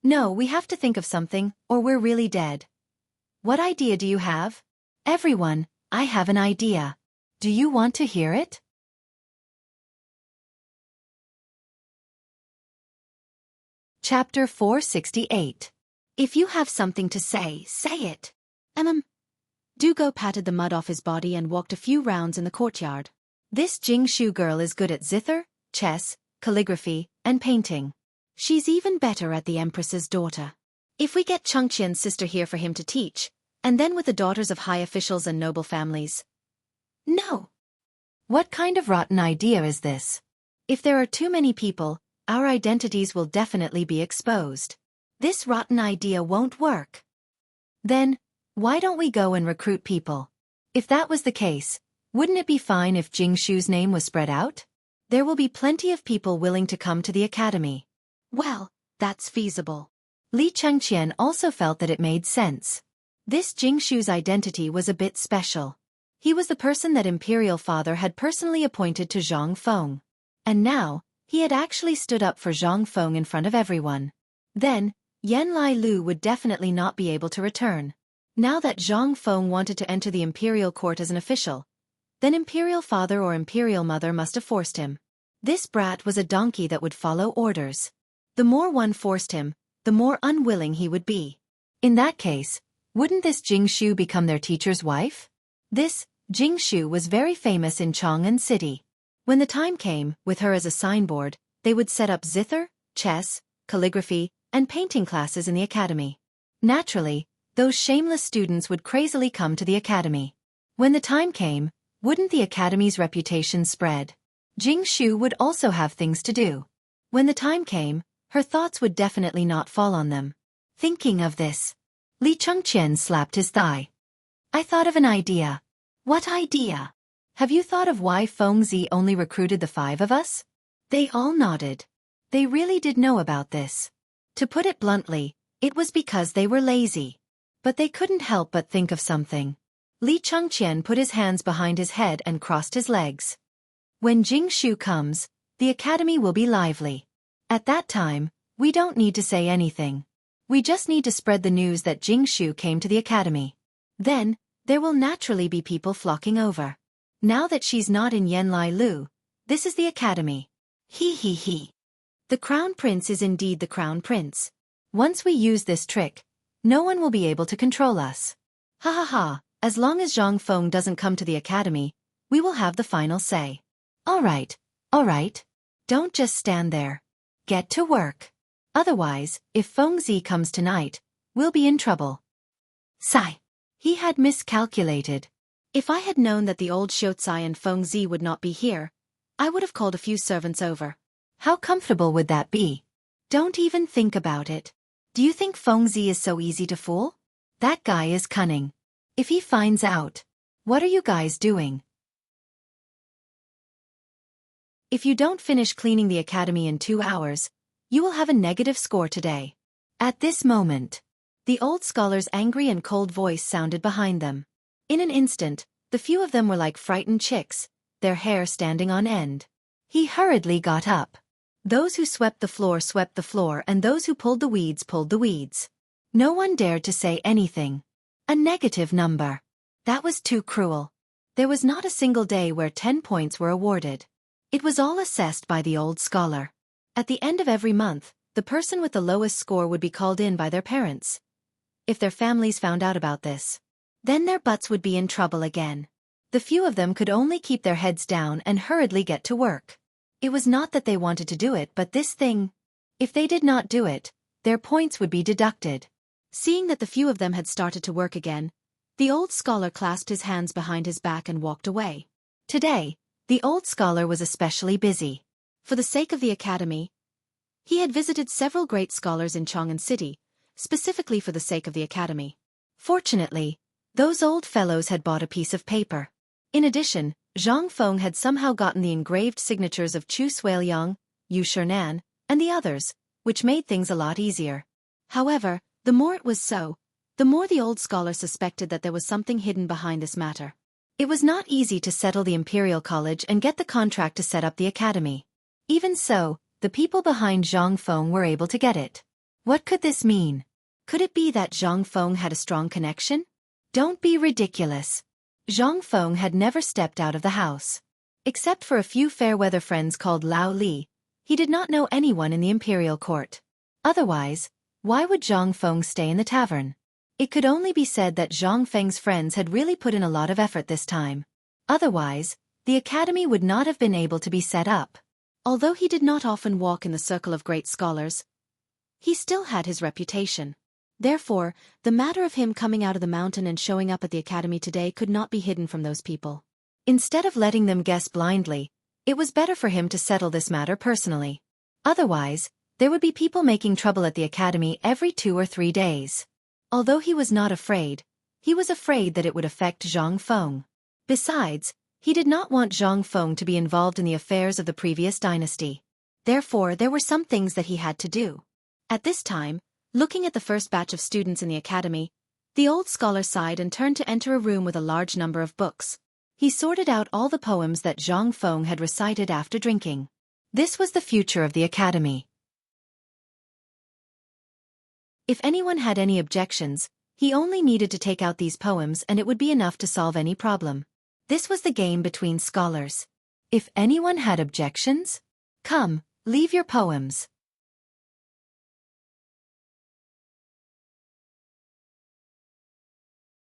No, we have to think of something, or we're really dead. What idea do you have? Everyone, I have an idea. Do you want to hear it? Chapter 468. If you have something to say, say it. Dugo patted the mud off his body and walked a few rounds in the courtyard. This Jing Shu girl is good at zither, chess, calligraphy, and painting. She's even better at the Empress's daughter. If we get Chengqian's sister here for him to teach, and then with the daughters of high officials and noble families. No. What kind of rotten idea is this? If there are too many people, our identities will definitely be exposed. This rotten idea won't work. Then, why don't we go and recruit people? If that was the case, wouldn't it be fine if Jing Shu's name was spread out? There will be plenty of people willing to come to the academy. Well, that's feasible. Li Chengqian also felt that it made sense. This Jing Shu's identity was a bit special. He was the person that Imperial Father had personally appointed to Zhang Feng. And now, he had actually stood up for Zhang Feng in front of everyone. Then, Yan Lai Lu would definitely not be able to return. Now that Zhang Feng wanted to enter the Imperial Court as an official, then Imperial Father or Imperial Mother must have forced him. This brat was a donkey that would follow orders. The more one forced him, the more unwilling he would be. In that case, wouldn't this Jing Shu become their teacher's wife? This Jing Shu was very famous in Chang'an City. When the time came, with her as a signboard, they would set up zither, chess, calligraphy, and painting classes in the academy. Naturally, those shameless students would crazily come to the academy. When the time came, wouldn't the academy's reputation spread? Jing Shu would also have things to do. When the time came, her thoughts would definitely not fall on them. Thinking of this, Li Chengqian slapped his thigh. I thought of an idea. What idea? Have you thought of why Fengzi only recruited the 5 of us? They all nodded. They really did know about this. To put it bluntly, It was because they were lazy. But they couldn't help but think of something. Li Chengqian put his hands behind his head and crossed his legs. When Jing Shu comes, the academy will be lively. At that time, we don't need to say anything. We just need to spread the news that Jing Shu came to the academy. Then, there will naturally be people flocking over. Now that she's not in Yanlai Lu, this is the academy. He he he. The crown prince is indeed the crown prince. Once we use this trick, no one will be able to control us. Ha ha ha, as long as Zhang Feng doesn't come to the academy, we will have the final say. Alright. Don't just stand there. Get to work. Otherwise, if Feng Zi comes tonight, we'll be in trouble. Sigh. He had miscalculated. If I had known that the old Xiaocai and Feng Zi would not be here, I would have called a few servants over. How comfortable would that be? Don't even think about it. Do you think Feng Zi is so easy to fool? That guy is cunning. If he finds out, what are you guys doing? If you don't finish cleaning the academy in 2 hours, you will have a negative score today. At this moment, the old scholar's angry and cold voice sounded behind them. In an instant, the few of them were like frightened chicks, their hair standing on end. He hurriedly got up. Those who swept the floor, and those who pulled the weeds. No one dared to say anything. A negative number. That was too cruel. There was not a single day where 10 points were awarded. It was all assessed by the old scholar. At the end of every month, the person with the lowest score would be called in by their parents. If their families found out about this, then their butts would be in trouble again. The few of them could only keep their heads down and hurriedly get to work. It was not that they wanted to do it, but this thing. If they did not do it, their points would be deducted. Seeing that the few of them had started to work again, the old scholar clasped his hands behind his back and walked away. Today, the old scholar was especially busy. For the sake of the academy, he had visited several great scholars in Chang'an City, specifically for the sake of the academy. Fortunately, those old fellows had bought a piece of paper. In addition, Zhang Feng had somehow gotten the engraved signatures of Chu Suiliang, Yu Shernan, and the others, which made things a lot easier. However, the more it was so, the more the old scholar suspected that there was something hidden behind this matter. It was not easy to settle the Imperial College and get the contract to set up the academy. Even so, the people behind Zhang Feng were able to get it. What could this mean? Could it be that Zhang Feng had a strong connection? Don't be ridiculous. Zhang Feng had never stepped out of the house. Except for a few fair-weather friends called Lao Li, he did not know anyone in the Imperial Court. Otherwise, why would Zhang Feng stay in the tavern? It could only be said that Zhang Feng's friends had really put in a lot of effort this time. Otherwise, the academy would not have been able to be set up. Although he did not often walk in the circle of great scholars, he still had his reputation. Therefore, the matter of him coming out of the mountain and showing up at the academy today could not be hidden from those people. Instead of letting them guess blindly, it was better for him to settle this matter personally. Otherwise, there would be people making trouble at the academy every 2 or 3 days. Although he was not afraid, he was afraid that it would affect Zhang Feng. Besides, he did not want Zhang Feng to be involved in the affairs of the previous dynasty. Therefore, there were some things that he had to do. At this time, looking at the first batch of students in the academy, the old scholar sighed and turned to enter a room with a large number of books. He sorted out all the poems that Zhang Feng had recited after drinking. This was the future of the academy. If anyone had any objections, he only needed to take out these poems and it would be enough to solve any problem. This was the game between scholars. If anyone had objections, come, leave your poems.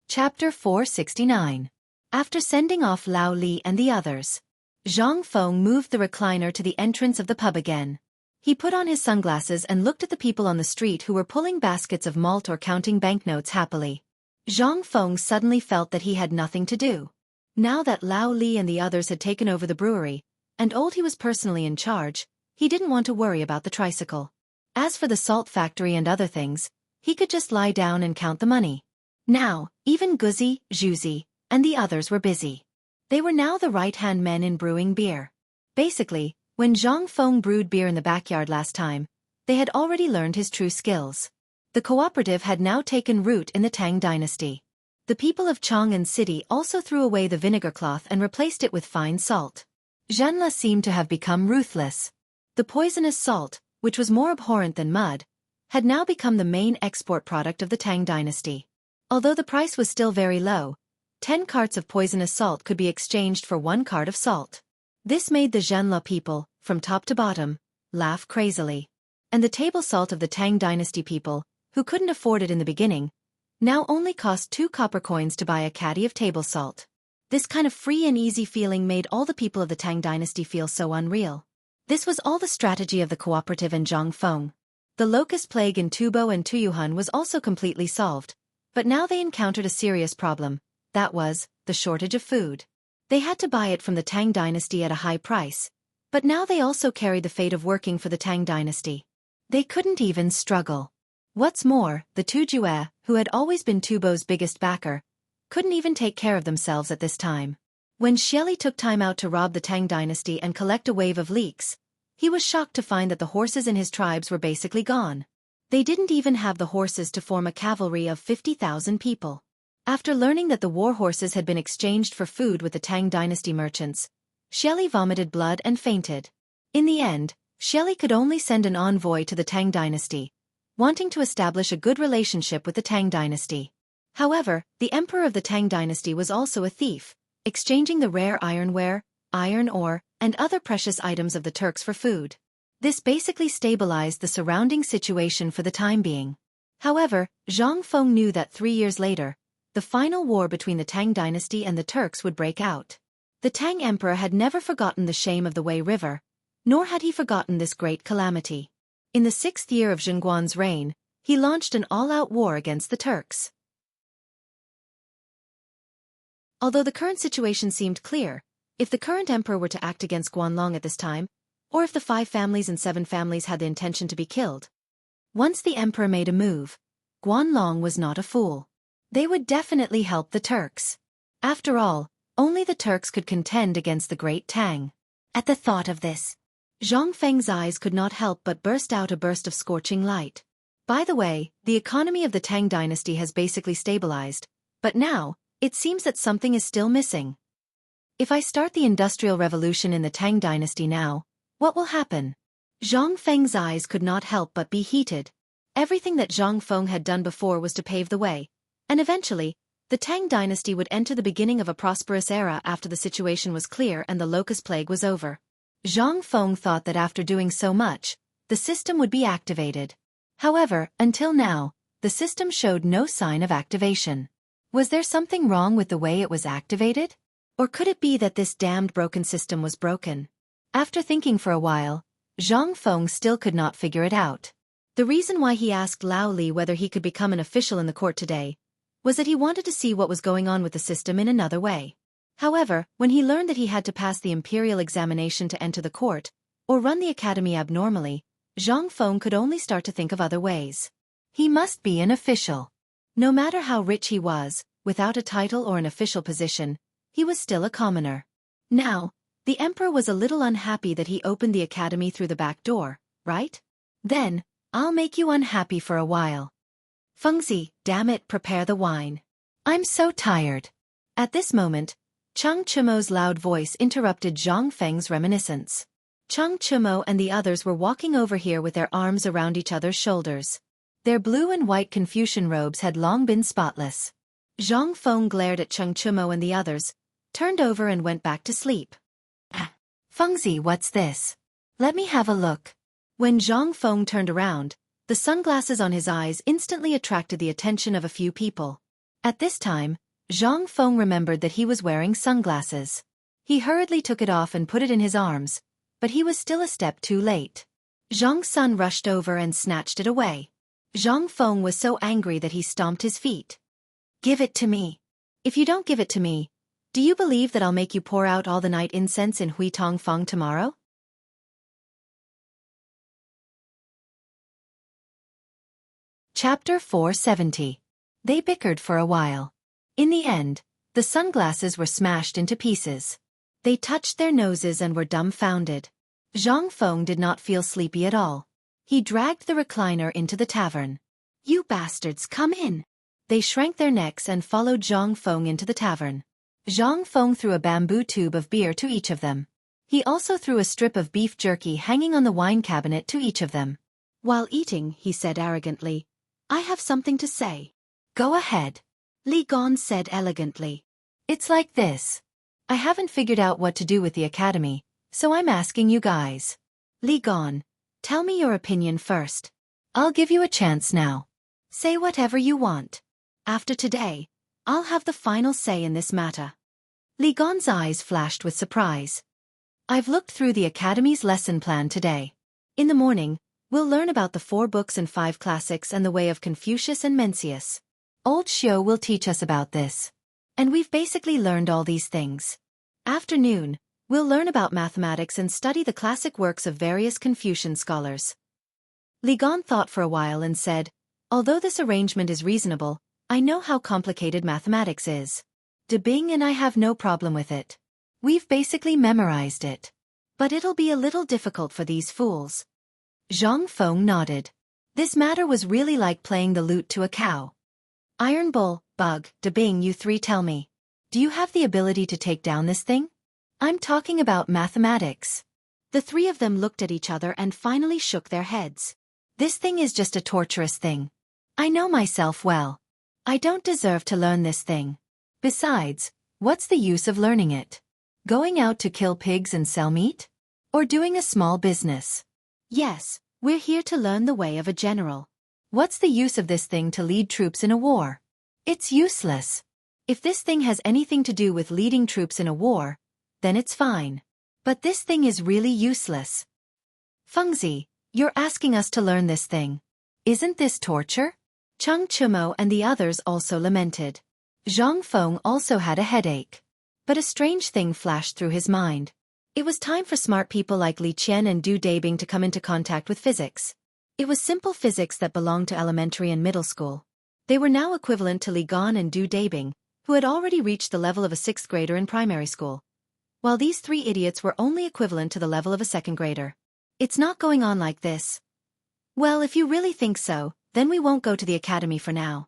Chapter 469. After sending off Lao Li and the others, Zhang Feng moved the recliner to the entrance of the pub again. He put on his sunglasses and looked at the people on the street who were pulling baskets of malt or counting banknotes happily. Zhang Feng suddenly felt that he had nothing to do. Now that Lao Li and the others had taken over the brewery, and he was personally in charge, he didn't want to worry about the tricycle. As for the salt factory and other things, he could just lie down and count the money. Now, even Guzi, Zhuzi, and the others were busy. They were now the right-hand men in brewing beer. Basically, when Zhang Feng brewed beer in the backyard last time, they had already learned his true skills. The cooperative had now taken root in the Tang dynasty. The people of Chang'an City also threw away the vinegar cloth and replaced it with fine salt. Zhenle seemed to have become ruthless. The poisonous salt, which was more abhorrent than mud, had now become the main export product of the Tang dynasty. Although the price was still very low, 10 carts of poisonous salt could be exchanged for 1 cart of salt. This made the Zhenle people, from top to bottom, laugh crazily. And the table salt of the Tang dynasty people, who couldn't afford it in the beginning, now only cost 2 copper coins to buy a caddy of table salt. This kind of free and easy feeling made all the people of the Tang dynasty feel so unreal. This was all the strategy of the cooperative and Zhang Feng. The locust plague in Tubo and Tuyuhun was also completely solved, but now they encountered a serious problem, that was, the shortage of food. They had to buy it from the Tang dynasty at a high price, but now they also carried the fate of working for the Tang dynasty. They couldn't even struggle. What's more, the Tu Jue, who had always been Tubo's biggest backer, couldn't even take care of themselves at this time. When Xieli took time out to rob the Tang dynasty and collect a wave of leeks, he was shocked to find that the horses in his tribes were basically gone. They didn't even have the horses to form a cavalry of 50,000 people. After learning that the war horses had been exchanged for food with the Tang dynasty merchants, Xieli vomited blood and fainted. In the end, Xieli could only send an envoy to the Tang dynasty, wanting to establish a good relationship with the Tang dynasty. However, the emperor of the Tang dynasty was also a thief, exchanging the rare ironware, iron ore, and other precious items of the Turks for food. This basically stabilized the surrounding situation for the time being. However, Zhang Feng knew that 3 years later, the final war between the Tang dynasty and the Turks would break out. The Tang emperor had never forgotten the shame of the Wei River, nor had he forgotten this great calamity. In the 6th year of Zhenguan's reign, he launched an all-out war against the Turks. Although the current situation seemed clear, if the current emperor were to act against Guanlong at this time, or if the 5 families and 7 families had the intention to be killed. Once the emperor made a move, Guanlong was not a fool. They would definitely help the Turks. After all, only the Turks could contend against the Great Tang. At the thought of this, Zhang Feng's eyes could not help but burst out a burst of scorching light. By the way, the economy of the Tang dynasty has basically stabilized, but now, it seems that something is still missing. If I start the Industrial Revolution in the Tang dynasty now, what will happen? Zhang Feng's eyes could not help but be heated. Everything that Zhang Feng had done before was to pave the way, and eventually, the Tang dynasty would enter the beginning of a prosperous era after the situation was clear and the locust plague was over. Zhang Feng thought that after doing so much, the system would be activated. However, until now, the system showed no sign of activation. Was there something wrong with the way it was activated? Or could it be that this damned broken system was broken? After thinking for a while, Zhang Feng still could not figure it out. The reason why he asked Lao Li whether he could become an official in the court today was that he wanted to see what was going on with the system in another way. However, when he learned that he had to pass the imperial examination to enter the court, or run the academy abnormally, Zhang Feng could only start to think of other ways. He must be an official. No matter how rich he was, without a title or an official position, he was still a commoner. Now, the emperor was a little unhappy that he opened the academy through the back door, right? Then, I'll make you unhappy for a while. Fengzi, damn it, prepare the wine. I'm so tired. At this moment, Chang Chumo's loud voice interrupted Zhang Feng's reminiscence. Chang Chumo and the others were walking over here with their arms around each other's shoulders. Their blue and white Confucian robes had long been spotless. Zhang Feng glared at Chang Chumo and the others, turned over and went back to sleep. Fengzi, what's this? Let me have a look. When Zhang Feng turned around, the sunglasses on his eyes instantly attracted the attention of a few people. At this time, Zhang Feng remembered that he was wearing sunglasses. He hurriedly took it off and put it in his arms, but he was still a step too late. Zhang Sun rushed over and snatched it away. Zhang Feng was so angry that he stomped his feet. Give it to me. If you don't give it to me, do you believe that I'll make you pour out all the night incense in Huitong Feng tomorrow? Chapter 470. They bickered for a while. In the end, the sunglasses were smashed into pieces. They touched their noses and were dumbfounded. Zhang Feng did not feel sleepy at all. He dragged the recliner into the tavern. You bastards, come in. They shrank their necks and followed Zhang Feng into the tavern. Zhang Feng threw a bamboo tube of beer to each of them. He also threw a strip of beef jerky hanging on the wine cabinet to each of them. While eating, he said arrogantly, "I have something to say." Go ahead, Li Gan said elegantly. It's like this. I haven't figured out what to do with the academy, so I'm asking you guys. Li Gan, tell me your opinion first. I'll give you a chance now. Say whatever you want. After today, I'll have the final say in this matter. Li Gan's eyes flashed with surprise. I've looked through the academy's lesson plan today. In the morning, we'll learn about the 4 books and 5 classics and the way of Confucius and Mencius. Old Xiu will teach us about this. And we've basically learned all these things. Afternoon, we'll learn about mathematics and study the classic works of various Confucian scholars. Li Gan thought for a while and said, although this arrangement is reasonable, I know how complicated mathematics is. De Bing and I have no problem with it. We've basically memorized it. But it'll be a little difficult for these fools. Zhang Feng nodded. This matter was really like playing the lute to a cow. Iron Bull, Bug, De Bing, you 3 tell me. Do you have the ability to take down this thing? I'm talking about mathematics. The 3 of them looked at each other and finally shook their heads. This thing is just a torturous thing. I know myself well. I don't deserve to learn this thing. Besides, what's the use of learning it? Going out to kill pigs and sell meat? Or doing a small business? Yes, we're here to learn the way of a general. What's the use of this thing to lead troops in a war? It's useless. If this thing has anything to do with leading troops in a war, then it's fine. But this thing is really useless. Fengzi, you're asking us to learn this thing. Isn't this torture? Cheng Chumo and the others also lamented. Zhang Feng also had a headache. But a strange thing flashed through his mind. It was time for smart people like Li Qian and Du Dabing to come into contact with physics. It was simple physics that belonged to elementary and middle school. They were now equivalent to Li Gan and Du Dabing, who had already reached the level of a 6th grader in primary school. While these 3 idiots were only equivalent to the level of a 2nd grader. It's not going on like this. Well, if you really think so, then we won't go to the academy for now.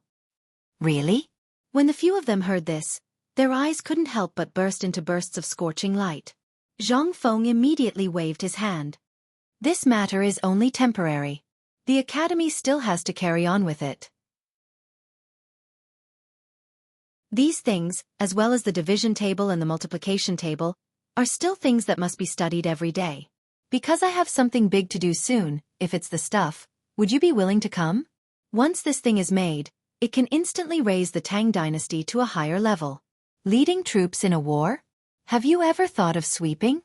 Really? When the few of them heard this, their eyes couldn't help but burst into bursts of scorching light. Zhang Feng immediately waved his hand. This matter is only temporary. The academy still has to carry on with it. These things, as well as the division table and the multiplication table, are still things that must be studied every day. Because I have something big to do soon, if it's the stuff, would you be willing to come? Once this thing is made, it can instantly raise the Tang dynasty to a higher level. Leading troops in a war? Have you ever thought of sweeping?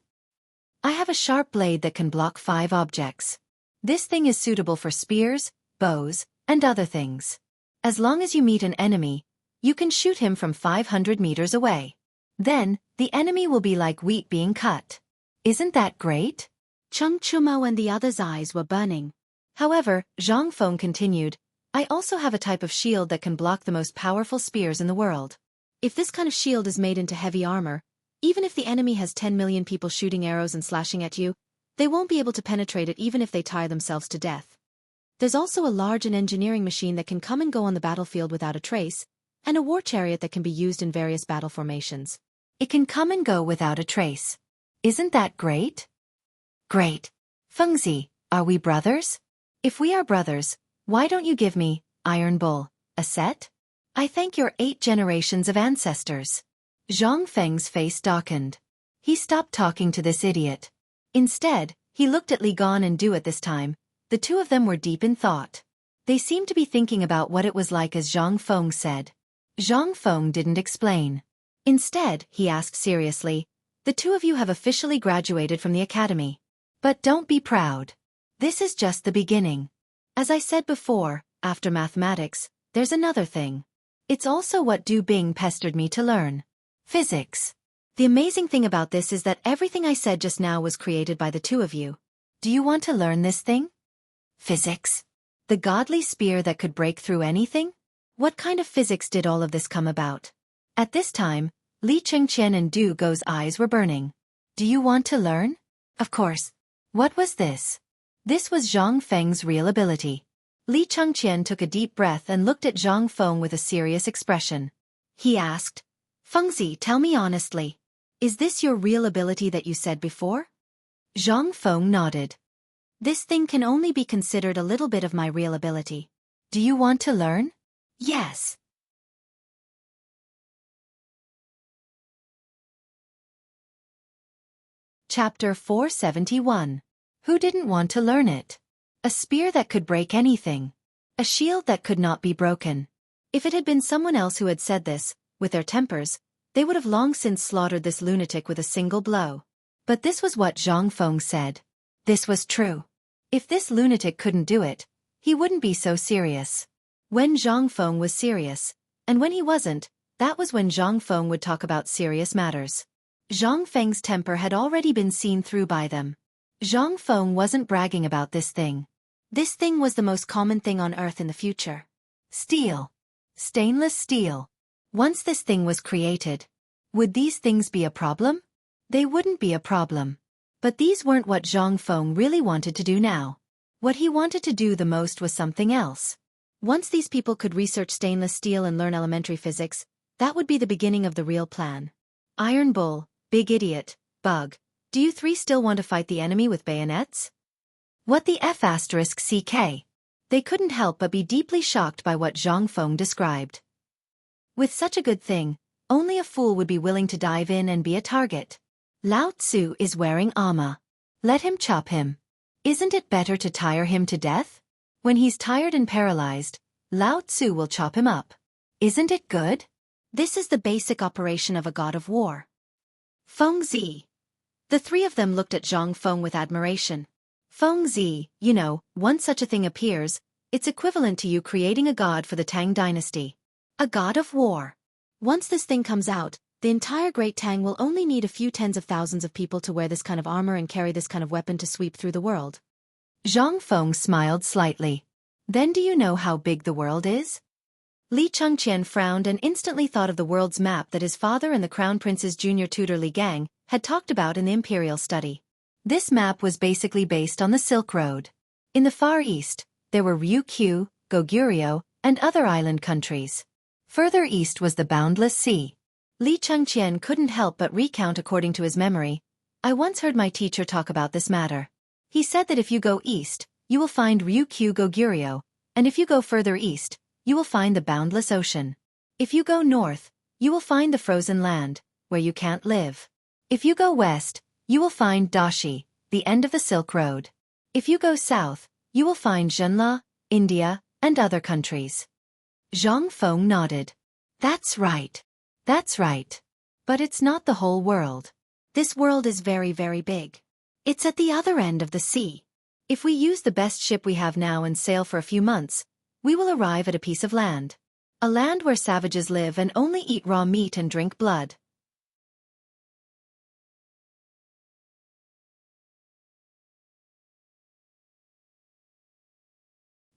I have a sharp blade that can block 5 objects. This thing is suitable for spears, bows, and other things. As long as you meet an enemy, you can shoot him from 500 meters away. Then, the enemy will be like wheat being cut. Isn't that great? Cheng Chumo and the others' eyes were burning. However, Zhang Feng continued, I also have a type of shield that can block the most powerful spears in the world. If this kind of shield is made into heavy armor, even if the enemy has 10 million people shooting arrows and slashing at you, they won't be able to penetrate it even if they tire themselves to death. There's also a large engineering machine that can come and go on the battlefield without a trace, and a war chariot that can be used in various battle formations. It can come and go without a trace. Isn't that great? Great. Fengzi, are we brothers? If we are brothers, why don't you give me, Iron Bull, a set? I thank your 8 generations of ancestors. Zhang Feng's face darkened. He stopped talking to this idiot. Instead, he looked at Li Gan and Du at this time. The 2 of them were deep in thought. They seemed to be thinking about what it was like as Zhang Feng said. Zhang Feng didn't explain. Instead, he asked seriously, the 2 of you have officially graduated from the academy. But don't be proud. This is just the beginning. As I said before, after mathematics, there's another thing. It's also what Du Bing pestered me to learn. Physics. The amazing thing about this is that everything I said just now was created by the 2 of you. Do you want to learn this thing? Physics. The godly spear that could break through anything? What kind of physics did all of this come about? At this time, Li Chengqian and Du Go's eyes were burning. Do you want to learn? Of course. What was this? This was Zhang Feng's real ability. Li Chengqian took a deep breath and looked at Zhang Feng with a serious expression. He asked, Fengzi, tell me honestly. Is this your real ability that you said before? Zhang Feng nodded. This thing can only be considered a little bit of my real ability. Do you want to learn? Yes. Chapter 471. Who didn't want to learn it? A spear that could break anything. A shield that could not be broken. If it had been someone else who had said this, with their tempers, they would have long since slaughtered this lunatic with a single blow. But this was what Zhang Feng said. This was true. If this lunatic couldn't do it, he wouldn't be so serious. When Zhang Feng was serious, and when he wasn't, that was when Zhang Feng would talk about serious matters. Zhang Feng's temper had already been seen through by them. Zhang Feng wasn't bragging about this thing. This thing was the most common thing on Earth in the future. Steel. Stainless steel. Once this thing was created, would these things be a problem? They wouldn't be a problem. But these weren't what Zhang Feng really wanted to do now. What he wanted to do the most was something else. Once these people could research stainless steel and learn elementary physics, that would be the beginning of the real plan. Iron Bull, Big Idiot, Bug, do you three still want to fight the enemy with bayonets? What the F***CK? They couldn't help but be deeply shocked by what Zhang Feng described. With such a good thing, only a fool would be willing to dive in and be a target. Lao Tzu is wearing armor. Let him chop him. Isn't it better to tire him to death? When he's tired and paralyzed, Lao Tzu will chop him up. Isn't it good? This is the basic operation of a god of war. Fengzi. The three of them looked at Zhang Feng with admiration. Fengzi, once such a thing appears, it's equivalent to you creating a god for the Tang dynasty. A god of war. Once this thing comes out, the entire Great Tang will only need a few tens of thousands of people to wear this kind of armor and carry this kind of weapon to sweep through the world. Zhang Feng smiled slightly. Then do you know how big the world is? Li Chengqian frowned and instantly thought of the world's map that his father and the Crown Prince's junior tutor Li Gang had talked about in the Imperial study. This map was basically based on the Silk Road. In the Far East, there were Ryukyu, Goguryeo, and other island countries. Further east was the boundless sea. Li Chengqian couldn't help but recount according to his memory. I once heard my teacher talk about this matter. He said that if you go east, you will find Ryukyu Goguryeo, and if you go further east, you will find the boundless ocean. If you go north, you will find the frozen land, where you can't live. If you go west, you will find Dashi, the end of the Silk Road. If you go south, you will find Zhenla, India, and other countries. Zhang Feng nodded. That's right. That's right. But it's not the whole world. This world is very, very big. It's at the other end of the sea. If we use the best ship we have now and sail for a few months, we will arrive at a piece of land. A land where savages live and only eat raw meat and drink blood.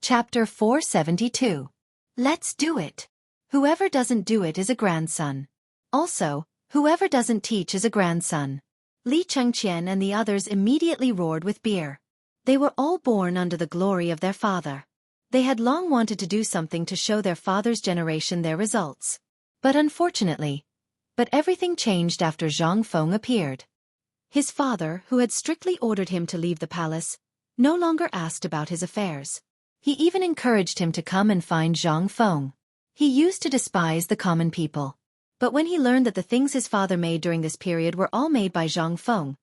Chapter 472. Let's do it. Whoever doesn't do it is a grandson. Also, whoever doesn't teach is a grandson. Li Chengqian and the others immediately roared with beer. They were all born under the glory of their father. They had long wanted to do something to show their father's generation their results. But everything changed after Zhang Feng appeared. His father, who had strictly ordered him to leave the palace, no longer asked about his affairs. He even encouraged him to come and find Zhang Feng. He used to despise the common people. But when he learned that the things his father made during this period were all made by Zhang Feng,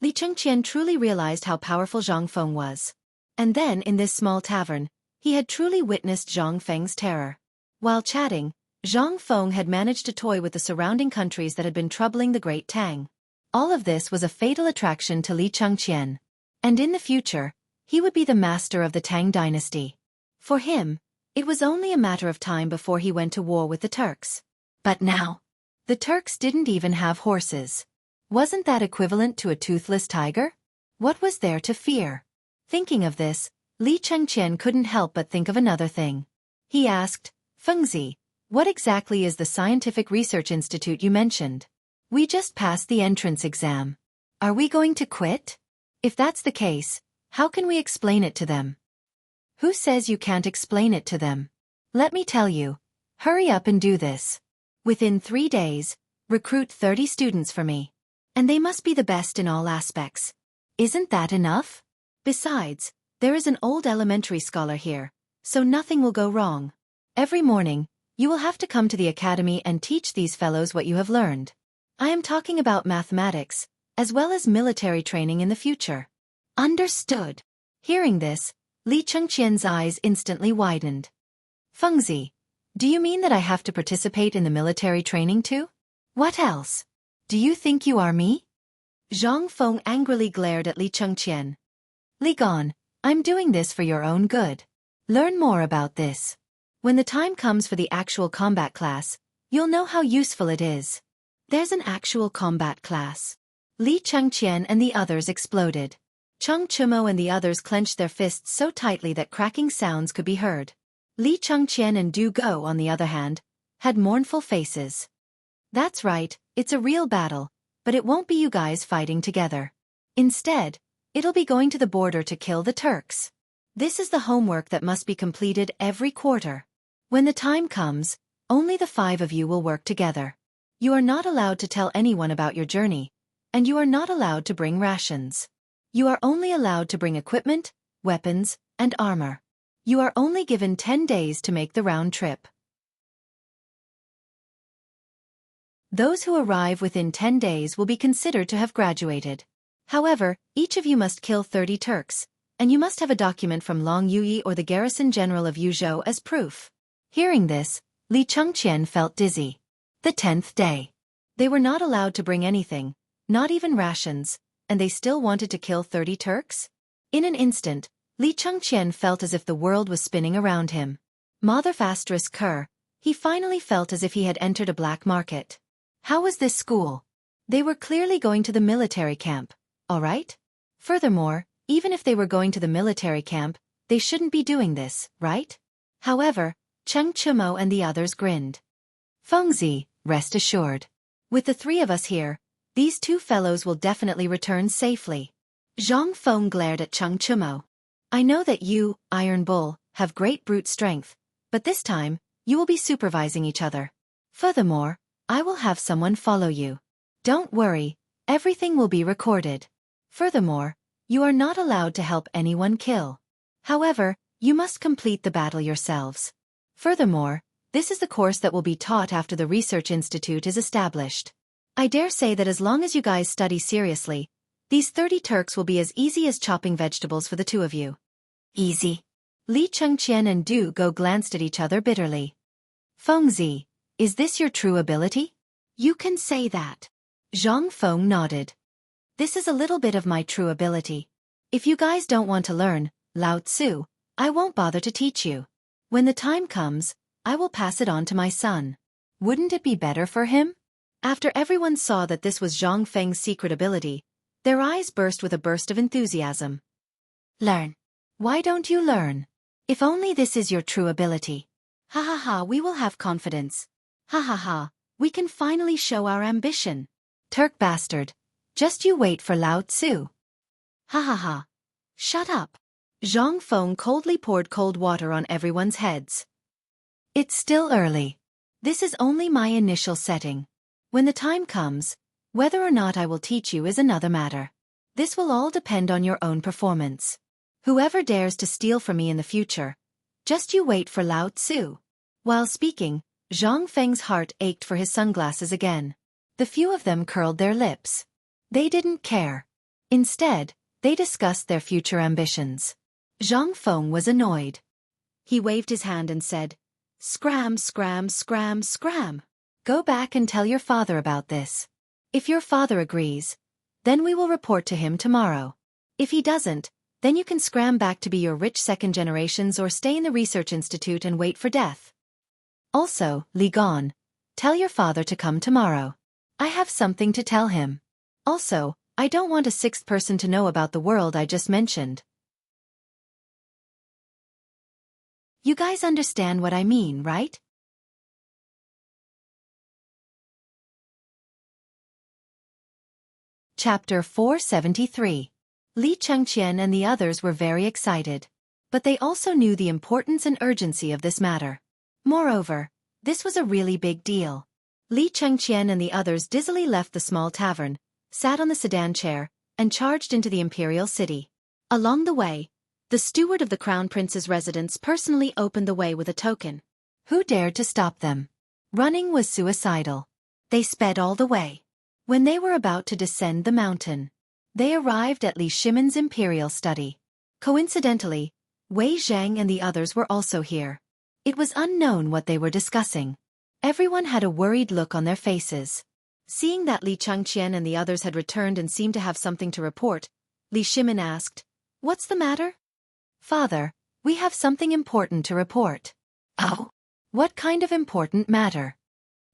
Li Chengqian truly realized how powerful Zhang Feng was. And then, in this small tavern, he had truly witnessed Zhang Feng's terror. While chatting, Zhang Feng had managed to toy with the surrounding countries that had been troubling the Great Tang. All of this was a fatal attraction to Li Chengqian. And in the future, he would be the master of the Tang dynasty. For him, it was only a matter of time before he went to war with the Turks. But now, the Turks didn't even have horses. Wasn't that equivalent to a toothless tiger? What was there to fear? Thinking of this, Li Chengqian couldn't help but think of another thing. He asked, Fengzi, what exactly is the scientific research institute you mentioned? We just passed the entrance exam. Are we going to quit? If that's the case, how can we explain it to them? Who says you can't explain it to them? Let me tell you. Hurry up and do this. Within 3 days, recruit 30 students for me. And they must be the best in all aspects. Isn't that enough? Besides, there is an old elementary scholar here, so nothing will go wrong. Every morning, you will have to come to the academy and teach these fellows what you have learned. I am talking about mathematics, as well as military training in the future. Understood. Hearing this, Li Chengqian's eyes instantly widened. Fengzi, do you mean that I have to participate in the military training too? What else? Do you think you are me? Zhang Feng angrily glared at Li Chengqian. Li Gan, I'm doing this for your own good. Learn more about this. When the time comes for the actual combat class, you'll know how useful it is. There's an actual combat class. Li Chengqian and the others exploded. Cheng Chumo and the others clenched their fists so tightly that cracking sounds could be heard. Li Chengqian and Du Go, on the other hand, had mournful faces. That's right, it's a real battle, but it won't be you guys fighting together. Instead, it'll be going to the border to kill the Turks. This is the homework that must be completed every quarter. When the time comes, only the 5 of you will work together. You are not allowed to tell anyone about your journey, and you are not allowed to bring rations. You are only allowed to bring equipment, weapons, and armor. You are only given 10 days to make the round trip. Those who arrive within 10 days will be considered to have graduated. However, each of you must kill 30 Turks, and you must have a document from Long Yui or the garrison general of Yuzhou as proof. Hearing this, Li Chengqian felt dizzy. The 10th day. They were not allowed to bring anything, not even rations, and they still wanted to kill 30 Turks? In an instant, Li Chengqian felt as if the world was spinning around him. Mother****, he finally felt as if he had entered a black market. How was this school? They were clearly going to the military camp, all right? Furthermore, even if they were going to the military camp, they shouldn't be doing this, right? However, Cheng Chumo and the others grinned. Fengzi, rest assured. With the 3 of us here, these 2 fellows will definitely return safely. Zhang Feng glared at Cheng Chumo. I know that you, Iron Bull, have great brute strength, but this time, you will be supervising each other. Furthermore, I will have someone follow you. Don't worry, everything will be recorded. Furthermore, you are not allowed to help anyone kill. However, you must complete the battle yourselves. Furthermore, this is the course that will be taught after the research institute is established. I dare say that as long as you guys study seriously, these 30 Turks will be as easy as chopping vegetables for the 2 of you. Easy. Li Chengqian and Du Go glanced at each other bitterly. Fengzi, is this your true ability? You can say that. Zhang Feng nodded. This is a little bit of my true ability. If you guys don't want to learn, Lao Tzu, I won't bother to teach you. When the time comes, I will pass it on to my son. Wouldn't it be better for him? After everyone saw that this was Zhang Feng's secret ability, their eyes burst with a burst of enthusiasm. Learn. Why don't you learn? If only this is your true ability. Ha ha ha, we will have confidence. Ha ha ha, we can finally show our ambition. Turk bastard. Just you wait for Lao Tzu. Ha ha ha. Shut up. Zhang Feng coldly poured cold water on everyone's heads. It's still early. This is only my initial setting. When the time comes, whether or not I will teach you is another matter. This will all depend on your own performance. Whoever dares to steal from me in the future, just you wait for Lao Tzu. While speaking, Zhang Feng's heart ached for his sunglasses again. The few of them curled their lips. They didn't care. Instead, they discussed their future ambitions. Zhang Feng was annoyed. He waved his hand and said, Scram, scram, scram, scram. Go back and tell your father about this. If your father agrees, then we will report to him tomorrow. If he doesn't, then you can scram back to be your rich second generations or stay in the research institute and wait for death. Also, Li Gan, tell your father to come tomorrow. I have something to tell him. Also, I don't want a 6th person to know about the world I just mentioned. You guys understand what I mean, right? Chapter 473. Li Chengqian and the others were very excited. But they also knew the importance and urgency of this matter. Moreover, this was a really big deal. Li Chengqian and the others dizzily left the small tavern, sat on the sedan chair, and charged into the imperial city. Along the way, the steward of the crown prince's residence personally opened the way with a token. Who dared to stop them? Running was suicidal. They sped all the way. When they were about to descend the mountain, they arrived at Li Shimen's imperial study. Coincidentally, Wei Zhang and the others were also here. It was unknown what they were discussing. Everyone had a worried look on their faces. Seeing that Li Chengqian and the others had returned and seemed to have something to report, Li Shimen asked, "What's the matter?" "Father, we have something important to report." "Oh? What kind of important matter?"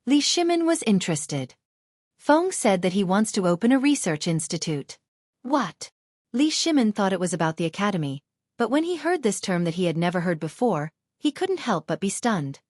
Li Shimen was interested. Feng said that he wants to open a research institute. What? Li Shimen thought it was about the academy, but when he heard this term that he had never heard before, he couldn't help but be stunned.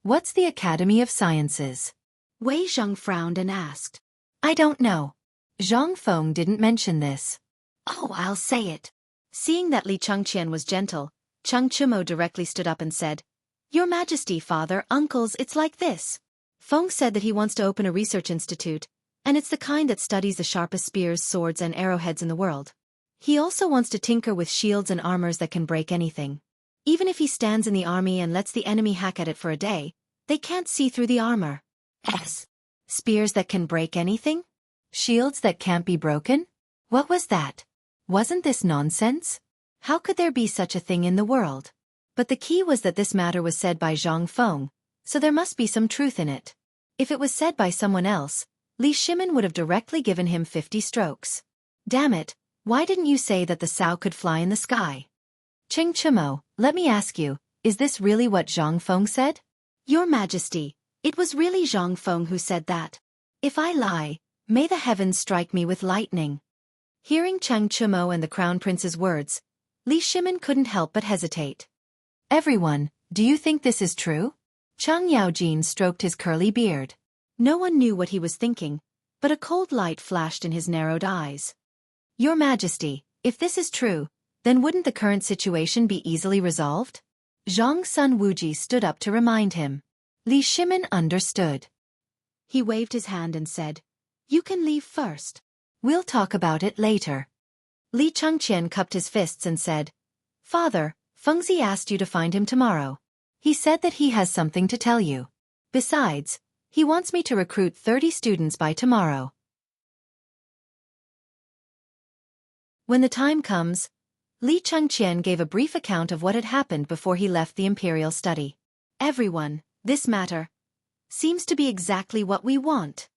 What's the Academy of Sciences? Wei Zhang frowned and asked. I don't know. Zhang Feng didn't mention this. Oh, I'll say it. Seeing that Li Chengqian was gentle, Cheng Chumo directly stood up and said, Your Majesty, Father, Uncles, it's like this. Feng said that he wants to open a research institute, and it's the kind that studies the sharpest spears, swords, and arrowheads in the world. He also wants to tinker with shields and armors that can break anything. Even if he stands in the army and lets the enemy hack at it for a day, they can't see through the armor. S. Spears that can break anything? Shields that can't be broken? What was that? Wasn't this nonsense? How could there be such a thing in the world? But the key was that this matter was said by Zhang Feng, so there must be some truth in it. If it was said by someone else, Li Shimen would have directly given him 50 strokes. Damn it, why didn't you say that the sow could fly in the sky? Cheng Chumo, let me ask you, is this really what Zhang Feng said? Your Majesty, it was really Zhang Feng who said that. If I lie, may the heavens strike me with lightning. Hearing Cheng Chumo and the Crown Prince's words, Li Shimen couldn't help but hesitate. Everyone, do you think this is true? Chang Yaojin stroked his curly beard. No one knew what he was thinking, but a cold light flashed in his narrowed eyes. Your Majesty, if this is true, then wouldn't the current situation be easily resolved? Zhang Sun Wuji stood up to remind him. Li Shimen understood. He waved his hand and said, You can leave first. We'll talk about it later. Li Chengqian cupped his fists and said, Father, Fengzi asked you to find him tomorrow. He said that he has something to tell you. Besides, he wants me to recruit 30 students by tomorrow. When the time comes, Li Chengqian gave a brief account of what had happened before he left the imperial study. Everyone, this matter seems to be exactly what we want.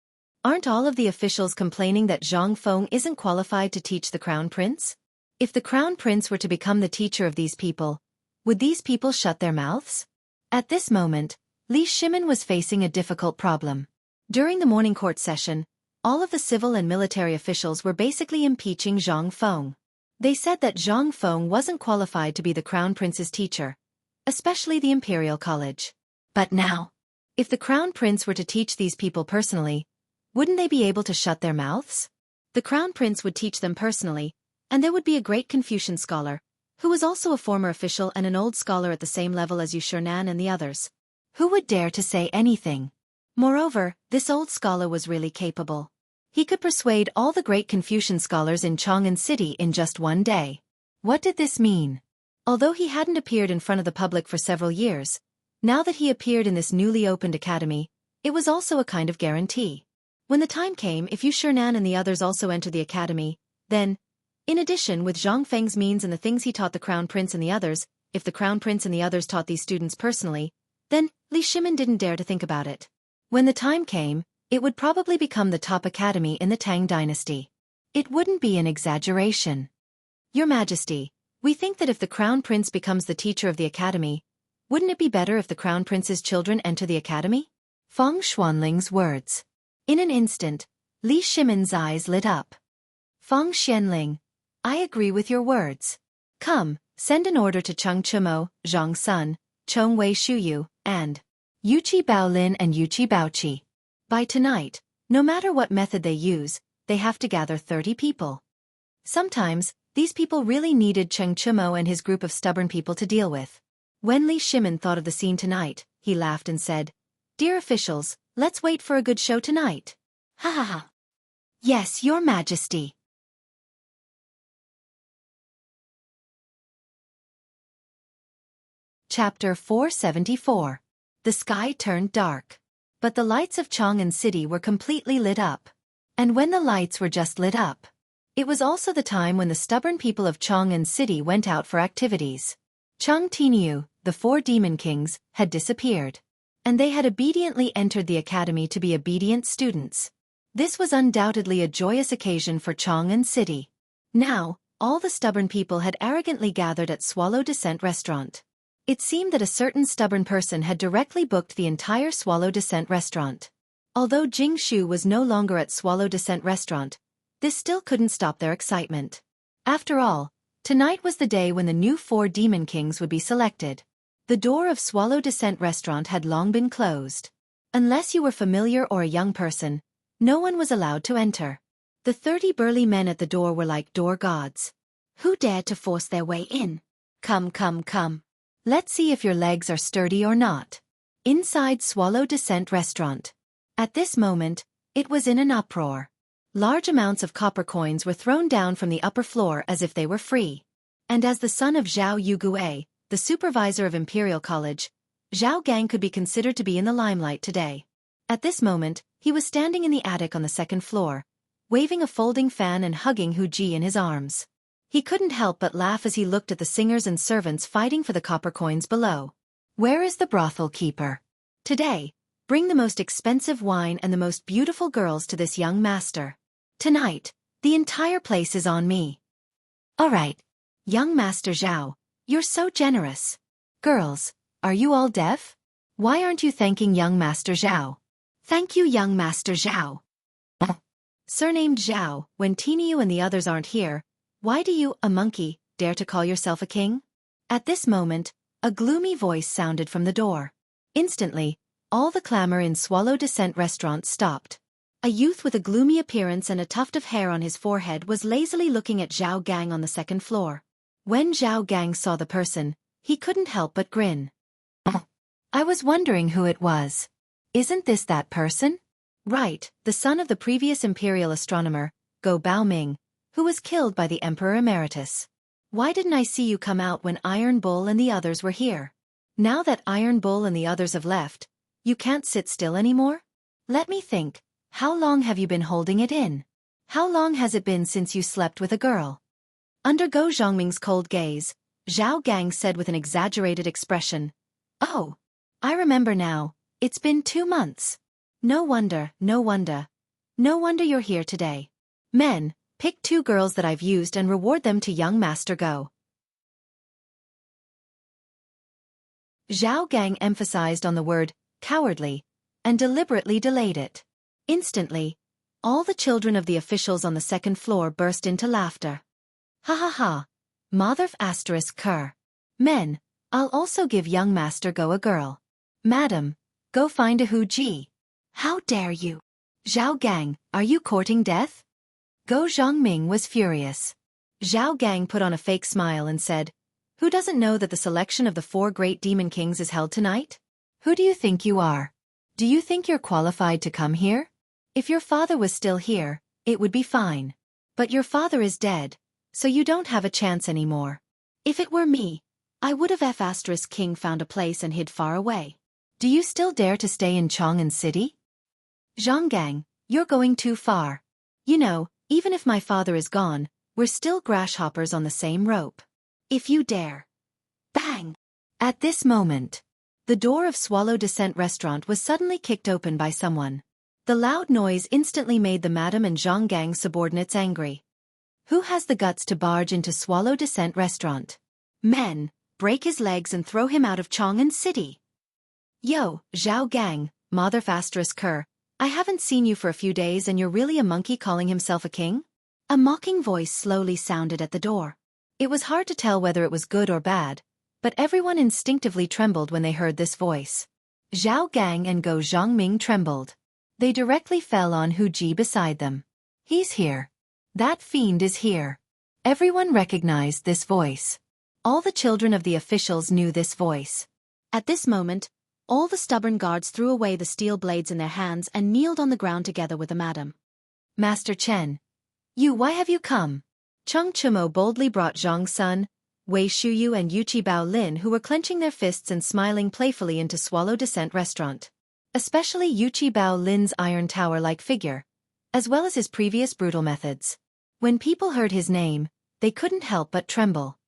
Aren't all of the officials complaining that Zhang Feng isn't qualified to teach the Crown Prince? If the Crown Prince were to become the teacher of these people, would these people shut their mouths? At this moment, Li Shimen was facing a difficult problem. During the morning court session, all of the civil and military officials were basically impeaching Zhang Feng. They said that Zhang Feng wasn't qualified to be the Crown Prince's teacher, especially the Imperial College. But now, if the Crown Prince were to teach these people personally, wouldn't they be able to shut their mouths? The Crown Prince would teach them personally, and there would be a great Confucian scholar, who was also a former official and an old scholar at the same level as Yu Shernan and the others. Who would dare to say anything? Moreover, this old scholar was really capable. He could persuade all the great Confucian scholars in Chang'an City in just one day. What did this mean? Although he hadn't appeared in front of the public for several years, now that he appeared in this newly opened academy, it was also a kind of guarantee. When the time came, if Yu Shernan and the others also entered the academy, then, in addition with Zhang Feng's means and the things he taught the Crown Prince and the others, if the Crown Prince and the others taught these students personally, then Li Shimen didn't dare to think about it. When the time came, it would probably become the top academy in the Tang dynasty. It wouldn't be an exaggeration. Your Majesty, we think that if the Crown Prince becomes the teacher of the academy, wouldn't it be better if the Crown Prince's children enter the academy? Feng Xuanling's words. In an instant, Li Shimen's eyes lit up. Feng Xianling, I agree with your words. Come, send an order to Cheng Chumo, Zhang Sun, Chong Wei Shuyu, and Yuqi Baolin and Yuqi Baoqi. By tonight, no matter what method they use, they have to gather 30 people. Sometimes, These people really needed Cheng Chumo and his group of stubborn people to deal with. When Li Shimin thought of the scene tonight, he laughed and said, "Dear officials, let's wait for a good show tonight." Ha ha ha. Yes, Your Majesty. Chapter 474. The sky turned dark. But the lights of Chang'an City were completely lit up. And when the lights were just lit up, it was also the time when the stubborn people of Chang'an City went out for activities. Chang Tiniu, the 4 demon kings, had disappeared. And they had obediently entered the academy to be obedient students. This was undoubtedly a joyous occasion for Chang'an City. Now, all the stubborn people had arrogantly gathered at Swallow Descent restaurant. It seemed that a certain stubborn person had directly booked the entire Swallow Descent restaurant. Although Jing Shu was no longer at Swallow Descent restaurant, this still couldn't stop their excitement. After all, tonight was the day when the new 4 demon kings would be selected. The door of Swallow Descent restaurant had long been closed. Unless you were familiar or a young person, no one was allowed to enter. The 30 burly men at the door were like door gods. Who dared to force their way in? Come, come, come. Let's see if your legs are sturdy or not. Inside Swallow Descent restaurant. At this moment, it was in an uproar. Large amounts of copper coins were thrown down from the upper floor as if they were free. And as the son of Zhao Yugue, the supervisor of Imperial College, Zhao Gang could be considered to be in the limelight today. At this moment, he was standing in the attic on the 2nd floor, waving a folding fan and hugging Hu Ji in his arms. He couldn't help but laugh as he looked at the singers and servants fighting for the copper coins below. Where is the brothel keeper? Today, bring the most expensive wine and the most beautiful girls to this young master. Tonight, the entire place is on me. All right. Young Master Zhao, you're so generous. Girls, are you all deaf? Why aren't you thanking young Master Zhao? Thank you, young Master Zhao. Surnamed Zhao, when Tiniu and the others aren't here, why do you, a monkey, dare to call yourself a king? At this moment, a gloomy voice sounded from the door. Instantly, all the clamor in Swallow Descent restaurant stopped. A youth with a gloomy appearance and a tuft of hair on his forehead was lazily looking at Zhao Gang on the 2nd floor. When Zhao Gang saw the person, he couldn't help but grin. I was wondering who it was. Isn't this that person? Right, the son of the previous imperial astronomer, Go Baoming, who was killed by the Emperor Emeritus. Why didn't I see you come out when Iron Bull and the others were here? Now that Iron Bull and the others have left, you can't sit still anymore? Let me think, how long have you been holding it in? How long has it been since you slept with a girl? Under Go Zhongming's cold gaze, Zhao Gang said with an exaggerated expression, "Oh, I remember now, it's been 2 months. No wonder, no wonder. No wonder you're here today. Men, pick 2 girls that I've used and reward them to young Master Go." Zhao Gang emphasized on the word, cowardly, and deliberately delayed it. Instantly, all the children of the officials on the 2nd floor burst into laughter. Ha ha ha. Mother ****. Men, I'll also give young Master Go a girl. Madam, go find a Hu Ji. How dare you? Zhao Gang, are you courting death? Go Zhongming was furious. Zhao Gang put on a fake smile and said, "Who doesn't know that the selection of the 4 great demon kings is held tonight? Who do you think you are? Do you think you're qualified to come here? If your father was still here, it would be fine. But your father is dead, so you don't have a chance anymore. If it were me, I would have ***king found a place and hid far away. Do you still dare to stay in Chang'an City? Zhang Gang, you're going too far. You know, even if my father is gone, we're still grasshoppers on the same rope. If you dare." Bang! At this moment, the door of Swallow Descent restaurant was suddenly kicked open by someone. The loud noise instantly made the Madam and Zhang Gang subordinates angry. Who has the guts to barge into Swallow Descent restaurant? Men, break his legs and throw him out of Chang'an City. Yo, Zhao Gang, Mother ****, I haven't seen you for a few days and you're really a monkey calling himself a king? A mocking voice slowly sounded at the door. It was hard to tell whether it was good or bad, but everyone instinctively trembled when they heard this voice. Zhao Gang and Go Zhongming trembled. They directly fell on Hu Ji beside them. He's here. That fiend is here. Everyone recognized this voice. All the children of the officials knew this voice. At this moment, all the stubborn guards threw away the steel blades in their hands and kneeled on the ground together with the madam. Master Chen. Why have you come? Cheng Chumo boldly brought Zhang Sun, Wei Shuyu and Yuchi Bao Lin, who were clenching their fists and smiling playfully, into Swallow Descent Restaurant. Especially Yuchi Bao Lin's iron tower-like figure, as well as his previous brutal methods. When people heard his name, they couldn't help but tremble.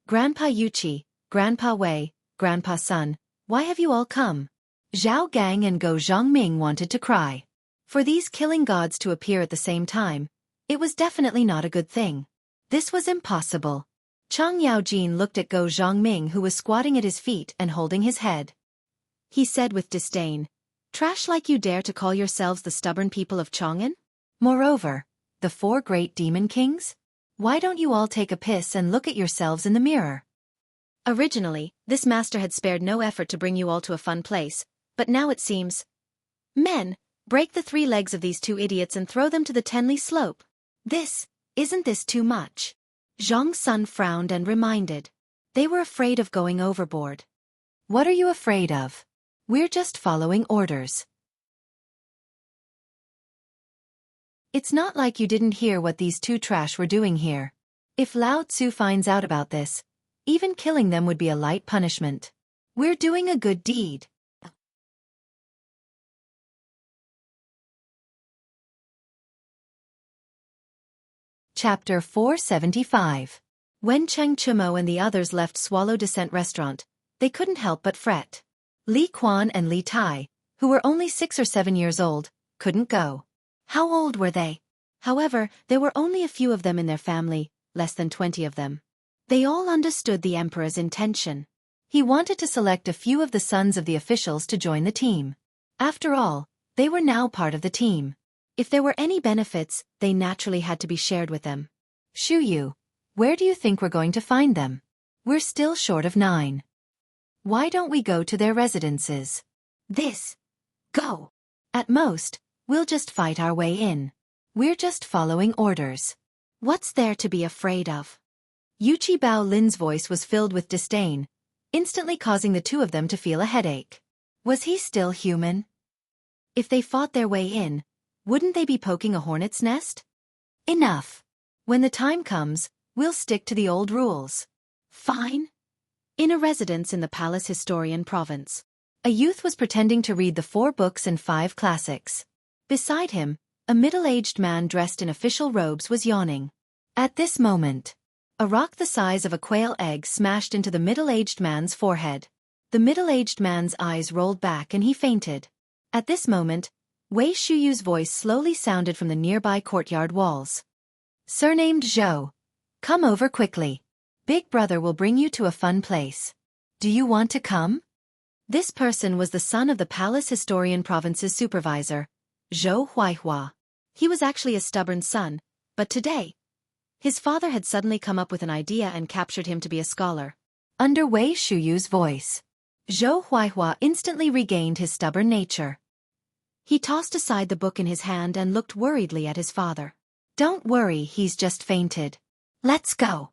Grandpa Yuchi, Grandpa Wei, Grandpa Sun, why have you all come? Zhao Gang and Go Zhongming wanted to cry. For these killing gods to appear at the same time, it was definitely not a good thing. This was impossible. Chang Yaojin looked at Go Zhongming, who was squatting at his feet and holding his head. He said with disdain, "Trash like you dare to call yourselves the stubborn people of Chang'an? Moreover, the 4 great demon kings? Why don't you all take a piss and look at yourselves in the mirror?" Originally, this master had spared no effort to bring you all to a fun place, but now it seems... Men, break the 3 legs of these 2 idiots and throw them to the Tenli slope. Isn't this too much? Zhang Sun frowned and reminded. They were afraid of going overboard. What are you afraid of? We're just following orders. It's not like you didn't hear what these 2 trash were doing here. If Lao Tzu finds out about this, even killing them would be a light punishment. We're doing a good deed. Chapter 475. When Cheng Chumo and the others left Swallow Descent Restaurant, they couldn't help but fret. Li Quan and Li Tai, who were only 6 or 7 years old, couldn't go. How old were they? However, there were only a few of them in their family, less than 20 of them. They all understood the emperor's intention. He wanted to select a few of the sons of the officials to join the team. After all, they were now part of the team. If there were any benefits, they naturally had to be shared with them. Shuyu, where do you think we're going to find them? We're still short of 9. Why don't we go to their residences? Go. At most, we'll just fight our way in. We're just following orders. What's there to be afraid of? Yuchi Bao Lin's voice was filled with disdain, instantly causing the 2 of them to feel a headache. Was he still human? If they fought their way in, wouldn't they be poking a hornet's nest? Enough. When the time comes, we'll stick to the old rules. Fine. In a residence in the Palace Historian Province, a youth was pretending to read the 4 books and 5 classics. Beside him, a middle-aged man dressed in official robes was yawning. At this moment, a rock the size of a quail egg smashed into the middle-aged man's forehead. The middle-aged man's eyes rolled back and he fainted. At this moment, Wei Shuyu's voice slowly sounded from the nearby courtyard walls. Surnamed Zhou. Come over quickly. Big brother will bring you to a fun place. Do you want to come? This person was the son of the Palace Historian Province's supervisor, Zhou Huaihua. He was actually a stubborn son, but today, his father had suddenly come up with an idea and captured him to be a scholar. Under Wei Shuyu's voice, Zhou Huaihua instantly regained his stubborn nature. He tossed aside the book in his hand and looked worriedly at his father. Don't worry, he's just fainted. Let's go.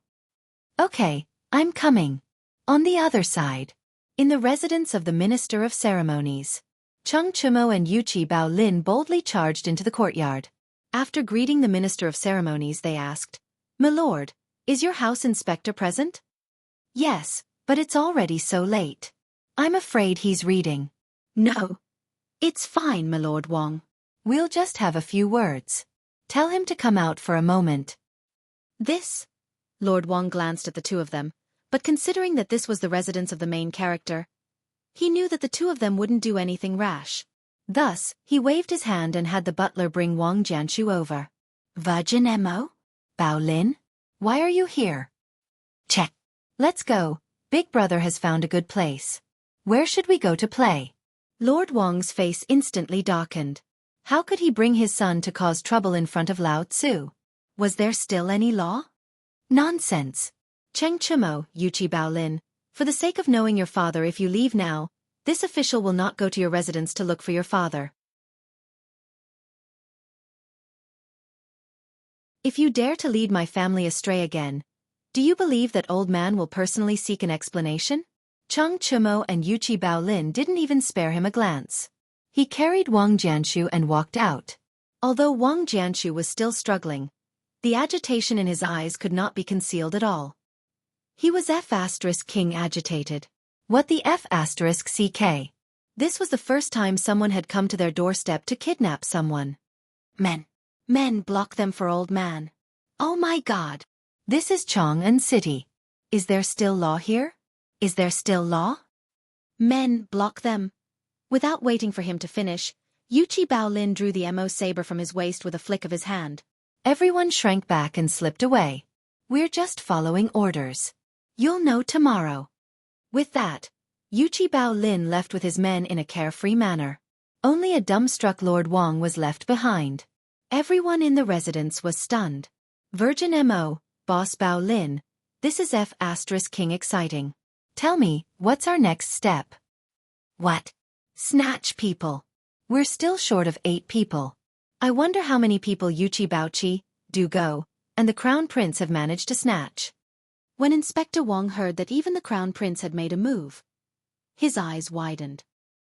Okay, I'm coming. On the other side. In the residence of the Minister of Ceremonies, Cheng Chumo and Yuchi Bao Lin boldly charged into the courtyard. After greeting the Minister of Ceremonies, they asked, "My lord, is your house inspector present?" "Yes, but it's already so late. I'm afraid he's reading." "No. It's fine, my Lord Wong. We'll just have a few words. Tell him to come out for a moment." Lord Wong glanced at the 2 of them, but considering that this was the residence of the main character, he knew that the 2 of them wouldn't do anything rash. Thus, he waved his hand and had the butler bring Wang Jianshu over. "Virgin Mo? Bao Lin? Why are you here?" "Check. Let's go. Big brother has found a good place. Where should we go to play?" Lord Wong's face instantly darkened. How could he bring his son to cause trouble in front of Lao Tzu? Was there still any law? Nonsense. Cheng Chumo, Yuchi Bao Lin, for the sake of knowing your father, if you leave now, this official will not go to your residence to look for your father. If you dare to lead my family astray again, do you believe that old man will personally seek an explanation? Cheng Chumo and Yuchi Baolin didn't even spare him a glance. He carried Wang Jianshu and walked out. Although Wang Jianshu was still struggling, the agitation in his eyes could not be concealed at all. He was F*King agitated. What the F*CK? This was the first time someone had come to their doorstep to kidnap someone. Men, block them for old man. Oh my God. This is Chang'an City. Is there still law here? Is there still law? Men, block them. Without waiting for him to finish, Yuchi Baolin drew the Mo saber from his waist with a flick of his hand. Everyone shrank back and slipped away. We're just following orders. You'll know tomorrow. With that, Yuchi Baolin left with his men in a carefree manner. Only a dumbstruck Lord Wang was left behind. Everyone in the residence was stunned. Virgin Mo, Boss Baolin, this is F*King exciting. Tell me, what's our next step? What? Snatch people. We're still short of 8 people. I wonder how many people Yuchi Baochi, Do Go, and the Crown Prince have managed to snatch. When Inspector Wang heard that even the Crown Prince had made a move, his eyes widened.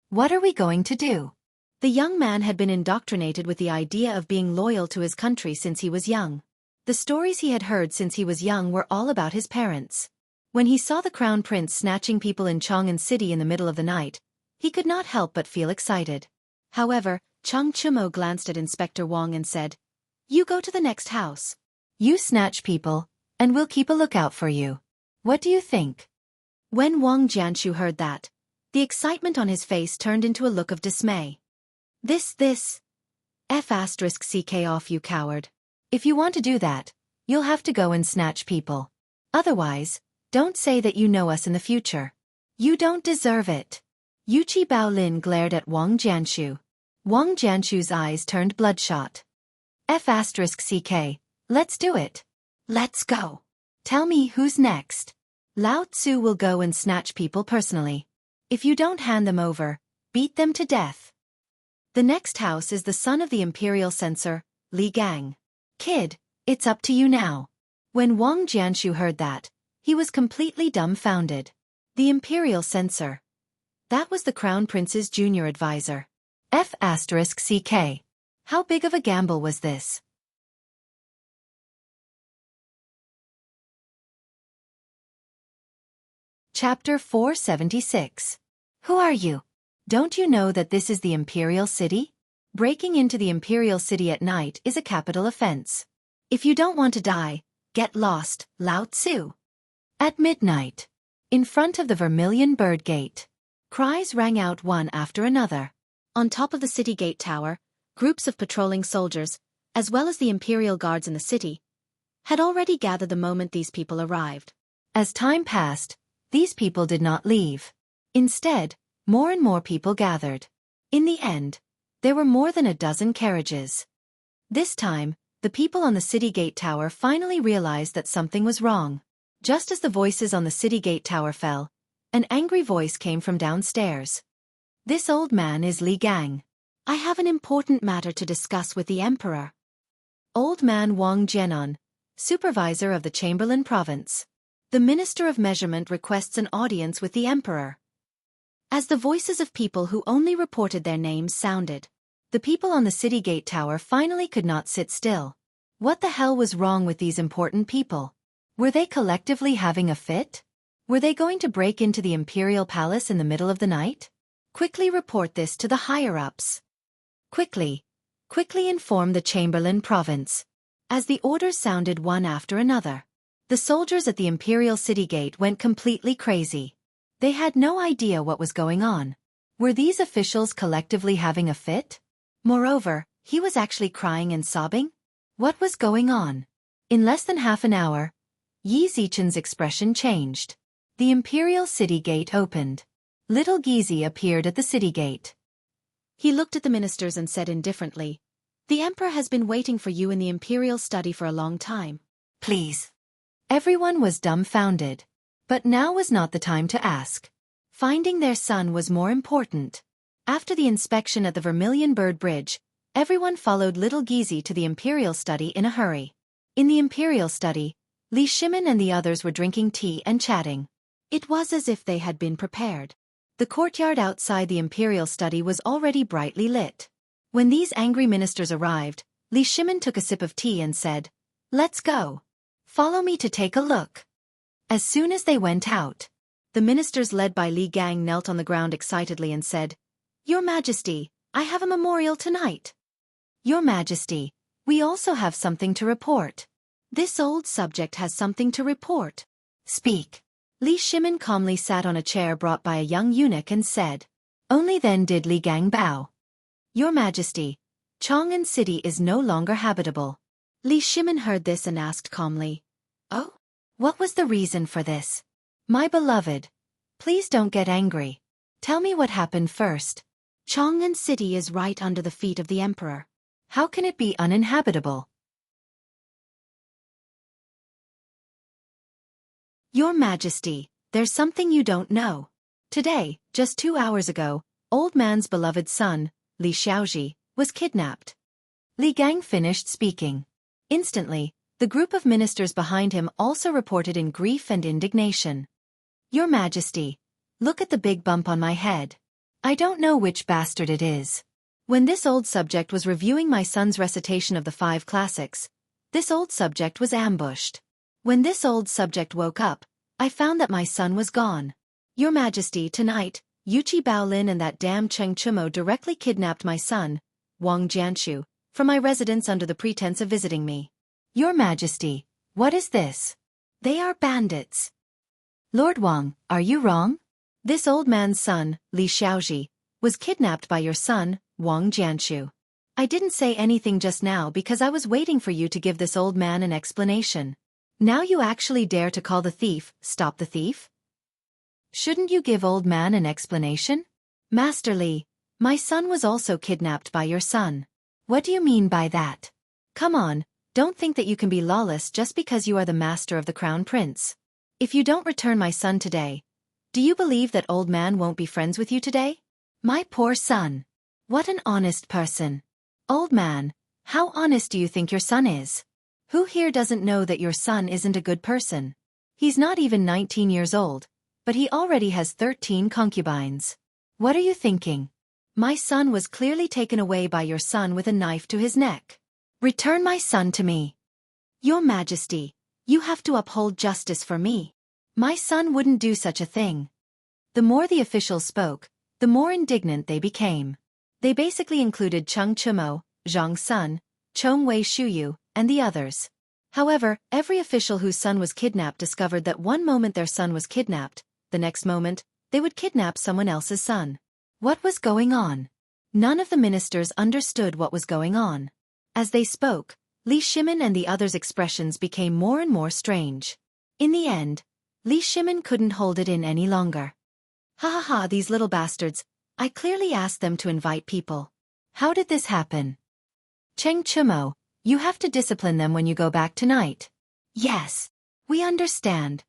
What are we going to do? The young man had been indoctrinated with the idea of being loyal to his country since he was young. The stories he had heard since he was young were all about his parents. When he saw the Crown Prince snatching people in Chang'an City in the middle of the night, he could not help but feel excited. However, Cheng Chumo glanced at Inspector Wang and said, "You go to the next house. You snatch people, and we'll keep a lookout for you. What do you think?" When Wang Jianshu heard that, the excitement on his face turned into a look of dismay. This F*CK off, you coward. If you want to do that, you'll have to go and snatch people. Otherwise, don't say that you know us in the future. You don't deserve it. Yuchi Baolin glared at Wang Jianshu. Wang Jianshu's eyes turned bloodshot. F*CK, let's do it. Let's go. Tell me who's next. Lao Tzu will go and snatch people personally. If you don't hand them over, beat them to death. The next house is the son of the imperial censor, Li Gang. Kid, it's up to you now. When Wang Jianshu heard that, he was completely dumbfounded. The imperial censor. That was the Crown Prince's junior advisor. F*CK. How big of a gamble was this? Chapter 476. Who are you? Don't you know that this is the Imperial City? Breaking into the Imperial City at night is a capital offense. If you don't want to die, get lost, Lao Tzu. At midnight, in front of the Vermilion Bird Gate, cries rang out one after another. On top of the city gate tower, groups of patrolling soldiers, as well as the Imperial Guards in the city, had already gathered the moment these people arrived. As time passed, these people did not leave. Instead, more and more people gathered. In the end, there were more than a dozen carriages. This time, the people on the city gate tower finally realized that something was wrong. Just as the voices on the city gate tower fell, an angry voice came from downstairs. This old man is Li Gang. I have an important matter to discuss with the emperor. Old man Wang Jianan, supervisor of the Chamberlain province. The Minister of Measurement requests an audience with the emperor. As the voices of people who only reported their names sounded, the people on the city gate tower finally could not sit still. What the hell was wrong with these important people? Were they collectively having a fit? Were they going to break into the imperial palace in the middle of the night? Quickly report this to the higher-ups. Quickly inform the Chamberlain province. As the orders sounded one after another, the soldiers at the imperial city gate went completely crazy. They had no idea what was going on. Were these officials collectively having a fit? Moreover, he was actually crying and sobbing? What was going on? In less than half an hour, Yi Zichen's expression changed. The imperial city gate opened. Little Gizi appeared at the city gate. He looked at the ministers and said indifferently, "The emperor has been waiting for you in the imperial study for a long time. Please." Everyone was dumbfounded. But now was not the time to ask. Finding their son was more important. After the inspection at the Vermilion Bird Bridge, everyone followed little Gizi to the imperial study in a hurry. In the imperial study, Li Shimin and the others were drinking tea and chatting. It was as if they had been prepared. The courtyard outside the imperial study was already brightly lit. When these angry ministers arrived, Li Shimin took a sip of tea and said, "Let's go. Follow me to take a look." As soon as they went out, the ministers led by Li Gang knelt on the ground excitedly and said, "Your Majesty, I have a memorial tonight." "Your Majesty, we also have something to report." "This old subject has something to report." "Speak." Li Shimin calmly sat on a chair brought by a young eunuch and said. Only then did Li Gang bow. "Your Majesty, Chang'an City is no longer habitable." Li Shimin heard this and asked calmly, "Oh? What was the reason for this?" "My beloved, please don't get angry. Tell me what happened first." "Chang'an City is right under the feet of the emperor." "How can it be uninhabitable?" "Your Majesty, there's something you don't know. Today, just 2 hours ago, old man's beloved son, Li Xiaoji, was kidnapped." Li Gang finished speaking. Instantly, the group of ministers behind him also reported in grief and indignation. "Your Majesty, look at the big bump on my head. I don't know which bastard it is. When this old subject was reviewing my son's recitation of the 5 classics, this old subject was ambushed. When this old subject woke up, I found that my son was gone. Your Majesty, tonight, Yuchi Baolin and that damn Cheng Chumo directly kidnapped my son, Wang Jianshu, from my residence under the pretense of visiting me." "Your Majesty, what is this?" "They are bandits." "Lord Wang, are you wrong? This old man's son, Li Xiaoji, was kidnapped by your son, Wang Jianshu. I didn't say anything just now because I was waiting for you to give this old man an explanation. Now you actually dare to call the thief, stop the thief? Shouldn't you give old man an explanation?" "Master Li, my son was also kidnapped by your son." "What do you mean by that? Come on, don't think that you can be lawless just because you are the master of the crown prince. If you don't return my son today, do you believe that old man won't be friends with you today?" "My poor son. What an honest person. Old man, how honest do you think your son is? Who here doesn't know that your son isn't a good person? He's not even 19 years old, but he already has 13 concubines. What are you thinking? My son was clearly taken away by your son with a knife to his neck. Return my son to me." "Your Majesty, you have to uphold justice for me. My son wouldn't do such a thing." The more the officials spoke, the more indignant they became. They basically included Cheng Chumo, Zhang Sun, Chong Wei Shuyu, and the others. However, every official whose son was kidnapped discovered that one moment their son was kidnapped, the next moment, they would kidnap someone else's son. What was going on? None of the ministers understood what was going on. As they spoke, Li Shimin and the others' expressions became more and more strange. In the end, Li Shimin couldn't hold it in any longer. "Ha ha ha, these little bastards, I clearly asked them to invite people. How did this happen? Cheng Chumo, you have to discipline them when you go back tonight." "Yes, we understand."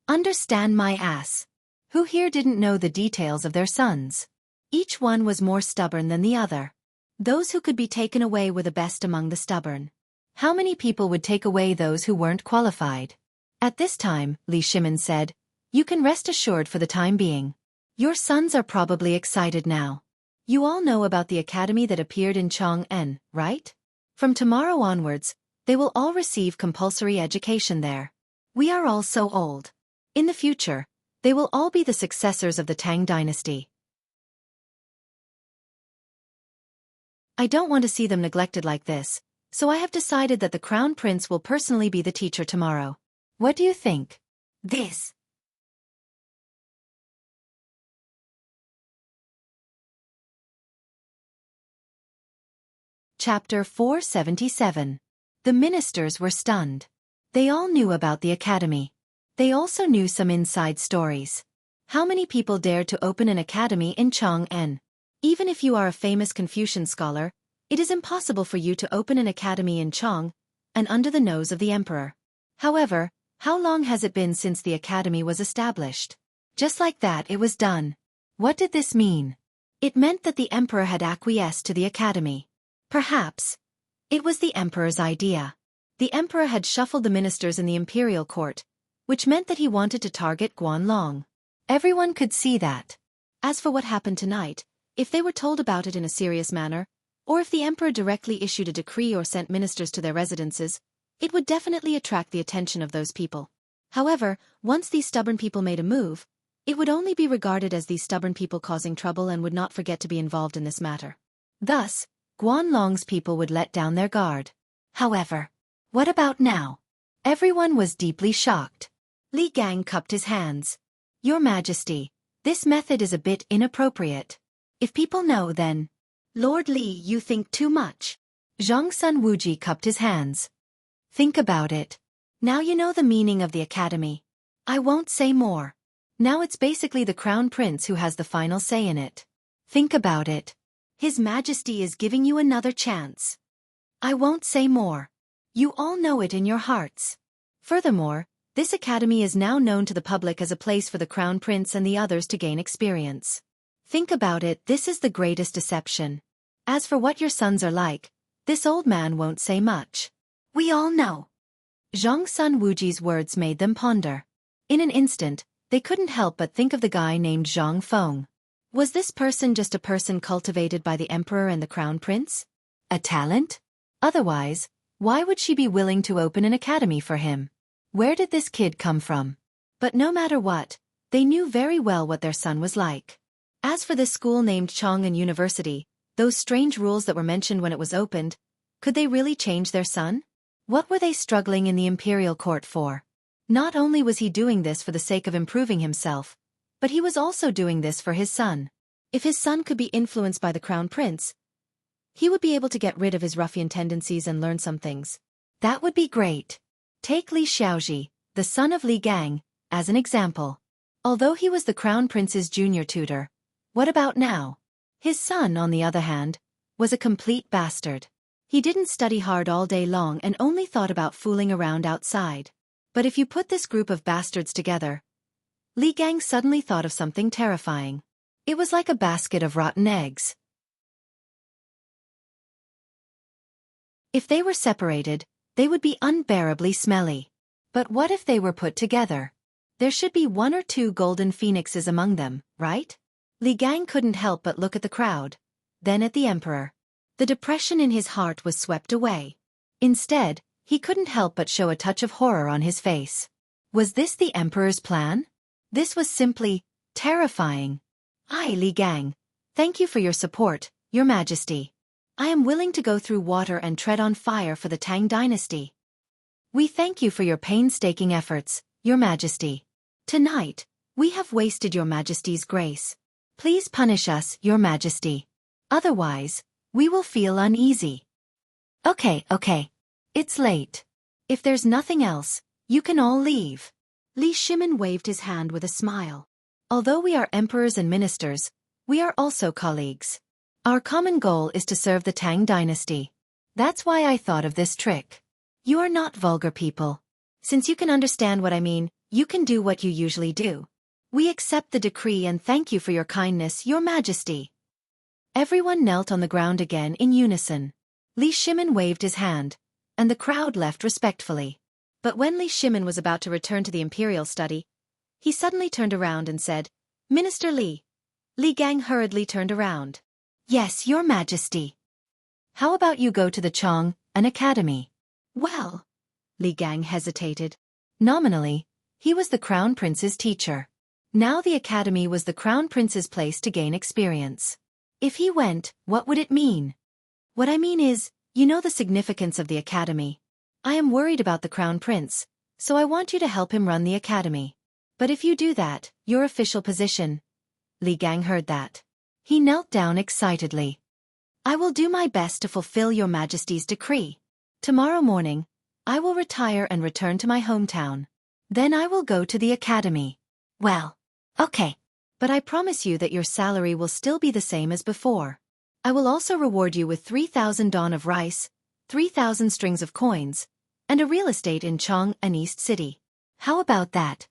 "Understand my ass. Who here didn't know the details of their sons? Each one was more stubborn than the other. Those who could be taken away were the best among the stubborn. How many people would take away those who weren't qualified?" At this time, Li Shimin said, "You can rest assured for the time being. Your sons are probably excited now. You all know about the academy that appeared in Chang'an, right? From tomorrow onwards, they will all receive compulsory education there. We are all so old. In the future, they will all be the successors of the Tang dynasty. I don't want to see them neglected like this, so I have decided that the Crown Prince will personally be the teacher tomorrow. What do you think?" "This." Chapter 477. The ministers were stunned. They all knew about the academy. They also knew some inside stories. How many people dared to open an academy in Chang'an? Even if you are a famous Confucian scholar, it is impossible for you to open an academy in Chang'an under the nose of the emperor. However, how long has it been since the academy was established? Just like that it was done. What did this mean? It meant that the emperor had acquiesced to the academy. Perhaps it was the emperor's idea. The emperor had shuffled the ministers in the imperial court, which meant that he wanted to target Guanlong. Everyone could see that. As for what happened tonight, if they were told about it in a serious manner, or if the emperor directly issued a decree or sent ministers to their residences, it would definitely attract the attention of those people. However, once these stubborn people made a move, it would only be regarded as these stubborn people causing trouble and would not forget to be involved in this matter. Thus, Guanlong's people would let down their guard. However, what about now? Everyone was deeply shocked. Li Gang cupped his hands. Your Majesty, this method is a bit inappropriate. If people know, then... Lord Li, you think too much. Zhang Sun Wuji cupped his hands. Think about it. Now you know the meaning of the academy. I won't say more. Now it's basically the crown prince who has the final say in it. Think about it. His Majesty is giving you another chance. I won't say more. You all know it in your hearts. Furthermore, this academy is now known to the public as a place for the crown prince and the others to gain experience. Think about it, this is the greatest deception. As for what your sons are like, this old man won't say much. We all know. Zhang Sun Wuji's words made them ponder. In an instant, they couldn't help but think of the guy named Zhang Feng. Was this person just a person cultivated by the emperor and the crown prince? A talent? Otherwise, why would she be willing to open an academy for him? Where did this kid come from? But no matter what, they knew very well what their son was like. As for this school named Chang'an University, those strange rules that were mentioned when it was opened, could they really change their son? What were they struggling in the imperial court for? Not only was he doing this for the sake of improving himself, but he was also doing this for his son. If his son could be influenced by the crown prince, he would be able to get rid of his ruffian tendencies and learn some things. That would be great. Take Li Xiaoji, the son of Li Gang, as an example. Although he was the crown prince's junior tutor, what about now? His son, on the other hand, was a complete bastard. He didn't study hard all day long and only thought about fooling around outside. But if you put this group of bastards together, Li Gang suddenly thought of something terrifying. It was like a basket of rotten eggs. If they were separated, they would be unbearably smelly. But what if they were put together? There should be 1 or 2 golden phoenixes among them, right? Li Gang couldn't help but look at the crowd, then at the emperor. The depression in his heart was swept away. Instead, he couldn't help but show a touch of horror on his face. Was this the emperor's plan? This was simply terrifying. Li Gang, thank you for your support, your Majesty. I am willing to go through water and tread on fire for the Tang dynasty. We thank you for your painstaking efforts, your Majesty. Tonight, we have wasted your Majesty's grace. Please punish us, your Majesty. Otherwise, we will feel uneasy. Okay. It's late. If there's nothing else, you can all leave. Li Shimin waved his hand with a smile. Although we are emperors and ministers, we are also colleagues. Our common goal is to serve the Tang dynasty. That's why I thought of this trick. You are not vulgar people. Since you can understand what I mean, you can do what you usually do. We accept the decree and thank you for your kindness, your Majesty. Everyone knelt on the ground again in unison. Li Shimin waved his hand, and the crowd left respectfully. But when Li Shimin was about to return to the imperial study, he suddenly turned around and said, Minister Li. Li Gang hurriedly turned around. Yes, your Majesty. How about you go to the Chang'an Academy? Well, Li Gang hesitated. Nominally, he was the crown prince's teacher. Now the academy was the crown prince's place to gain experience. If he went, what would it mean? What I mean is, you know the significance of the academy. I am worried about the crown prince, so I want you to help him run the academy. But if you do that, your official position. Li Gang heard that. He knelt down excitedly. I will do my best to fulfill your Majesty's decree. Tomorrow morning, I will retire and return to my hometown. Then I will go to the academy. Well, okay. But I promise you that your salary will still be the same as before. I will also reward you with 3,000 dawn of rice, 3,000 strings of coins, and a real estate in Chang'an East City. How about that?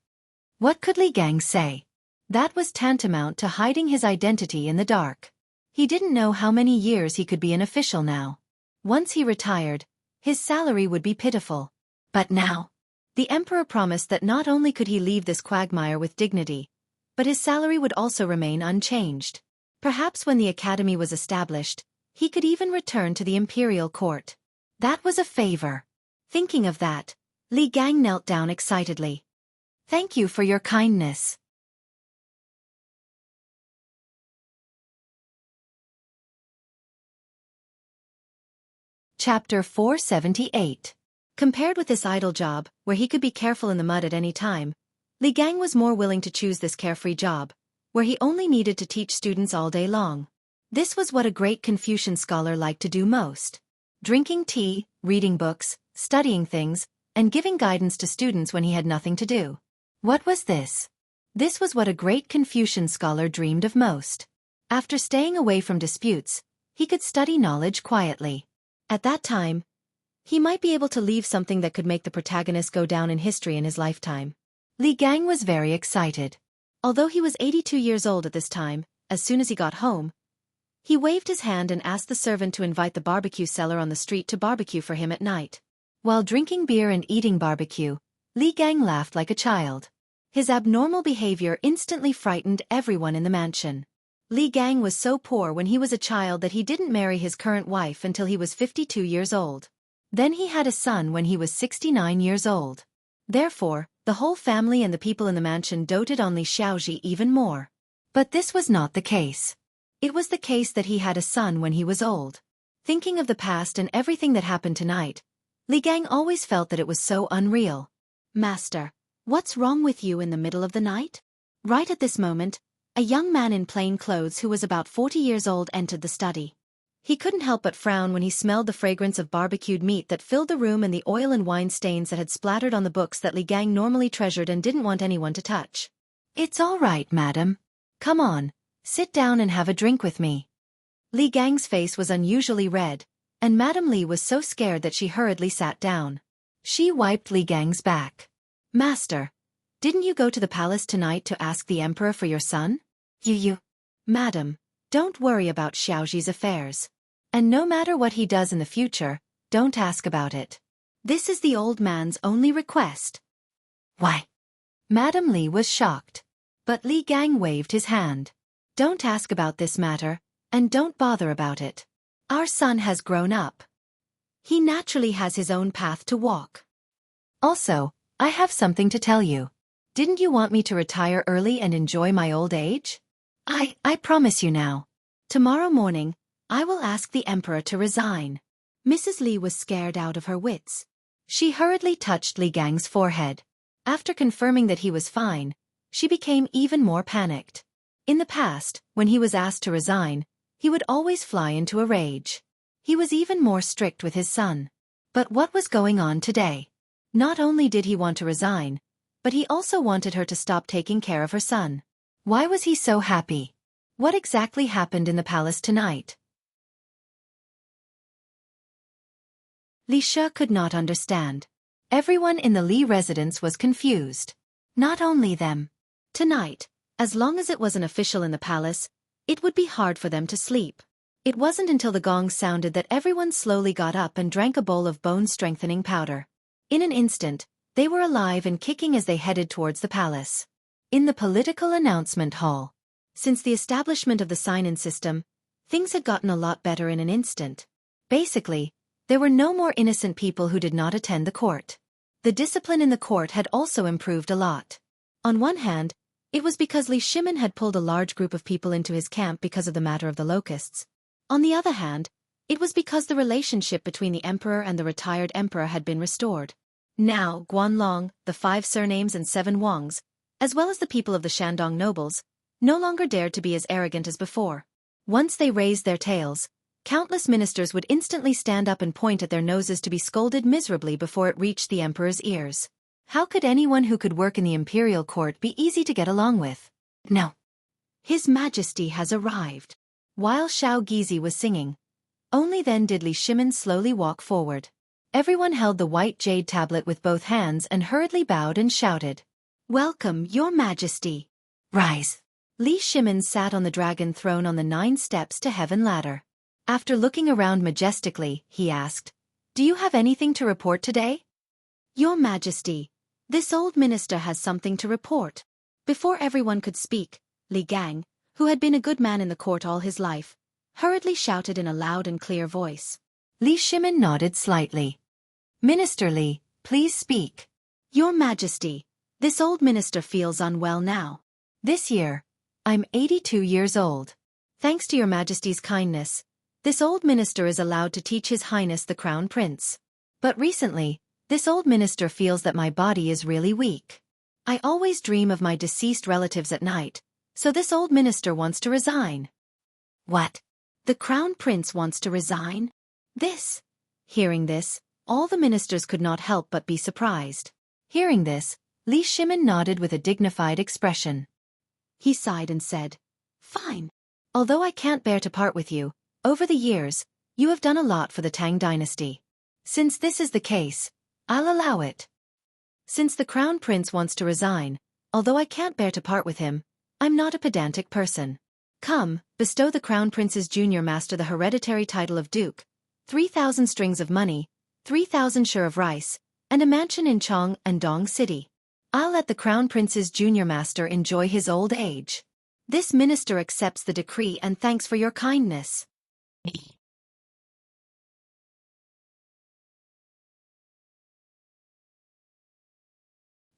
What could Li Gang say? That was tantamount to hiding his identity in the dark. He didn't know how many years he could be an official now. Once he retired, His salary would be pitiful. But now, the emperor promised that not only could he leave this quagmire with dignity, but his salary would also remain unchanged. Perhaps when the academy was established, he could even return to the imperial court. That was a favor. Thinking of that, Li Gang knelt down excitedly. Thank you for your kindness. Chapter 478. Compared with this idle job, where he could be careful in the mud at any time, Li Gang was more willing to choose this carefree job, where he only needed to teach students all day long. This was what a great Confucian scholar liked to do most. Drinking tea, reading books, studying things, and giving guidance to students when he had nothing to do. What was this? This was what a great Confucian scholar dreamed of most. After staying away from disputes, he could study knowledge quietly. At that time, he might be able to leave something that could make the protagonist go down in history in his lifetime. Li Gang was very excited. Although he was 82 years old at this time, as soon as he got home, he waved his hand and asked the servant to invite the barbecue seller on the street to barbecue for him at night. While drinking beer and eating barbecue, Li Gang laughed like a child. His abnormal behavior instantly frightened everyone in the mansion. Li Gang was so poor when he was a child that he didn't marry his current wife until he was 52 years old. Then he had a son when he was 69 years old. Therefore, the whole family and the people in the mansion doted on Li Xiaoji even more. But this was not the case. It was the case that he had a son when he was old. Thinking of the past and everything that happened tonight, Li Gang always felt that it was so unreal. Master, what's wrong with you in the middle of the night? Right at this moment, a young man in plain clothes who was about 40 years old entered the study. He couldn't help but frown when he smelled the fragrance of barbecued meat that filled the room and the oil and wine stains that had splattered on the books that Li Gang normally treasured and didn't want anyone to touch. It's all right, madam. Come on, sit down and have a drink with me. Li Gang's face was unusually red, and Madame Li was so scared that she hurriedly sat down. She wiped Li Gang's back. Master, didn't you go to the palace tonight to ask the emperor for your son? Madam, don't worry about Xiaoji's affairs. And no matter what he does in the future, don't ask about it. This is the old man's only request. Why? Madame Li was shocked. But Li Gang waved his hand. Don't ask about this matter, and don't bother about it. Our son has grown up. He naturally has his own path to walk. Also, I have something to tell you. Didn't you want me to retire early and enjoy my old age? I promise you now. Tomorrow morning, I will ask the emperor to resign. Mrs. Li was scared out of her wits. She hurriedly touched Li Gang's forehead. After confirming that he was fine, she became even more panicked. In the past, when he was asked to resign, he would always fly into a rage. He was even more strict with his son. But what was going on today? Not only did he want to resign, but he also wanted her to stop taking care of her son. Why was he so happy? What exactly happened in the palace tonight? Li Shi could not understand. Everyone in the Li residence was confused. Not only them. Tonight, as long as it was an official in the palace, it would be hard for them to sleep. It wasn't until the gong sounded that everyone slowly got up and drank a bowl of bone-strengthening powder. In an instant, they were alive and kicking as they headed towards the palace. In the political announcement hall. Since the establishment of the sign-in system, things had gotten a lot better in an instant. Basically, there were no more innocent people who did not attend the court. The discipline in the court had also improved a lot. On one hand, it was because Li Shimin had pulled a large group of people into his camp because of the matter of the locusts. On the other hand, it was because the relationship between the emperor and the retired emperor had been restored. Now, Guanlong, the 5 surnames and 7 Wangs, as well as the people of the Shandong nobles, no longer dared to be as arrogant as before. Once they raised their tails, countless ministers would instantly stand up and point at their noses to be scolded miserably before it reached the emperor's ears. How could anyone who could work in the imperial court be easy to get along with? No. His Majesty has arrived. While Xiao Gizi was singing, only then did Li Shimin slowly walk forward. Everyone held the white jade tablet with both hands and hurriedly bowed and shouted, "Welcome, Your Majesty." Rise. Li Shimin sat on the dragon throne on the 9 steps to heaven ladder. After looking around majestically, he asked, Do you have anything to report today? Your Majesty, this old minister has something to report. Before everyone could speak, Li Gang, who had been a good man in the court all his life, hurriedly shouted in a loud and clear voice. Li Shimin nodded slightly. Minister Li, please speak. Your Majesty, this old minister feels unwell now. This year, I'm 82 years old. Thanks to your Majesty's kindness, this old minister is allowed to teach His Highness the Crown Prince. But recently, this old minister feels that my body is really weak. I always dream of my deceased relatives at night, so this old minister wants to resign. What? The Crown Prince wants to resign? Hearing this, all the ministers could not help but be surprised. Hearing this, Li Shimin nodded with a dignified expression. He sighed and said, Fine. Although I can't bear to part with you, over the years, you have done a lot for the Tang dynasty. Since this is the case, I'll allow it. Since the Crown Prince wants to resign, although I can't bear to part with him, I'm not a pedantic person. Come, bestow the Crown Prince's junior master the hereditary title of Duke, 3,000 strings of money, 3,000 share of rice, and a mansion in Chong and Dong City. I'll let the Crown Prince's junior master enjoy his old age. This minister accepts the decree and thanks for your kindness.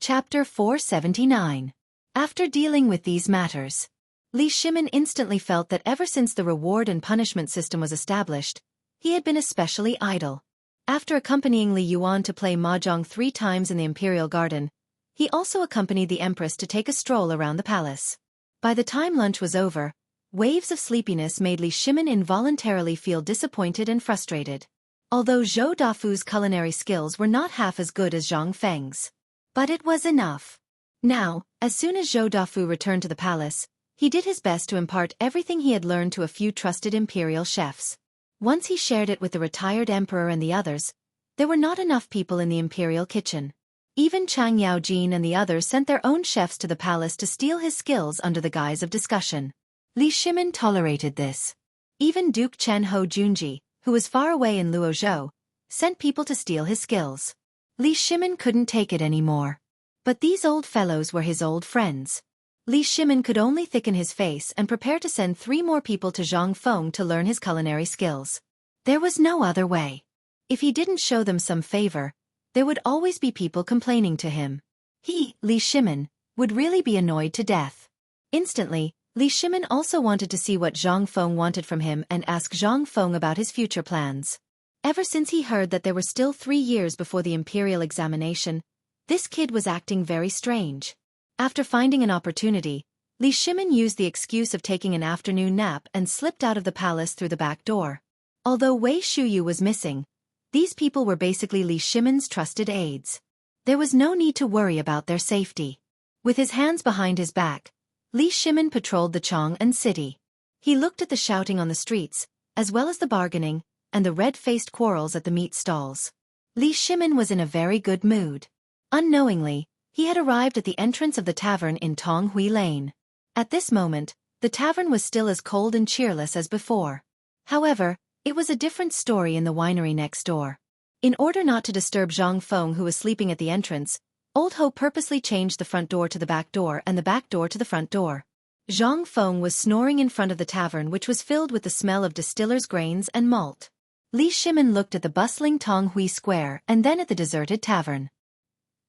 Chapter 479. After dealing with these matters, Li Shimin instantly felt that ever since the reward and punishment system was established, he had been especially idle. After accompanying Li Yuan to play mahjong 3 times in the Imperial Garden, he also accompanied the Empress to take a stroll around the palace. By the time lunch was over, waves of sleepiness made Li Shimin involuntarily feel disappointed and frustrated. Although Zhou Dafu's culinary skills were not half as good as Zhang Feng's. But it was enough. Now, as soon as Zhou Dafu returned to the palace, he did his best to impart everything he had learned to a few trusted imperial chefs. Once he shared it with the retired emperor and the others, there were not enough people in the imperial kitchen. Even Chang Yaojin and the others sent their own chefs to the palace to steal his skills under the guise of discussion. Li Shimin tolerated this. Even Duke Chen Ho Junji, who was far away in Luozhou, sent people to steal his skills. Li Shimin couldn't take it anymore. But these old fellows were his old friends. Li Shimin could only thicken his face and prepare to send 3 more people to Zhang Feng to learn his culinary skills. There was no other way. If he didn't show them some favor, there would always be people complaining to him. He, Li Shimin, would really be annoyed to death. Instantly, Li Shimin also wanted to see what Zhang Feng wanted from him and ask Zhang Feng about his future plans. Ever since he heard that there were still 3 years before the imperial examination, this kid was acting very strange. After finding an opportunity, Li Shimin used the excuse of taking an afternoon nap and slipped out of the palace through the back door. Although Wei Shuyu was missing, these people were basically Li Shimin's trusted aides. There was no need to worry about their safety. With his hands behind his back, Li Shimin patrolled the Chang'an city. He looked at the shouting on the streets, as well as the bargaining, and the red-faced quarrels at the meat stalls. Li Shimin was in a very good mood. Unknowingly, he had arrived at the entrance of the tavern in Tonghui Lane. At this moment, the tavern was still as cold and cheerless as before. However, it was a different story in the winery next door. In order not to disturb Zhang Feng, who was sleeping at the entrance, Old Ho purposely changed the front door to the back door and the back door to the front door. Zhang Feng was snoring in front of the tavern, which was filled with the smell of distiller's grains and malt. Li Shimin looked at the bustling Tonghui Square and then at the deserted tavern.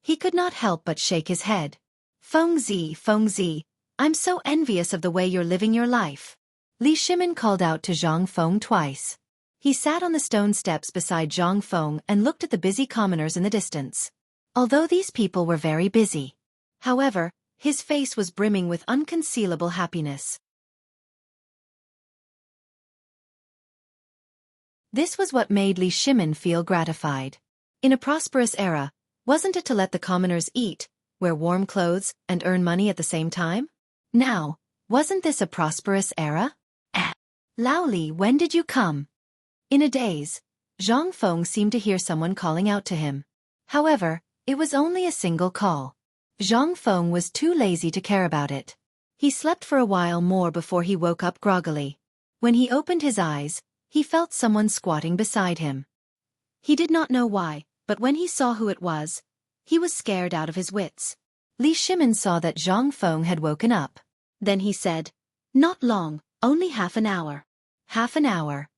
He could not help but shake his head. Fengzi, I'm so envious of the way you're living your life. Li Shimin called out to Zhang Feng twice. He sat on the stone steps beside Zhang Feng and looked at the busy commoners in the distance. Although these people were very busy. However, his face was brimming with unconcealable happiness. This was what made Li Shimin feel gratified. In a prosperous era, wasn't it to let the commoners eat, wear warm clothes, and earn money at the same time? Now, wasn't this a prosperous era? Lao Li, when did you come? In a daze, Zhang Feng seemed to hear someone calling out to him. However, it was only a single call. Zhang Feng was too lazy to care about it. He slept for a while more before he woke up groggily. When he opened his eyes, he felt someone squatting beside him. He did not know why, but when he saw who it was, he was scared out of his wits. Li Shimin saw that Zhang Feng had woken up. Then he said, "Not long, only half an hour." "Half an hour?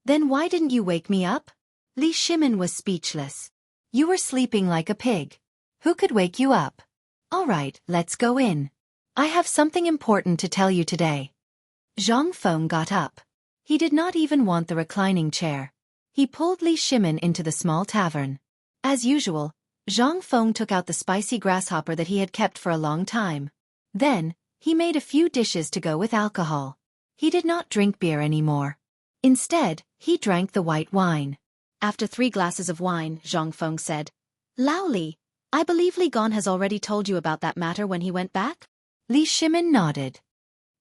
Then why didn't you wake me up?" Li Shimin was speechless. "You were sleeping like a pig. Who could wake you up? All right, let's go in. I have something important to tell you today." Zhang Feng got up. He did not even want the reclining chair. He pulled Li Shimin into the small tavern. As usual, Zhang Feng took out the spicy grasshopper that he had kept for a long time. Then, he made a few dishes to go with alcohol. He did not drink beer anymore. Instead, he drank the white wine. After 3 glasses of wine, Zhang Feng said, "Lao Li, I believe Li Gon has already told you about that matter when he went back?" Li Shimin nodded.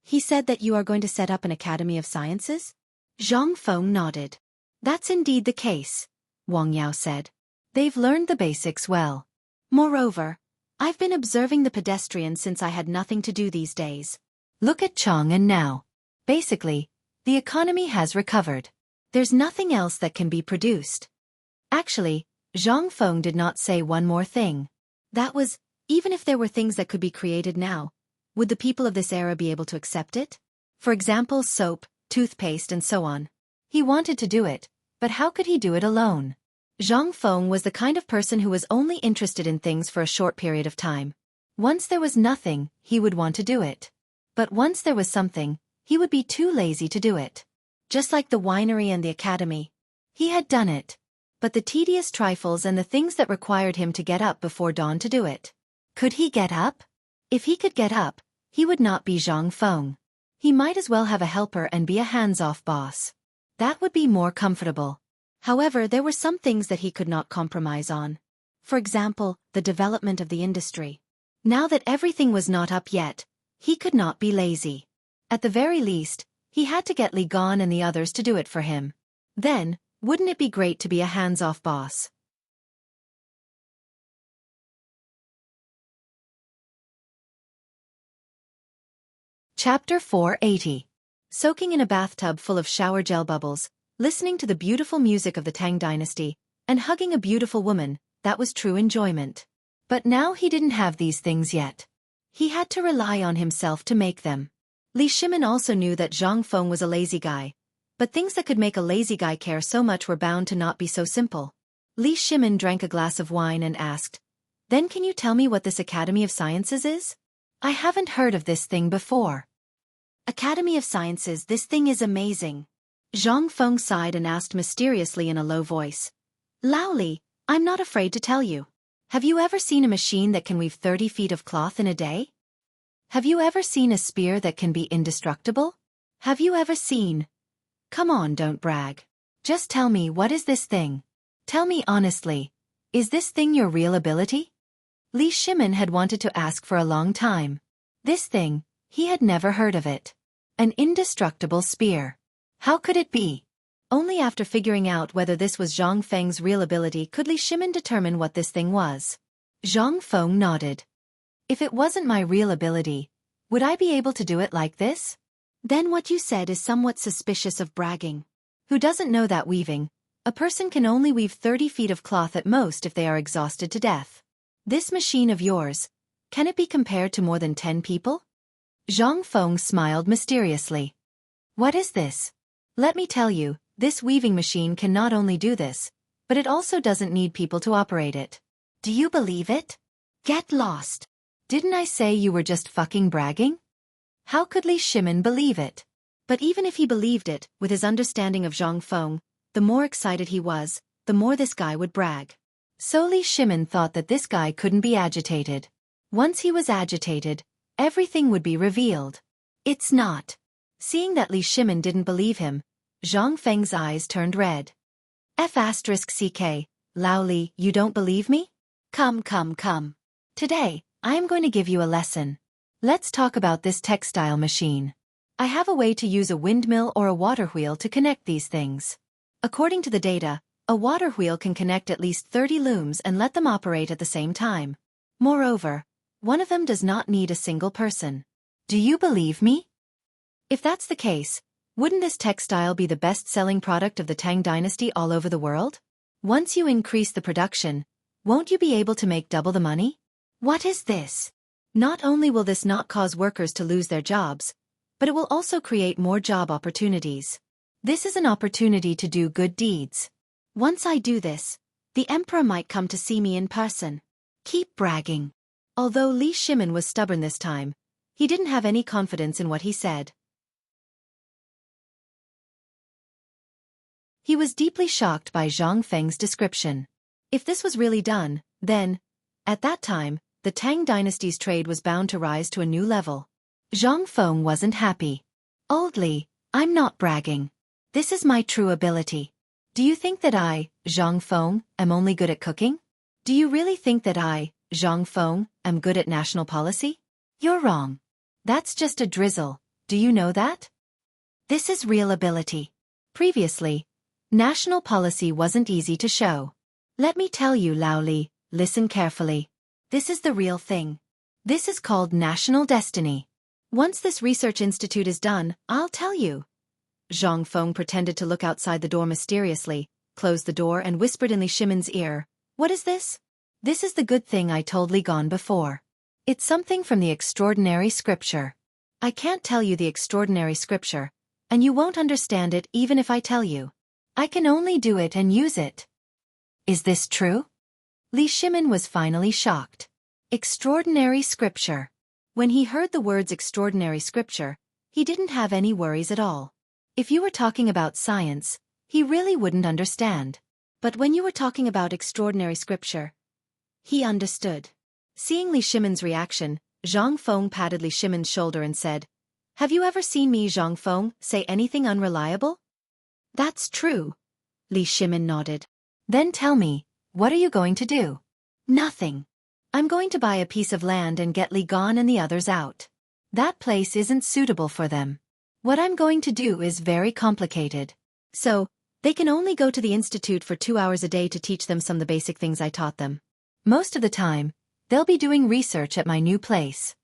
"He said that you are going to set up an Academy of Sciences?" Zhang Feng nodded. "That's indeed the case," Wang Yao said. "They've learned the basics well. Moreover, I've been observing the pedestrians since I had nothing to do these days. Look at Chang'an now. Basically, the economy has recovered. There's nothing else that can be produced." Actually, Zhang Feng did not say one more thing. That was, even if there were things that could be created now, would the people of this era be able to accept it? For example, soap, toothpaste and so on. He wanted to do it, but how could he do it alone? Zhang Feng was the kind of person who was only interested in things for a short period of time. Once there was nothing, he would want to do it. But once there was something, he would be too lazy to do it. Just like the winery and the academy. He had done it. But the tedious trifles and the things that required him to get up before dawn to do it. Could he get up? If he could get up, he would not be Zhang Feng. He might as well have a helper and be a hands-off boss. That would be more comfortable. However, there were some things that he could not compromise on. For example, the development of the industry. Now that everything was not up yet, he could not be lazy. At the very least, he had to get Li Gon and the others to do it for him. Then, wouldn't it be great to be a hands-off boss? Chapter 480. Soaking in a bathtub full of shower gel bubbles, listening to the beautiful music of the Tang dynasty, and hugging a beautiful woman, that was true enjoyment. But now he didn't have these things yet. He had to rely on himself to make them. Li Shimin also knew that Zhang Feng was a lazy guy, but things that could make a lazy guy care so much were bound to not be so simple. Li Shimin drank a glass of wine and asked, "Then can you tell me what this Academy of Sciences is? I haven't heard of this thing before." "Academy of Sciences, this thing is amazing." Zhang Feng sighed and asked mysteriously in a low voice. "Lao Li, I'm not afraid to tell you. Have you ever seen a machine that can weave 30 feet of cloth in a day? Have you ever seen a spear that can be indestructible? Have you ever seen... Come on, don't brag. Just tell me, what is this thing? Tell me honestly, is this thing your real ability?" Li Shimin had wanted to ask for a long time. This thing, he had never heard of it. An indestructible spear. How could it be? Only after figuring out whether this was Zhang Feng's real ability could Li Shimin determine what this thing was. Zhang Feng nodded. "If it wasn't my real ability, would I be able to do it like this?" "Then what you said is somewhat suspicious of bragging." "Who doesn't know that weaving? A person can only weave 30 feet of cloth at most if they are exhausted to death. This machine of yours, can it be compared to more than 10 people?" Zhang Feng smiled mysteriously. "What is this? Let me tell you, this weaving machine can not only do this, but it also doesn't need people to operate it. Do you believe it? Get lost. Didn't I say you were just fucking bragging?" How could Li Shimin believe it? But even if he believed it, with his understanding of Zhang Feng, the more excited he was, the more this guy would brag. So Li Shimin thought that this guy couldn't be agitated. Once he was agitated, everything would be revealed. It's not. Seeing that Li Shimin didn't believe him, Zhang Feng's eyes turned red. F***ck, Lao Li, you don't believe me? Come. Today, I am going to give you a lesson. Let's talk about this textile machine. I have a way to use a windmill or a water wheel to connect these things. According to the data, a water wheel can connect at least 30 looms and let them operate at the same time. Moreover, one of them does not need a single person. Do you believe me? If that's the case, wouldn't this textile be the best-selling product of the Tang dynasty all over the world? Once you increase the production, won't you be able to make double the money? What is this? Not only will this not cause workers to lose their jobs, but it will also create more job opportunities. This is an opportunity to do good deeds. Once I do this, the emperor might come to see me in person. Keep bragging. Although Li Shimin was stubborn this time, he didn't have any confidence in what he said. He was deeply shocked by Zhang Feng's description. If this was really done, then, at that time, the Tang dynasty's trade was bound to rise to a new level. Zhang Feng wasn't happy. Old Li, I'm not bragging. This is my true ability. Do you think that I, Zhang Feng, am only good at cooking? Do you really think that I, Zhang Feng, am good at national policy? You're wrong. That's just a drizzle, do you know that? This is real ability. Previously, national policy wasn't easy to show. Let me tell you, Lao Li, listen carefully. This is the real thing. This is called national destiny. Once this research institute is done, I'll tell you. Zhang Feng pretended to look outside the door mysteriously, closed the door and whispered in Li Shimin's ear, "What is this?" "This is the good thing I told Li Gone before. It's something from the extraordinary scripture. I can't tell you the extraordinary scripture, and you won't understand it even if I tell you. I can only do it and use it." Is this true? Li Shimin was finally shocked. Extraordinary scripture. When he heard the words extraordinary scripture, he didn't have any worries at all. If you were talking about science, he really wouldn't understand. But when you were talking about extraordinary scripture, he understood. Seeing Li Shimin's reaction, Zhang Feng patted Li Shimin's shoulder and said, "Have you ever seen me, Zhang Feng, say anything unreliable?" "That's true." Li Shimin nodded. "Then tell me, what are you going to do?" "Nothing. I'm going to buy a piece of land and get Li Gone and the others out. That place isn't suitable for them. What I'm going to do is very complicated. So, they can only go to the institute for 2 hours a day to teach them some of the basic things I taught them. Most of the time, they'll be doing research at my new place.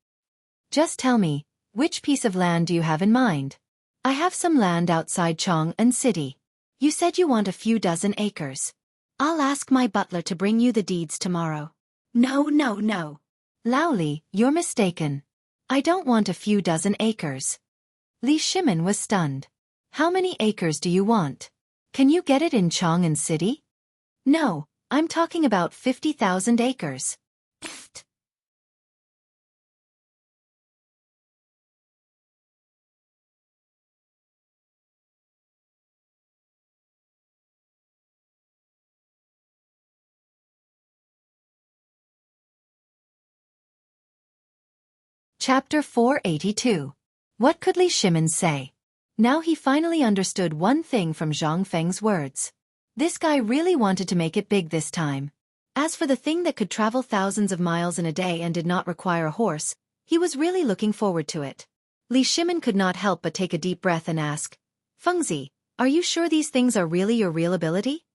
Just tell me, which piece of land do you have in mind?" "I have some land outside Chang'an City. You said you want a few dozen acres. I'll ask my butler to bring you the deeds tomorrow." No. Lao Li, you're mistaken. I don't want a few dozen acres." Li Shimin was stunned. "How many acres do you want? Can you get it in Chang'an City?" "No, I'm talking about 50,000 acres. Pfft. Chapter 482. What could Li Shimin say? Now he finally understood one thing from Zhang Feng's words. This guy really wanted to make it big this time. As for the thing that could travel thousands of miles in a day and did not require a horse, he was really looking forward to it. Li Shimin could not help but take a deep breath and ask, "Fengzi, are you sure these things are really your real ability?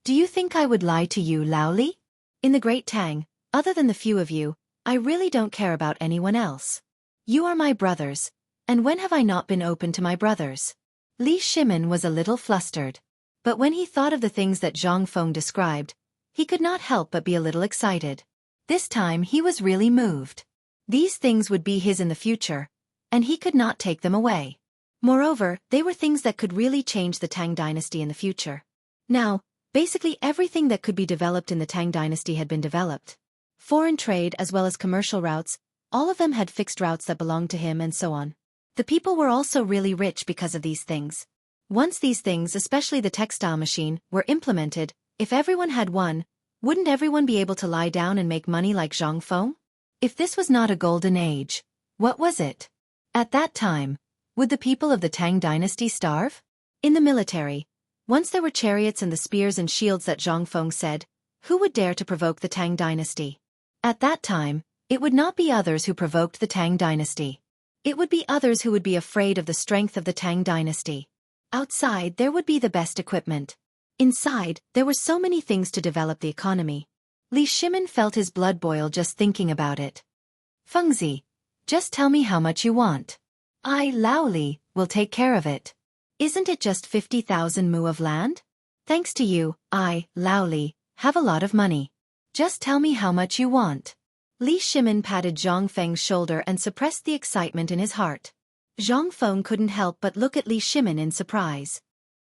Do you think I would lie to you, Lao Li? In the Great Tang, other than the few of you, I really don't care about anyone else. You are my brothers, and when have I not been open to my brothers?" Li Shimin was a little flustered. But when he thought of the things that Zhang Feng described, he could not help but be a little excited. This time he was really moved. These things would be his in the future, and he could not take them away. Moreover, they were things that could really change the Tang dynasty in the future. Now, basically everything that could be developed in the Tang dynasty had been developed. Foreign trade as well as commercial routes, all of them had fixed routes that belonged to him and so on. The people were also really rich because of these things. Once these things, especially the textile machine, were implemented, if everyone had one, wouldn't everyone be able to lie down and make money like Zhang Feng? If this was not a golden age, what was it? At that time, would the people of the Tang dynasty starve? In the military, once there were chariots and the spears and shields that Zhang Feng said, who would dare to provoke the Tang dynasty? At that time, it would not be others who provoked the Tang dynasty. It would be others who would be afraid of the strength of the Tang dynasty. Outside there would be the best equipment. Inside, there were so many things to develop the economy. Li Shimin felt his blood boil just thinking about it. "Fengzi, just tell me how much you want. I, Lao Li, will take care of it. Isn't it just 50,000 mu of land? Thanks to you, Lao Li, have a lot of money. Just tell me how much you want. Li Shimin patted Zhang Feng's shoulder and suppressed the excitement in his heart. Zhang Feng couldn't help but look at Li Shimin in surprise.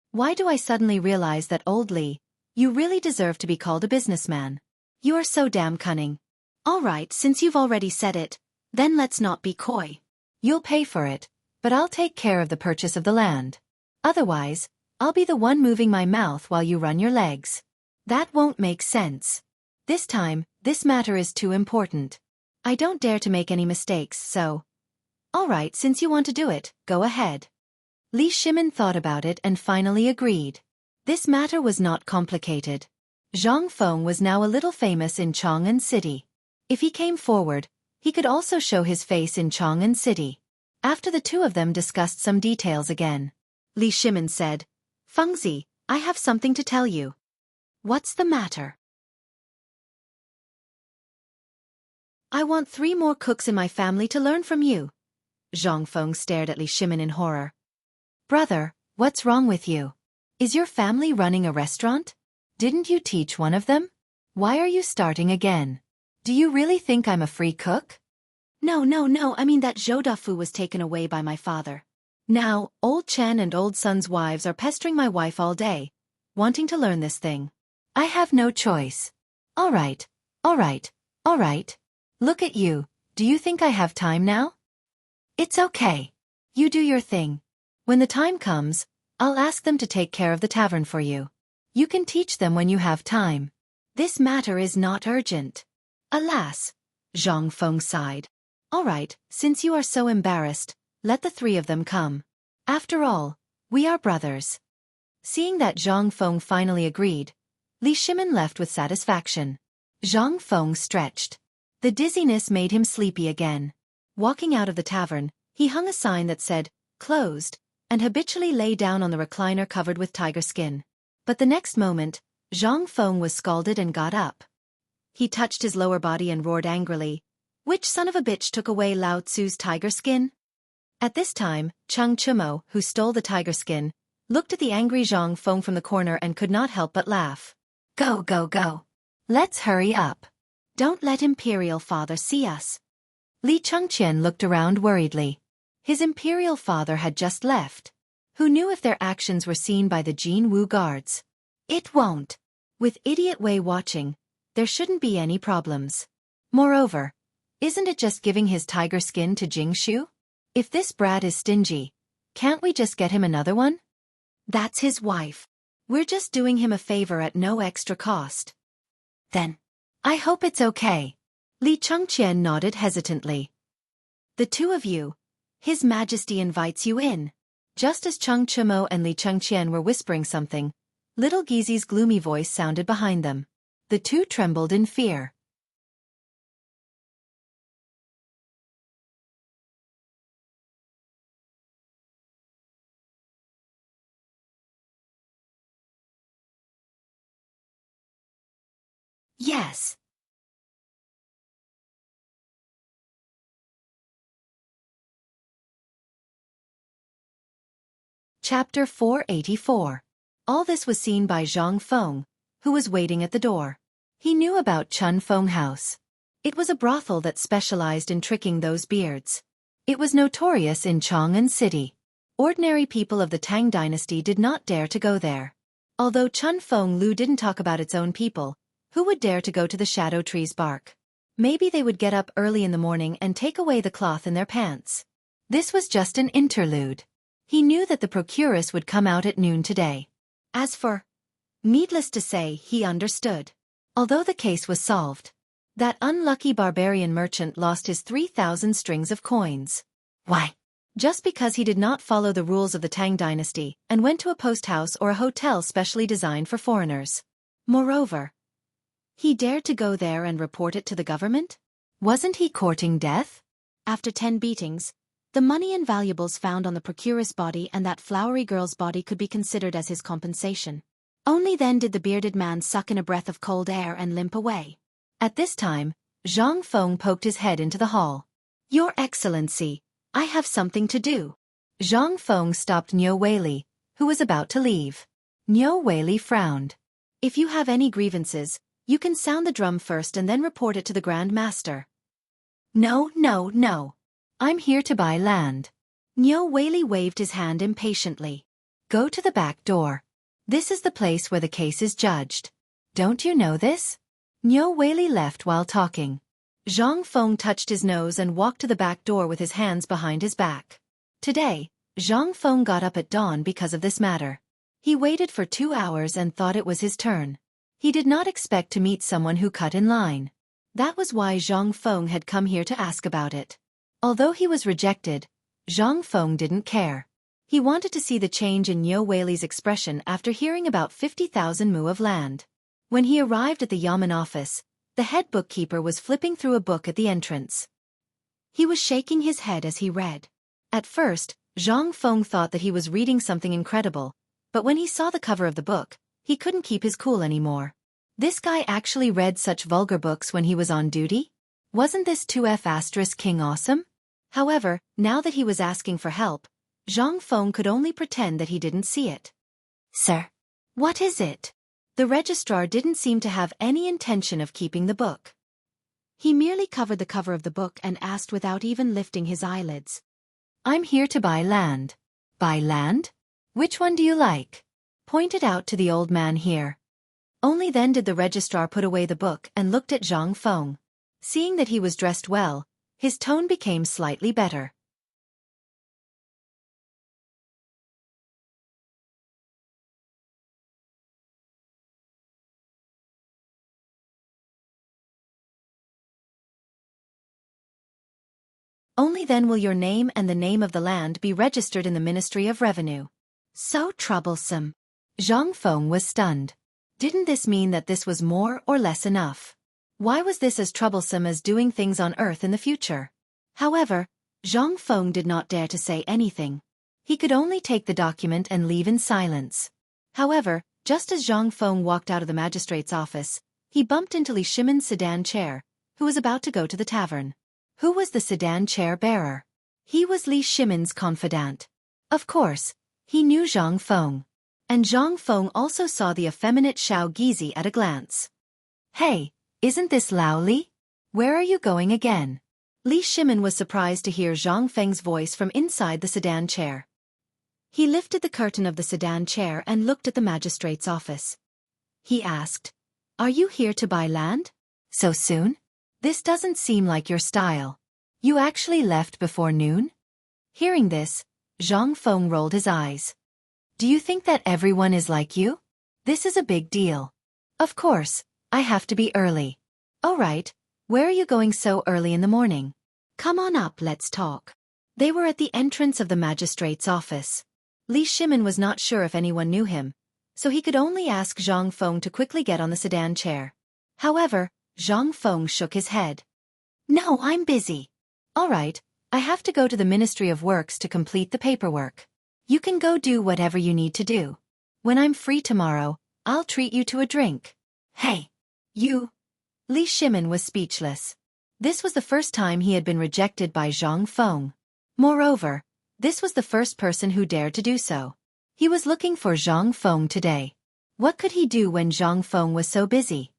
Why do I suddenly realize that, old Li, you really deserve to be called a businessman? You are so damn cunning. All right, since you've already said it, then let's not be coy. You'll pay for it, but I'll take care of the purchase of the land. Otherwise, I'll be the one moving my mouth while you run your legs. That won't make sense. This time, this matter is too important. I don't dare to make any mistakes, so... All right, since you want to do it, go ahead. Li Shimin thought about it and finally agreed. This matter was not complicated. Zhang Feng was now a little famous in Chang'an City. If he came forward, he could also show his face in Chang'an City. After the two of them discussed some details again, Li Shimin said, Fengzi, I have something to tell you. What's the matter? I want 3 more cooks in my family to learn from you. Zhang Feng stared at Li Shimin in horror. Brother, what's wrong with you? Is your family running a restaurant? Didn't you teach one of them? Why are you starting again? Do you really think I'm a free cook? No, I mean that Zhou Dafu was taken away by my father. Now, old Chen and old Sun's wives are pestering my wife all day, wanting to learn this thing. I have no choice. All right. Look at you, do you think I have time now? It's okay. You do your thing. When the time comes, I'll ask them to take care of the tavern for you. You can teach them when you have time. This matter is not urgent. Alas, Zhang Feng sighed. All right, since you are so embarrassed, let the 3 of them come. After all, we are brothers. Seeing that Zhang Feng finally agreed, Li Shimin left with satisfaction. Zhang Feng stretched. The dizziness made him sleepy again. Walking out of the tavern, he hung a sign that said, closed, and habitually lay down on the recliner covered with tiger skin. But the next moment, Zhang Feng was scalded and got up. He touched his lower body and roared angrily, which son of a bitch took away Lao Tzu's tiger skin? At this time, Cheng Chumo, who stole the tiger skin, looked at the angry Zhang Feng from the corner and could not help but laugh. Go. Let's hurry up. Don't let Imperial Father see us. Li Chengqian looked around worriedly. His Imperial Father had just left. Who knew if their actions were seen by the Jin Wu guards? It won't. With Idiot Wei watching, there shouldn't be any problems. Moreover, isn't it just giving his tiger skin to Jingshu? If this brat is stingy, can't we just get him another one? That's his wife. We're just doing him a favor at no extra cost. Then, I hope it's okay. Li Chengqian nodded hesitantly. The 2 of you, His Majesty invites you in. Just as Cheng Chumo and Li Chengqian were whispering something, little Gizi's gloomy voice sounded behind them. The 2 trembled in fear. Yes. Chapter 484. All this was seen by Zhang Feng, who was waiting at the door. He knew about Chun Feng House. It was a brothel that specialized in tricking those beards. It was notorious in Chang'an City. Ordinary people of the Tang dynasty did not dare to go there. Although Chun Feng Lu didn't talk about its own people, who would dare to go to the shadow tree's bark? Maybe they would get up early in the morning and take away the cloth in their pants. This was just an interlude. He knew that the procuress would come out at noon today. As for... Needless to say, he understood. Although the case was solved, that unlucky barbarian merchant lost his 3,000 strings of coins. Why? Just because he did not follow the rules of the Tang dynasty and went to a post house or a hotel specially designed for foreigners. Moreover, he dared to go there and report it to the government? Wasn't he courting death? After 10 beatings, the money and valuables found on the procuress' body and that flowery girl's body could be considered as his compensation. Only then did the bearded man suck in a breath of cold air and limp away. At this time, Zhang Feng poked his head into the hall. Your Excellency, I have something to do. Zhang Feng stopped Niu Weili, who was about to leave. Nyo Whaley frowned. If you have any grievances, you can sound the drum first and then report it to the Grand Master. No, no, no. I'm here to buy land. Nyo Whaley waved his hand impatiently. Go to the back door. This is the place where the case is judged. Don't you know this? Nyo Whaley left while talking. Zhang Feng touched his nose and walked to the back door with his hands behind his back. Today, Zhang Feng got up at dawn because of this matter. He waited for 2 hours and thought it was his turn. He did not expect to meet someone who cut in line. That was why Zhang Feng had come here to ask about it. Although he was rejected, Zhang Feng didn't care. He wanted to see the change in Nyo Whaley's expression after hearing about 50,000 mu of land. When he arrived at the Yamen office, the head bookkeeper was flipping through a book at the entrance. He was shaking his head as he read. At first, Zhang Feng thought that he was reading something incredible, but when he saw the cover of the book, he couldn't keep his cool anymore. This guy actually read such vulgar books when he was on duty? Wasn't this 2F** King awesome? However, now that he was asking for help, Zhang Feng could only pretend that he didn't see it. Sir, what is it? The registrar didn't seem to have any intention of keeping the book. He merely covered the cover of the book and asked without even lifting his eyelids. I'm here to buy land. Buy land? Which one do you like? Pointed out to the old man here. Only then did the registrar put away the book and looked at Zhang Feng. Seeing that he was dressed well, his tone became slightly better. Only then will your name and the name of the land be registered in the Ministry of Revenue. So troublesome. Zhang Feng was stunned. Didn't this mean that this was more or less enough? Why was this as troublesome as doing things on Earth in the future? However, Zhang Feng did not dare to say anything. He could only take the document and leave in silence. However, just as Zhang Feng walked out of the magistrate's office, he bumped into Li Shimon's sedan chair, who was about to go to the tavern. Who was the sedan chair bearer? He was Li Shimon's confidant. Of course, he knew Zhang Feng. And Zhang Feng also saw the effeminate Xiao Gizi at a glance. Hey, isn't this Lao Li? Where are you going again? Li Shimon was surprised to hear Zhang Feng's voice from inside the sedan chair. He lifted the curtain of the sedan chair and looked at the magistrate's office. He asked, "Are you here to buy land? So soon? This doesn't seem like your style. You actually left before noon?" Hearing this, Zhang Feng rolled his eyes. Do you think that everyone is like you? This is a big deal. Of course, I have to be early. All right, where are you going so early in the morning? Come on up, let's talk. They were at the entrance of the magistrate's office. Li Shimon was not sure if anyone knew him, so he could only ask Zhang Feng to quickly get on the sedan chair. However, Zhang Feng shook his head. No, I'm busy. All right, I have to go to the Ministry of Works to complete the paperwork. You can go do whatever you need to do. When I'm free tomorrow, I'll treat you to a drink. Hey, you. Li Shimon was speechless. This was the first time he had been rejected by Zhang Feng. Moreover, this was the first person who dared to do so. He was looking for Zhang Feng today. What could he do when Zhang Feng was so busy?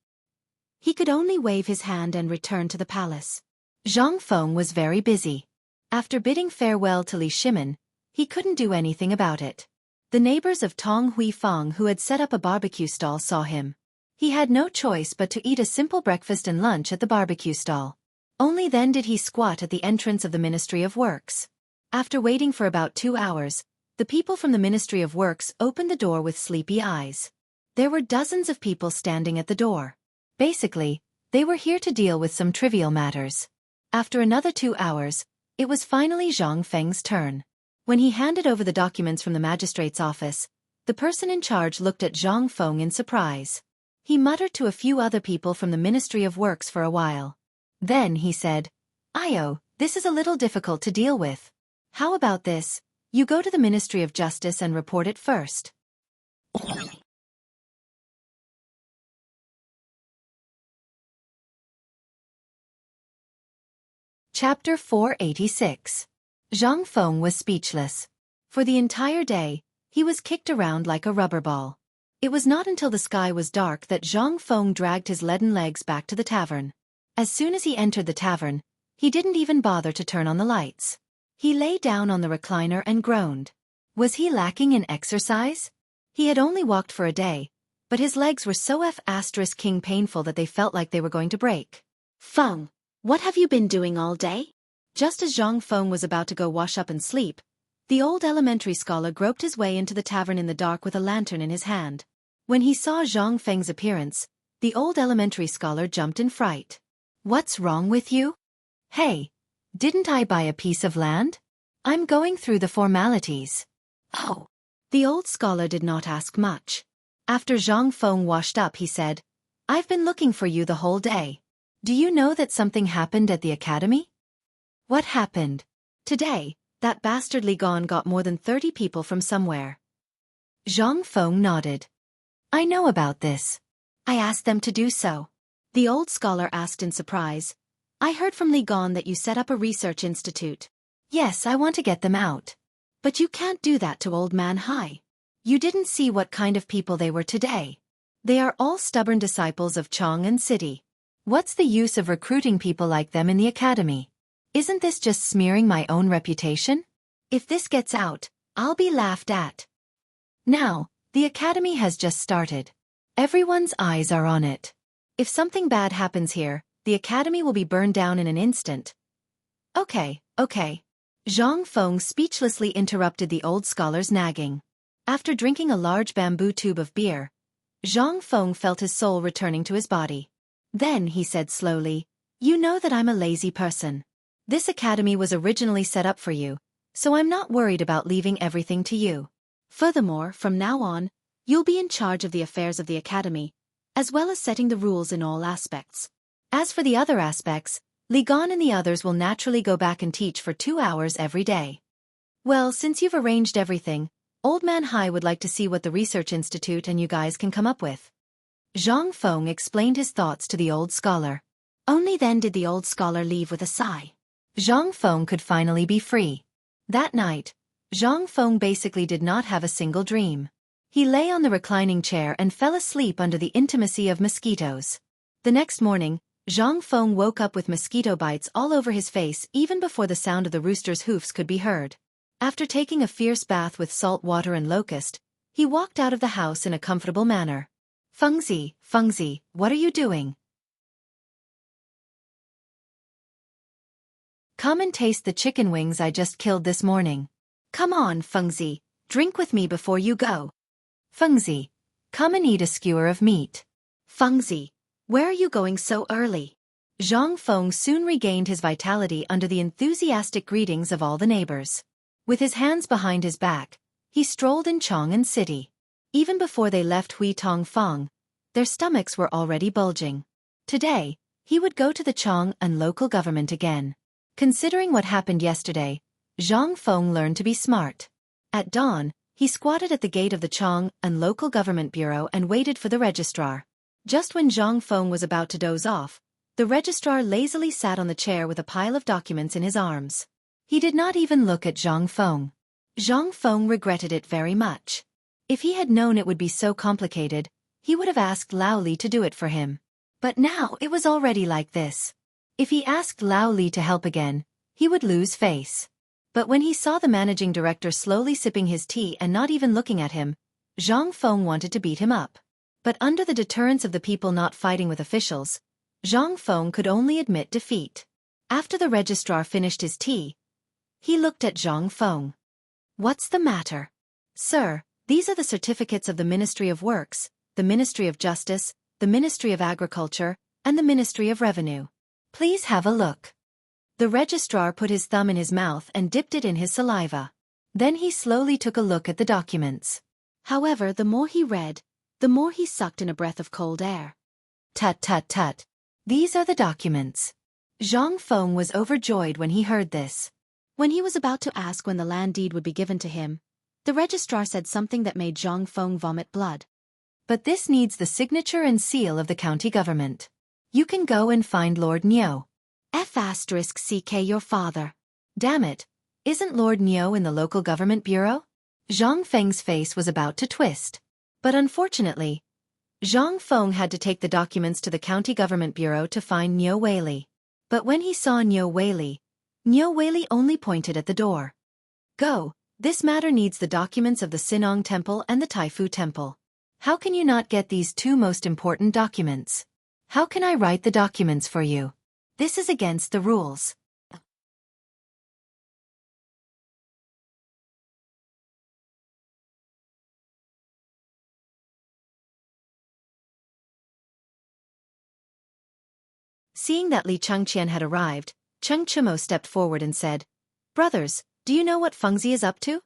He could only wave his hand and return to the palace. Zhang Feng was very busy. After bidding farewell to Li Shimon, he couldn't do anything about it. The neighbors of Tong Hui Fang who had set up a barbecue stall saw him. He had no choice but to eat a simple breakfast and lunch at the barbecue stall. Only then did he squat at the entrance of the Ministry of Works. After waiting for about 2 hours, the people from the Ministry of Works opened the door with sleepy eyes. There were dozens of people standing at the door. Basically, they were here to deal with some trivial matters. After another 2 hours, it was finally Zhang Feng's turn. When he handed over the documents from the magistrate's office, the person in charge looked at Zhang Feng in surprise. He muttered to a few other people from the Ministry of Works for a while. Then he said, "Io, this is a little difficult to deal with. How about this? You go to the Ministry of Justice and report it first." Chapter 486. Zhang Feng was speechless. For the entire day, he was kicked around like a rubber ball. It was not until the sky was dark that Zhang Feng dragged his leaden legs back to the tavern. As soon as he entered the tavern, he didn't even bother to turn on the lights. He lay down on the recliner and groaned. Was he lacking in exercise? He had only walked for a day, but his legs were so *king painful that they felt like they were going to break. Feng, what have you been doing all day? Just as Zhang Feng was about to go wash up and sleep, the old elementary scholar groped his way into the tavern in the dark with a lantern in his hand. When he saw Zhang Feng's appearance, the old elementary scholar jumped in fright. What's wrong with you? Hey, didn't I buy a piece of land? I'm going through the formalities. Oh. The old scholar did not ask much. After Zhang Feng washed up, he said, I've been looking for you the whole day. Do you know that something happened at the academy? What happened? Today, that bastard Li Gan got more than 30 people from somewhere. Zhang Feng nodded. I know about this. I asked them to do so. The old scholar asked in surprise. I heard from Li Gan that you set up a research institute. Yes, I want to get them out. But you can't do that to Old Man Hai. You didn't see what kind of people they were today. They are all stubborn disciples of Chong and City. What's the use of recruiting people like them in the academy? Isn't this just smearing my own reputation? If this gets out, I'll be laughed at. Now, the academy has just started. Everyone's eyes are on it. If something bad happens here, the academy will be burned down in an instant. Okay. Zhang Feng speechlessly interrupted the old scholar's nagging. After drinking a large bamboo tube of beer, Zhang Feng felt his soul returning to his body. Then he said slowly, You know that I'm a lazy person. This academy was originally set up for you, so I'm not worried about leaving everything to you. Furthermore, from now on, you'll be in charge of the affairs of the academy, as well as setting the rules in all aspects. As for the other aspects, Li Gan and the others will naturally go back and teach for 2 hours every day. Well, since you've arranged everything, Old Man Hai would like to see what the research institute and you guys can come up with. Zhang Feng explained his thoughts to the old scholar. Only then did the old scholar leave with a sigh. Zhang Feng could finally be free. That night, Zhang Feng basically did not have a single dream. He lay on the reclining chair and fell asleep under the intimacy of mosquitoes. The next morning, Zhang Feng woke up with mosquito bites all over his face even before the sound of the rooster's hoofs could be heard. After taking a fierce bath with salt water and locust, he walked out of the house in a comfortable manner. Fengzi, what are you doing? Come and taste the chicken wings I just killed this morning. Come on, Fengzi, drink with me before you go. Fengzi, come and eat a skewer of meat. Fengzi, where are you going so early? Zhang Feng soon regained his vitality under the enthusiastic greetings of all the neighbors. With his hands behind his back, he strolled in Chong and City. Even before they left Hui Tong Fong, their stomachs were already bulging. Today, he would go to the Chong and local government again. Considering what happened yesterday, Zhang Feng learned to be smart. At dawn, he squatted at the gate of the Chong and local government bureau and waited for the registrar. Just when Zhang Feng was about to doze off, the registrar lazily sat on the chair with a pile of documents in his arms. He did not even look at Zhang Feng. Zhang Feng regretted it very much. If he had known it would be so complicated, he would have asked Lao Li to do it for him. But now it was already like this. If he asked Lao Li to help again, he would lose face. But when he saw the managing director slowly sipping his tea and not even looking at him, Zhang Feng wanted to beat him up. But under the deterrence of the people not fighting with officials, Zhang Feng could only admit defeat. After the registrar finished his tea, he looked at Zhang Feng. What's the matter? Sir, these are the certificates of the Ministry of Works, the Ministry of Justice, the Ministry of Agriculture, and the Ministry of Revenue. Please have a look. The registrar put his thumb in his mouth and dipped it in his saliva. Then he slowly took a look at the documents. However, the more he read, the more he sucked in a breath of cold air. Tut. These are the documents. Zhang Feng was overjoyed when he heard this. When he was about to ask when the land deed would be given to him, the registrar said something that made Zhang Feng vomit blood. But this needs the signature and seal of the county government. You can go and find Lord Nyo. F***ck your father. Damn it, isn't Lord Nyo in the local government bureau? Zhang Feng's face was about to twist. But unfortunately, Zhang Feng had to take the documents to the county government bureau to find Niu Weili. But when he saw Niu Weili only pointed at the door. Go, this matter needs the documents of the Sinong Temple and the Taifu Temple. How can you not get these two most important documents? How can I write the documents for you? This is against the rules. Seeing that Li Chengqian had arrived, Cheng Chimo stepped forward and said, "Brothers, do you know what Fengzi is up to?"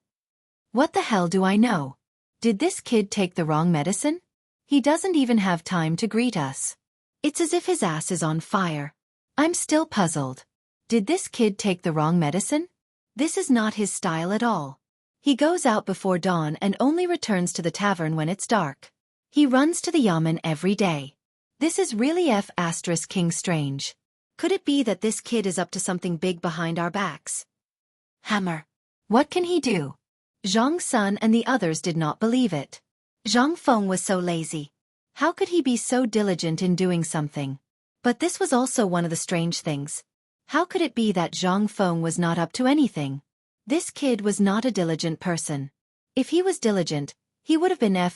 "What the hell do I know? Did this kid take the wrong medicine? He doesn't even have time to greet us. It's as if his ass is on fire. I'm still puzzled. Did this kid take the wrong medicine? This is not his style at all. He goes out before dawn and only returns to the tavern when it's dark. He runs to the yamen every day. This is really King strange. Could it be that this kid is up to something big behind our backs?" Hammer. What can he do? Zhang Sun and the others did not believe it. Zhang Feng was so lazy. How could he be so diligent in doing something? But this was also one of the strange things. How could it be that Zhang Feng was not up to anything? This kid was not a diligent person. If he was diligent, he would have been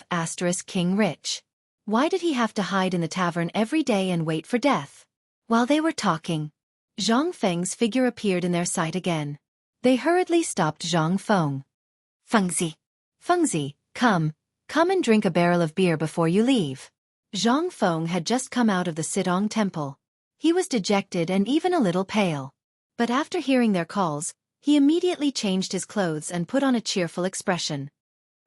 King rich. Why did he have to hide in the tavern every day and wait for death? While they were talking, Zhang Feng's figure appeared in their sight again. They hurriedly stopped Zhang Feng. Fengzi, come and drink a barrel of beer before you leave." Zhang Feng had just come out of the Sidong Temple. He was dejected and even a little pale. But after hearing their calls, he immediately changed his clothes and put on a cheerful expression.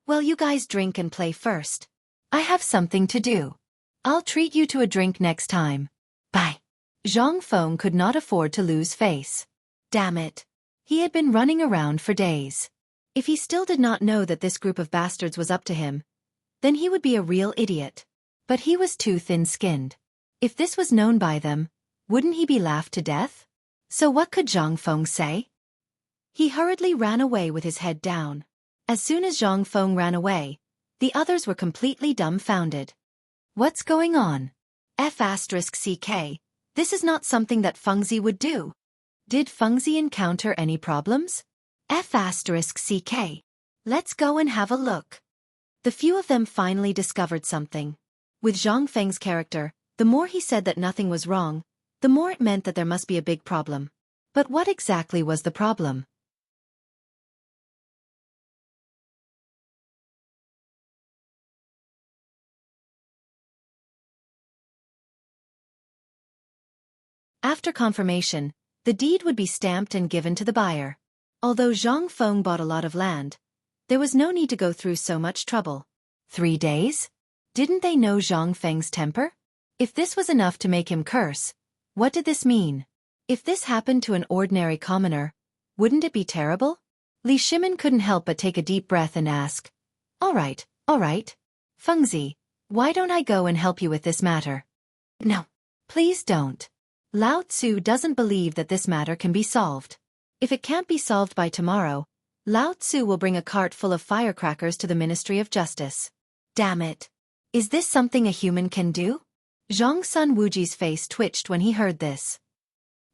"Well, you guys drink and play first. I have something to do. I'll treat you to a drink next time. Bye." Zhang Feng could not afford to lose face. Damn it. He had been running around for days. If he still did not know that this group of bastards was up to him, then he would be a real idiot. But he was too thin-skinned. If this was known by them, wouldn't he be laughed to death? So what could Zhang Feng say? He hurriedly ran away with his head down. As soon as Zhang Feng ran away, the others were completely dumbfounded. What's going on? F***CK, this is not something that Fengzi would do. Did Fengzi encounter any problems? F***CK. Let's go and have a look. The few of them finally discovered something. With Zhang Feng's character, the more he said that nothing was wrong, the more it meant that there must be a big problem. But what exactly was the problem? After confirmation, the deed would be stamped and given to the buyer. Although Zhang Feng bought a lot of land, there was no need to go through so much trouble. 3 days? Didn't they know Zhang Feng's temper? If this was enough to make him curse, what did this mean? If this happened to an ordinary commoner, wouldn't it be terrible? Li Shimin couldn't help but take a deep breath and ask, all right. Fengzi, why don't I go and help you with this matter? No. Please don't. Lao Tzu doesn't believe that this matter can be solved. If it can't be solved by tomorrow, Lao Tzu will bring a cart full of firecrackers to the Ministry of Justice. Damn it. Is this something a human can do? Zhang Sun Wuji's face twitched when he heard this.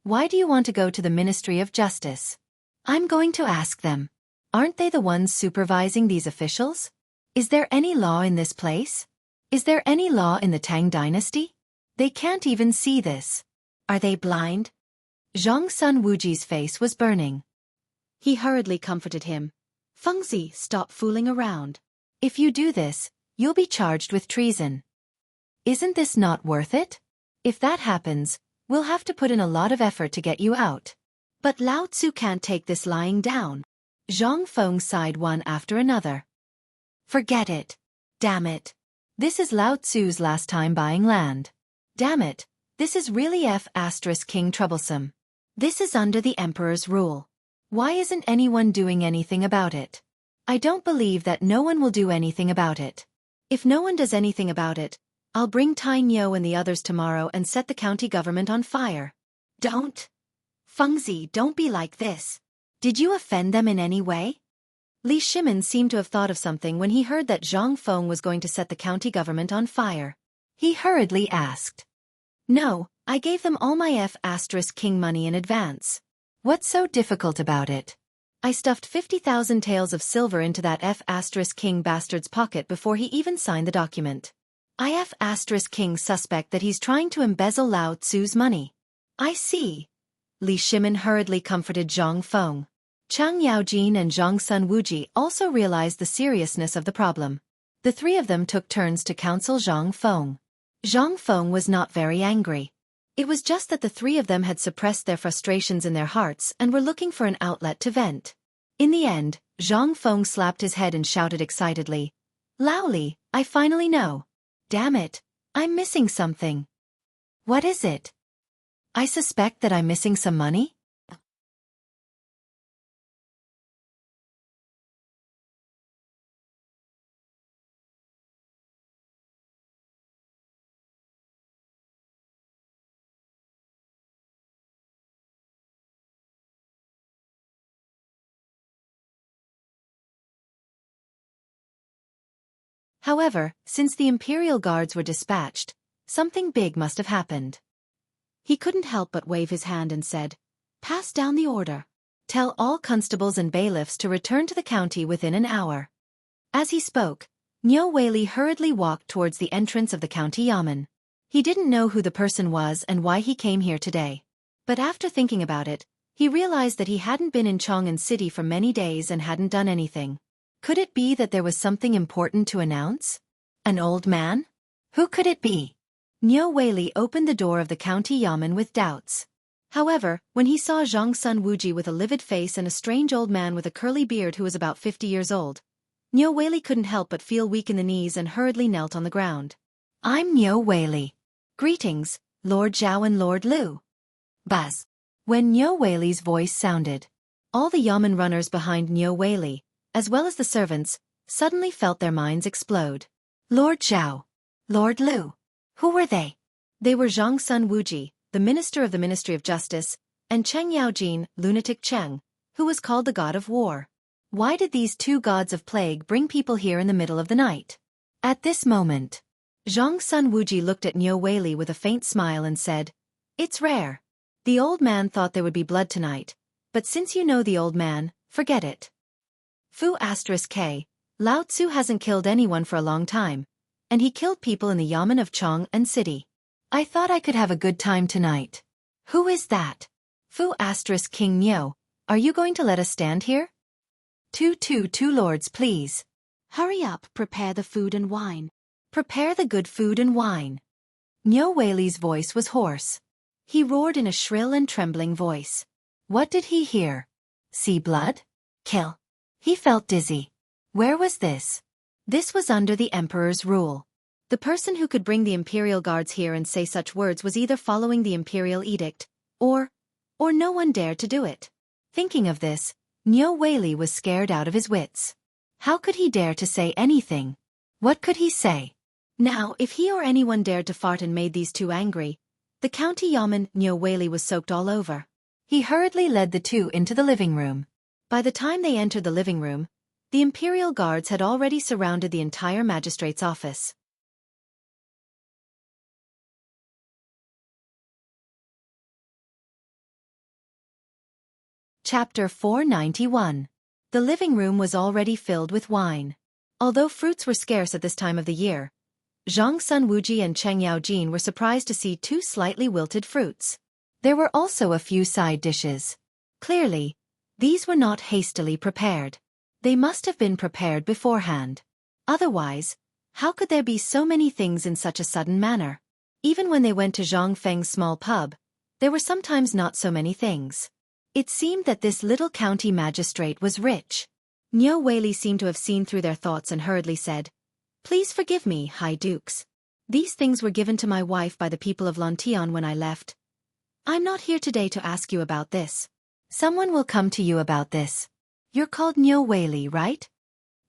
Why do you want to go to the Ministry of Justice? I'm going to ask them. Aren't they the ones supervising these officials? Is there any law in this place? Is there any law in the Tang dynasty? They can't even see this. Are they blind? Zhang Sun Wuji's face was burning. He hurriedly comforted him. Fengzi, stop fooling around. If you do this, you'll be charged with treason. Isn't this not worth it? If that happens, we'll have to put in a lot of effort to get you out. But Lao Tzu can't take this lying down. Zhang Feng sighed one after another. Forget it. Damn it. This is Lao Tzu's last time buying land. Damn it. This is really King troublesome. This is under the Emperor's rule. Why isn't anyone doing anything about it? I don't believe that no one will do anything about it. If no one does anything about it, I'll bring Tai Nyo and the others tomorrow and set the county government on fire. Don't. Fengzi, don't be like this. Did you offend them in any way? Li Shimin seemed to have thought of something when he heard that Zhang Feng was going to set the county government on fire. He hurriedly asked. No, I gave them all my F*King money in advance. What's so difficult about it? I stuffed 50,000 taels of silver into that F*King bastard's pocket before he even signed the document. I F*King suspect that he's trying to embezzle Lao Tzu's money. I see. Li Shimin hurriedly comforted Zhang Feng. Chang Yaojin and Zhang Sun Wuji also realized the seriousness of the problem. The three of them took turns to counsel Zhang Feng. Zhang Feng was not very angry. It was just that the three of them had suppressed their frustrations in their hearts and were looking for an outlet to vent. In the end, Zhang Feng slapped his head and shouted excitedly, Lao Li, I finally know. Damn it, I'm missing something. What is it? I suspect that I'm missing some money? However, since the Imperial Guards were dispatched, something big must have happened. He couldn't help but wave his hand and said, Pass down the order. Tell all constables and bailiffs to return to the county within an hour. As he spoke, Niu Weili hurriedly walked towards the entrance of the county yamen. He didn't know who the person was and why he came here today. But after thinking about it, he realized that he hadn't been in Chang'an City for many days and hadn't done anything. Could it be that there was something important to announce? An old man? Who could it be? Niu Weili opened the door of the county yamen with doubts. However, when he saw Zhang Sun Wuji with a livid face and a strange old man with a curly beard who was about 50 years old, Niu Weili couldn't help but feel weak in the knees and hurriedly knelt on the ground. I'm Niu Weili. Greetings, Lord Zhao and Lord Lu. Buzz. When Niu Weili's voice sounded, all the yamen runners behind Niu Weili, as well as the servants, suddenly felt their minds explode. Lord Zhao. Lord Lu. Who were they? They were Zhang Sun Wuji, the minister of the Ministry of Justice, and Cheng Yaojin, lunatic Cheng, who was called the god of war. Why did these two gods of plague bring people here in the middle of the night? At this moment, Zhang Sun Wuji looked at Niu Weili with a faint smile and said, It's rare. The old man thought there would be blood tonight, but since you know the old man, forget it. Fu*K, Lao Tzu hasn't killed anyone for a long time, and he killed people in the yamen of Chang'an City. I thought I could have a good time tonight. Who is that? Fu*King Niu, are you going to let us stand here? Two lords please. Hurry up, prepare the food and wine. Prepare the good food and wine. Niu Weili's voice was hoarse. He roared in a shrill and trembling voice. What did he hear? See blood? Kill. He felt dizzy. Where was this? This was under the emperor's rule. The person who could bring the imperial guards here and say such words was either following the imperial edict, or no one dared to do it. Thinking of this, Niu Weili was scared out of his wits. How could he dare to say anything? What could he say? Now, if he or anyone dared to fart and made these two angry, the county yamen Niu Weili was soaked all over. He hurriedly led the two into the living room. By the time they entered the living room, the imperial guards had already surrounded the entire magistrate's office. Chapter 491. The living room was already filled with wine. Although fruits were scarce at this time of the year, Zhang Sun Wuji and Cheng Yaojin were surprised to see two slightly wilted fruits. There were also a few side dishes. Clearly, these were not hastily prepared. They must have been prepared beforehand. Otherwise, how could there be so many things in such a sudden manner? Even when they went to Zhang Feng's small pub, there were sometimes not so many things. It seemed that this little county magistrate was rich. Niu Weili seemed to have seen through their thoughts and hurriedly said, Please forgive me, High Dukes. These things were given to my wife by the people of Lantian when I left. I'm not here today to ask you about this. Someone will come to you about this. You're called Niu Weili, right?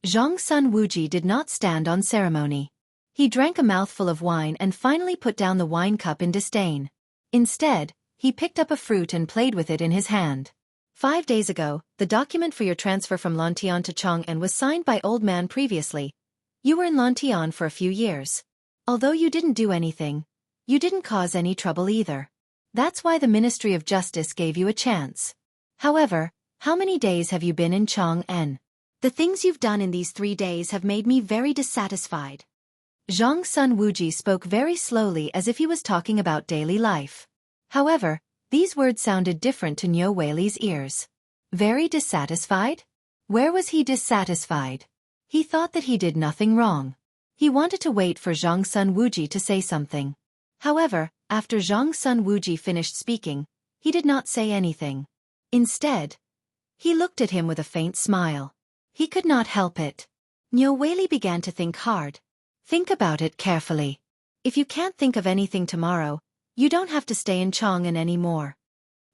Zhang Sun Wuji did not stand on ceremony. He drank a mouthful of wine and finally put down the wine cup in disdain. Instead, he picked up a fruit and played with it in his hand. 5 days ago, the document for your transfer from Lantian to Chang'an was signed by Old Man previously. You were in Lantian for a few years. Although you didn't do anything, you didn't cause any trouble either. That's why the Ministry of Justice gave you a chance. However, how many days have you been in Chang'an? The things you've done in these 3 days have made me very dissatisfied. Zhang Sun Wuji spoke very slowly as if he was talking about daily life. However, these words sounded different to Niu Weili's ears. Very dissatisfied? Where was he dissatisfied? He thought that he did nothing wrong. He wanted to wait for Zhang Sun Wuji to say something. However, after Zhang Sun Wuji finished speaking, he did not say anything. Instead, he looked at him with a faint smile. He could not help it. Niu Weili began to think hard. Think about it carefully. If you can't think of anything tomorrow, you don't have to stay in Chang'an anymore.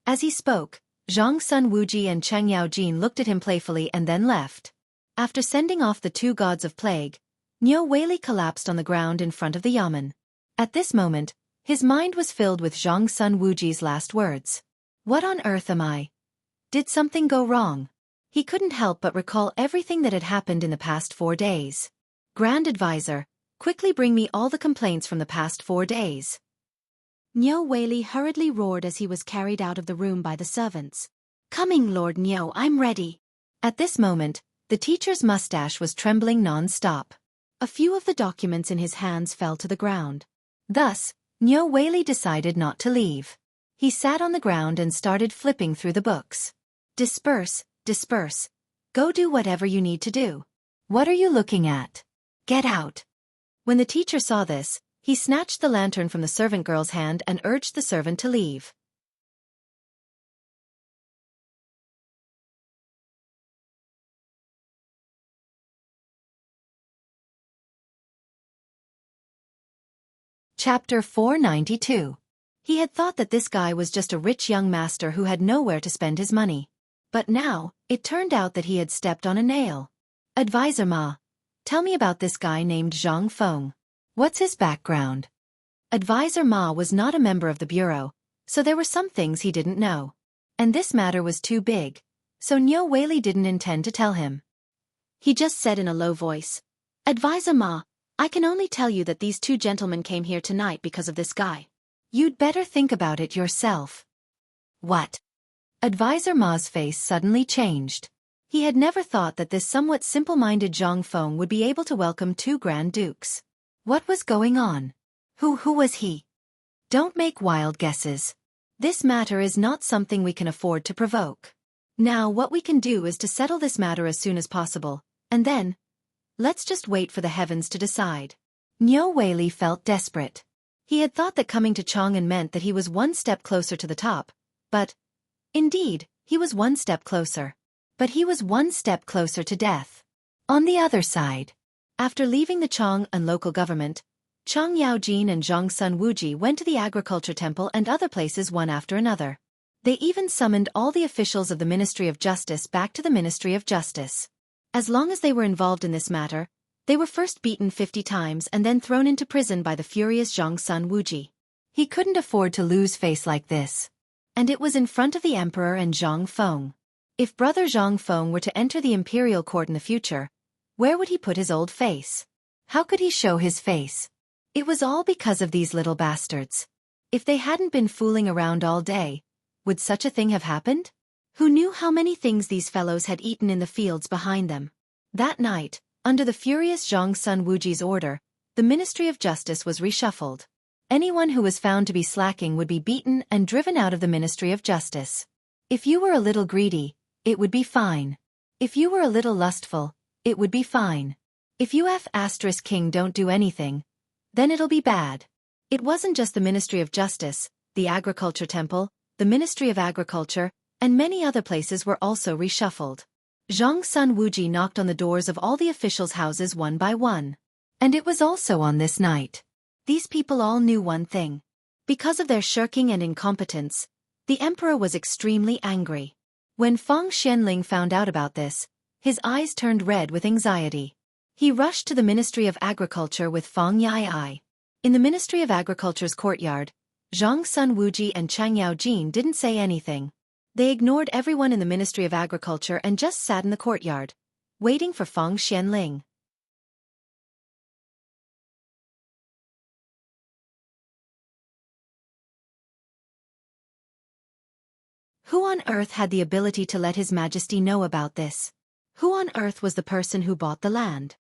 As he spoke, Zhang Sun Wuji and Cheng Yaojin looked at him playfully and then left. After sending off the 2 gods of plague, Niu Weili collapsed on the ground in front of the yamen. At this moment, his mind was filled with Zhang Sun Wuji's last words. What on earth am I? Did something go wrong? He couldn't help but recall everything that had happened in the past 4 days. Grand Advisor, quickly bring me all the complaints from the past 4 days. Niu Weili hurriedly roared as he was carried out of the room by the servants. Coming, Lord Niu, I'm ready. At this moment, the teacher's mustache was trembling non-stop. A few of the documents in his hands fell to the ground. Thus, Niu Weili decided not to leave. He sat on the ground and started flipping through the books. Disperse, disperse. Go do whatever you need to do. What are you looking at? Get out. When the teacher saw this, he snatched the lantern from the servant girl's hand and urged the servant to leave. Chapter 492. He had thought that this guy was just a rich young master who had nowhere to spend his money. But now, it turned out that he had stepped on a nail. Advisor Ma, tell me about this guy named Zhang Feng. What's his background? Advisor Ma was not a member of the bureau, so there were some things he didn't know. And this matter was too big, so Niu Weili didn't intend to tell him. He just said in a low voice, Advisor Ma, I can only tell you that these 2 gentlemen came here tonight because of this guy. You'd better think about it yourself. What? Advisor Ma's face suddenly changed. He had never thought that this somewhat simple-minded Zhang Feng would be able to welcome 2 Grand Dukes. What was going on? Who was he? Don't make wild guesses. This matter is not something we can afford to provoke. Now what we can do is to settle this matter as soon as possible, and then, let's just wait for the heavens to decide. Niu Weili felt desperate. He had thought that coming to Chang'an meant that he was 1 step closer to the top, but, indeed, he was 1 step closer. But he was 1 step closer to death. On the other side, after leaving the Chang'an local government, Cheng Yaojin and Zhang Sun Wuji went to the agriculture temple and other places one after another. They even summoned all the officials of the Ministry of Justice back to the Ministry of Justice. As long as they were involved in this matter, they were first beaten 50 times and then thrown into prison by the furious Zhang Sun Wuji. He couldn't afford to lose face like this. And it was in front of the emperor and Zhang Feng. If brother Zhang Feng were to enter the imperial court in the future, where would he put his old face? How could he show his face? It was all because of these little bastards. If they hadn't been fooling around all day, would such a thing have happened? Who knew how many things these fellows had eaten in the fields behind them? That night, under the furious Zhang Sun Wuji's order, the Ministry of Justice was reshuffled. Anyone who was found to be slacking would be beaten and driven out of the Ministry of Justice. If you were a little greedy, it would be fine. If you were a little lustful, it would be fine. If you *king don't do anything, then it'll be bad. It wasn't just the Ministry of Justice, the Agriculture Temple, the Ministry of Agriculture, and many other places were also reshuffled. Zhang Sun Wuji knocked on the doors of all the officials' houses one by one. And it was also on this night. These people all knew one thing. Because of their shirking and incompetence, the emperor was extremely angry. When Feng Xianling found out about this, his eyes turned red with anxiety. He rushed to the Ministry of Agriculture with Feng Yai. In the Ministry of Agriculture's courtyard, Zhang Sun Wuji and Cheng Yaojin didn't say anything. They ignored everyone in the Ministry of Agriculture and just sat in the courtyard, waiting for Feng Xianling. Who on earth had the ability to let His Majesty know about this? Who on earth was the person who bought the land?